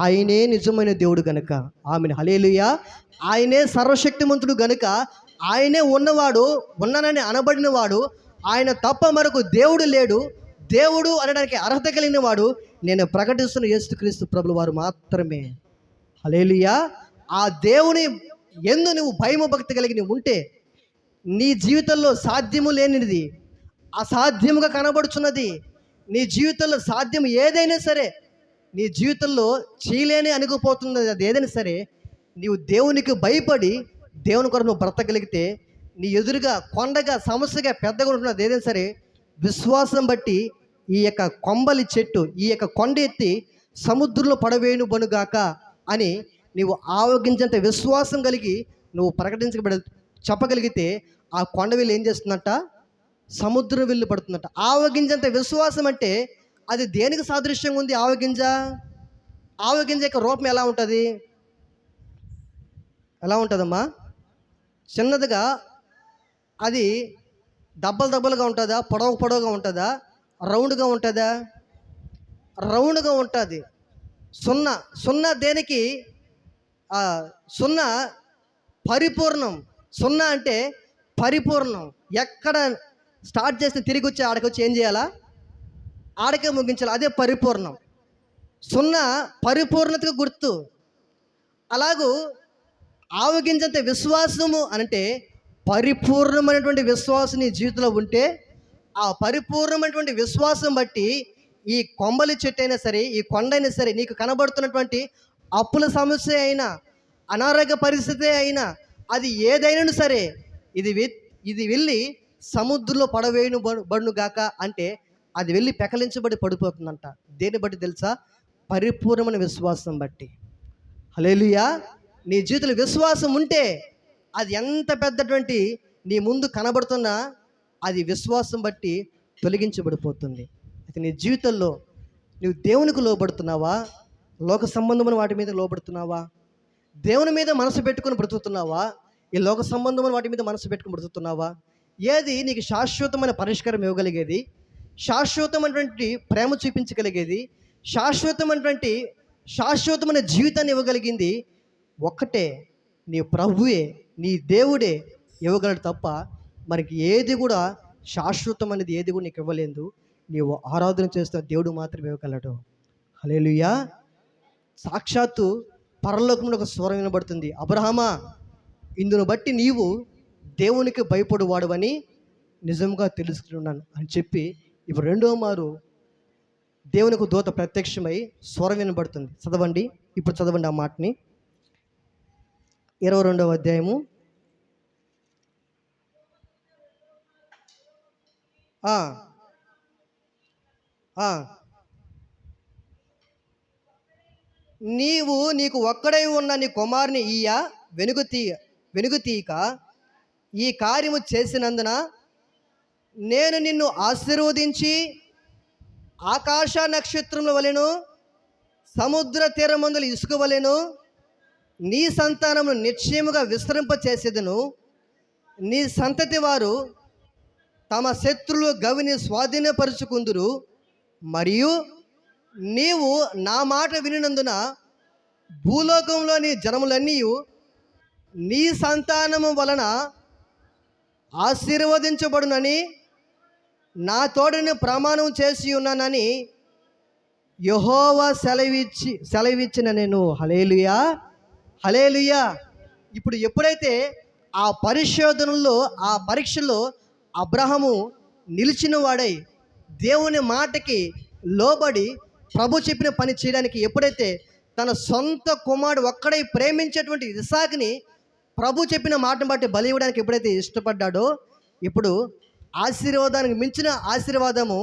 S2: ఆయనే నిజమైన దేవుడు గనుక. ఆమెను. హల్లెలూయా. ఆయనే సర్వశక్తిమంతుడు గనుక, ఆయనే ఉన్నవాడు, ఉన్నానని అనబడినవాడు, ఆయన తప్ప మరొక దేవుడు లేడు. దేవుడు అనడానికి అర్హత కలిగిన వాడు నేను ప్రకటిస్తున్న యేసుక్రీస్తు ప్రభుల వారు మాత్రమే. హల్లెలూయా. ఆ దేవుని యందు నువ్వు భయము భక్తి కలిగి ఉంటే నీ జీవితంలో సాధ్యము లేనిది అసాధ్యముగా కనబడుచున్నది. నీ జీవితంలో సాధ్యం ఏదైనా సరే, నీ జీవితంలో చేయలేని అనుకుపోతున్నది అది ఏదైనా సరే, నీవు దేవునికి భయపడి దేవుని కొరకు నువ్వు బ్రతకగలిగితే నీ ఎదురుగా కొండగా సమస్యగా పెద్దగా ఉంటున్నది ఏదైనా సరే, విశ్వాసం బట్టి ఈ యొక్క కొంబలి చెట్టు, ఈ యొక్క కొండ ఎత్తి సముద్రంలో పడవేయను బనుగాక అని నీవు ఆవగించేంత విశ్వాసం కలిగి నువ్వు చెప్పగలిగితే ఆ కొండ వెళ్ళి ఏం చేస్తుందంట? సముద్రం వెళ్ళి పడుతుందంట. ఆవగింజంత విశ్వాసం అంటే అది దేనికి సాదృశ్యంగా ఉంది? ఆవగింజ యొక్క రూపం ఎలా ఉంటుంది? ఎలా ఉంటుందమ్మా? చిన్నదిగా, అది దబ్బలుగా ఉంటుందా? పొడవుగా ఉంటుందా? రౌండ్గా ఉంటుందా? రౌండ్గా ఉంటుంది. సున్నా దేనికి? సున్నా పరిపూర్ణం. సున్నా అంటే పరిపూర్ణం. ఎక్కడ స్టార్ట్ చేస్తే తిరిగి వచ్చి ఆడకి వచ్చి ఏం చేయాలా? ఆడకే ముగించాలి. అదే పరిపూర్ణం. సున్నా పరిపూర్ణతకు గుర్తు. అలాగూ ఆవగింజంత విశ్వాసము అంటే పరిపూర్ణమైనటువంటి విశ్వాసం నీ జీవితంలో ఉంటే, ఆ పరిపూర్ణమైనటువంటి విశ్వాసం బట్టి ఈ కొంబలి చెట్టు అయినా సరే, ఈ కొండ అయినా సరే, నీకు కనబడుతున్నటువంటి అప్పుల సమస్య అయినా, అనారోగ్య పరిస్థితి అయినా, అది ఏదైనా సరే, ఇది వెళ్ళి సముద్రంలో పడవేయను బడును గాక అంటే అది వెళ్ళి పెకలించబడి పడిపోతుందంట. దేన్ని బట్టి తెలుసా? పరిపూర్ణమైన విశ్వాసం బట్టి. హల్లెలూయా. నీ జీవితంలో విశ్వాసం ఉంటే అది ఎంత పెద్దటువంటి నీ ముందు కనబడుతున్నా అది విశ్వాసం బట్టి తొలగించబడిపోతుంది. అయితే నీ జీవితంలో నువ్వు దేవునికి లోబడుతున్నావా? లోక సంబంధమైన వాటి మీద లోబడుతున్నావా? దేవుని మీద మనసు పెట్టుకుని బ్రతుకుతున్నావా? ఈ లోక సంబంధమైన వాటి మీద మనసు పెట్టుకుని బ్రతుకుతున్నావా? ఏది నీకు శాశ్వతమైన పరిష్కారం ఇవ్వగలిగేది, శాశ్వతమైనటువంటి ప్రేమ చూపించగలిగేది, శాశ్వతమైనటువంటి శాశ్వతమైన జీవితాన్ని ఇవ్వగలిగింది ఒక్కటే, నీ ప్రభువే, నీ దేవుడే ఇవ్వగలడు తప్ప మనకి ఏది కూడా శాశ్వతమైనది ఏది కూడా నీకు ఇవ్వలేదు. నీవు ఆరాధన చేస్తున్న దేవుడు మాత్రమే ఇవ్వగలడు. హల్లెలూయా. సాక్షాత్తు పరలోకంలో ఒక స్వరం వినబడుతుంది, అబ్రహామా, ఇందును బట్టి నీవు దేవునికి భయపడువాడవని నిజంగా తెలుసుకున్నాను అని చెప్పి ఇప్పుడు రెండో మారు దేవునికి దూత ప్రత్యక్షమై స్వరం వినబడుతుంది. చదవండి, ఇప్పుడు చదవండి ఆ మాటని. 22వ అధ్యాయము నీకు ఒక్కడై ఉన్న నీ కుమారుని వెనుగుతీయక ఈ కార్యము చేసినందున నేను నిన్ను ఆశీర్వదించి ఆకాశ నక్షత్రముల వలెను సముద్ర తీరమందుల ఇసుక వలెను నీ సంతానమును నిశ్చయముగా విస్తరింపచేసేదను. నీ సంతతి వారు తమ శత్రులు గవిని స్వాధీనపరుచుకుందురు. మరియు నీవు నా మాట వినినందున భూలోకంలోని జనములన్నీ నీ సంతానము వలన ఆశీర్వదించబడునని నా తోడని ప్రమాణం చేసి ఉన్నానని యెహోవా సెలవిచ్చిన నేను. హల్లెలూయా, హల్లెలూయా. ఇప్పుడు ఎప్పుడైతే ఆ పరిశోధనలో, ఆ పరీక్షలో అబ్రహాము నిలిచిన వాడై దేవుని మాటకి లోబడి ప్రభు చెప్పిన పని చేయడానికి, ఎప్పుడైతే తన సొంత కుమారుడు ఒక్కడై ప్రేమించేటువంటి ఇస్సాకుని ప్రభు చెప్పిన మాటను బట్టి బలి ఇవ్వడానికి ఎప్పుడైతే ఇష్టపడ్డాడో, ఇప్పుడు ఆశీర్వాదానికి మించిన ఆశీర్వాదము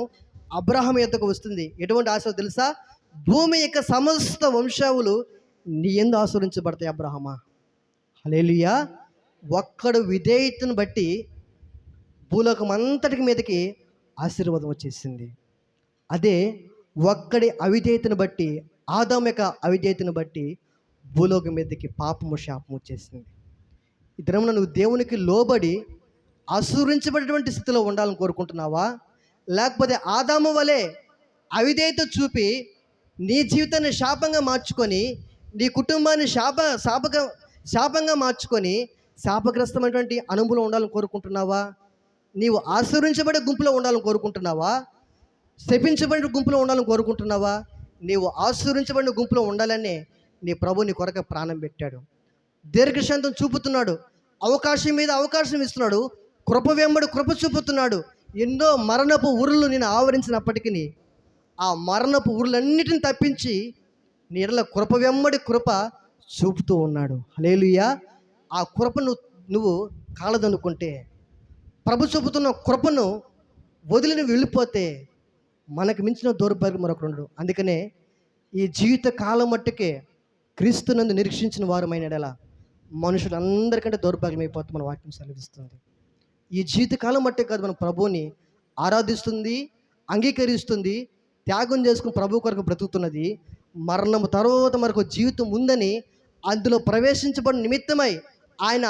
S2: అబ్రహాము యొద్దకు వస్తుంది. ఎటువంటి ఆశీర్వాదం తెలుసా? భూమి యొక్క సమస్త వంశావులు నీ యందు ఆశీర్వదించబడతాయి అబ్రహామా. హల్లెలూయా. ఒక్కడు విధేయతను బట్టి భూలోకం అంతటి మీదకి ఆశీర్వాదం వచ్చేసింది. అదే ఒక్కడి అవిధేయతను బట్టి, ఆదాము యొక్క అవిధేయతను బట్టి భూలోకం మీదకి పాపము, శాపము వచ్చేసింది. ఈ దినమున నువ్వు దేవునికి లోబడి ఆశీర్వదించబడేటువంటి స్థితిలో ఉండాలని కోరుకుంటున్నావా? లేకపోతే ఆదాము వలె అవిధేయత చూపి నీ జీవితాన్ని శాపంగా మార్చుకొని, నీ కుటుంబాన్ని శాపంగా మార్చుకొని శాపగ్రస్తమైనటువంటి అనుభవం ఉండాలని కోరుకుంటున్నావా? నీవు ఆశీర్వించబడే గుంపులో ఉండాలని కోరుకుంటున్నావా? శపించబడిన గుంపులో ఉండాలని కోరుకుంటున్నావా? నీవు ఆశీర్వించబడిన గుంపులో ఉండాలనే నీ ప్రభు నీ కొరకు ప్రాణం పెట్టాడు. దీర్ఘశాంతం చూపుతున్నాడు, అవకాశం మీద అవకాశం ఇస్తున్నాడు, కృప వెంబడి కృప చూపుతున్నాడు. ఎన్నో మరణపు ఊరులు నేను ఆవరించినప్పటికీ ఆ మరణపు ఊరులన్నిటిని తప్పించి నీడల కృప వెంబడి కృప చూపుతూ ఉన్నాడు. హల్లెలూయా. ఆ కృపను నువ్వు కాలదనుకుంటే, ప్రభు చూపుతున్న కృపను వదిలిని వెళ్ళిపోతే మనకు మించిన దౌర్భాగ్యం మరొకరు ఉండడు. అందుకనే ఈ జీవిత కాలం మట్టుకే క్రీస్తునందు నిరీక్షించిన వారమైన ఎడల మనుషులందరికంటే దౌర్భాగ్యం అయిపోతుంది మన వాక్యం సెలవిస్తుంది. ఈ జీవితకాలం మట్టే కాదు, మన ప్రభువుని ఆరాధిస్తుంది, అంగీకరిస్తుంది, త్యాగం చేసుకుని ప్రభు కొరకు బ్రతుకుతున్నది. మరణం తర్వాత మరొక జీవితం ఉందని అందులో ప్రవేశించబడిన నిమిత్తమై ఆయన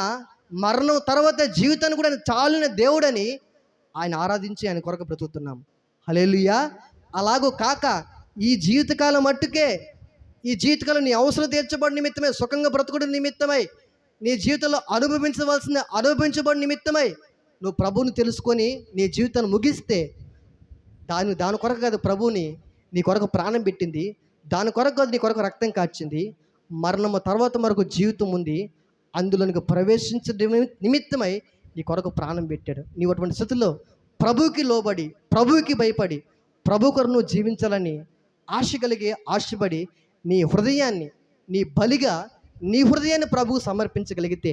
S2: మరణం తర్వాత జీవితాన్ని కూడా చాలిన దేవుడని ఆయన ఆరాధించి ఆయన కొరకు బ్రతుకుతున్నాం. హల్లెలూయా. అలాగూ కాక ఈ జీవితకాలం మట్టుకే, ఈ జీవితకాలం నీ అవసరం తీర్చబడిన నిమిత్తమై, సుఖంగా బ్రతుకుడిన నిమిత్తమై, నీ జీవితంలో అనుభవించబడిన నిమిత్తమై నువ్వు ప్రభువుని తెలుసుకొని నీ జీవితాన్ని ముగిస్తే దాని కొరకు కాదు ప్రభువుని నీ కొరకు ప్రాణం పెట్టింది, దాని కొరకు కాదు నీ కొరకు రక్తం కాచింది. మరణము తర్వాత మరొక జీవితం ఉంది, అందులోనికి ప్రవేశించే నిమిత్తమై నీ కొరకు ప్రాణం పెట్టాడు. నీవు అటువంటి స్థితిలో ప్రభువుకి లోబడి, ప్రభువుకి భయపడి, ప్రభు కొరకు నువ్వు జీవించాలని ఆశపడి నీ హృదయాన్ని, నీ బలిగా నీ హృదయాన్ని ప్రభువు సమర్పించగలిగితే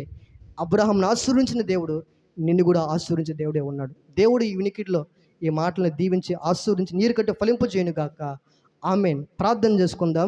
S2: అబ్రహాంను ఆశీర్వదించిన దేవుడు నిన్ను కూడా ఆశీర్వదించే దేవుడే ఉన్నాడు. దేవుడు ఈ వినికిడిలో ఈ మాటలను దీవించి ఆశీర్వదించి నీరు కట్టి ఫలింపజేయును గాక. ఆమేన్. ప్రార్థన చేసుకుందాం.